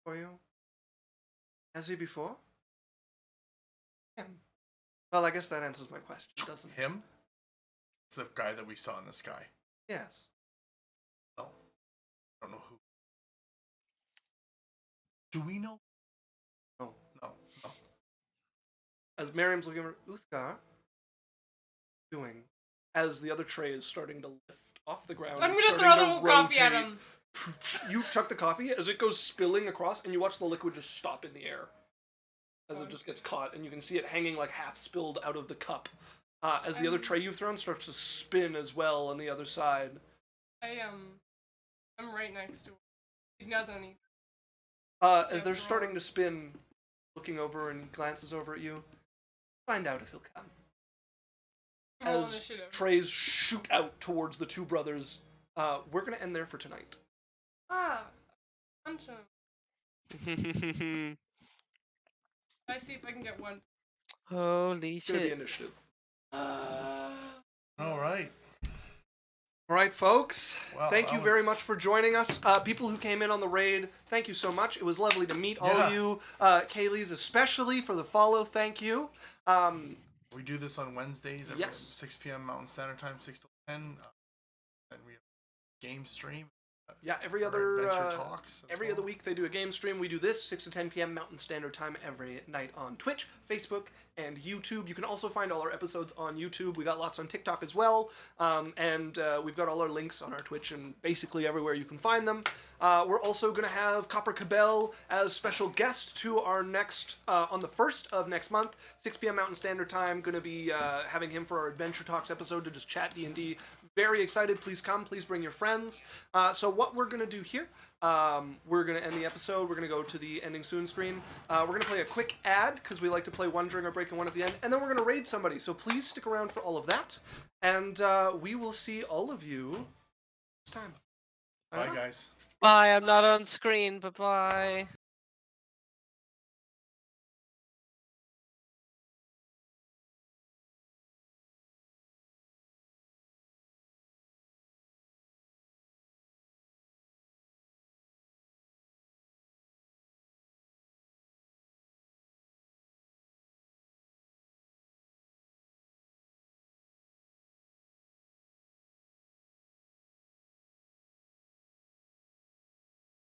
for you? Has he before? Him. Well, I guess that answers my question, doesn't it? Him? It's the guy that we saw in the sky. Yes. No. I don't know who. Do we know? No. No. As Merriam's looking over, Uthgar, doing as the other tray is starting to lift off the ground. I'm and gonna starting throw the to whole coffee at rotate. him. You chuck the coffee as it goes spilling across, and you watch the liquid just stop in the air as it just gets caught, and you can see it hanging like half spilled out of the cup. As the other tray you've thrown starts to spin as well on the other side. I'm right next to him. He doesn't anything. As they're starting to spin, looking over and glances over at you, find out if he'll come. Roll As initiative. trays shoot out towards the two brothers, we're gonna end there for tonight. Punch him. I see if I can get one. Holy It's gonna be shit. initiative. All right. All right, folks. Wow, thank that you very was- much for joining us. People who came in on the raid, thank you so much. It was lovely to meet all of Yeah. you. Kaylee's especially for the follow. Thank you. We do this on Wednesdays at Yes. 6 p.m. Mountain Standard Time, 6 to 10. And we have game stream. Yeah, every our other Adventure Talks as every well. other week they do a game stream. We do this 6 to 10 p.m. Mountain Standard Time every night on Twitch, Facebook, and YouTube. You can also find all our episodes on YouTube. We got lots on TikTok as well, and we've got all our links on our Twitch and basically everywhere you can find them. We're also going to have Copper Cabell as special guest to our next on the 1st of next month, 6 p.m. Mountain Standard Time. Going to be having him for our Adventure Talks episode to just chat D&D. Very excited. Please come. Please bring your friends. So what we're going to do here, we're going to end the episode. We're going to go to the ending soon screen. We're going to play a quick ad because we like to play one during our break and one at the end. And then we're going to raid somebody. So please stick around for all of that. And we will see all of you next time. Bye, guys. Bye, I'm not on screen, but bye.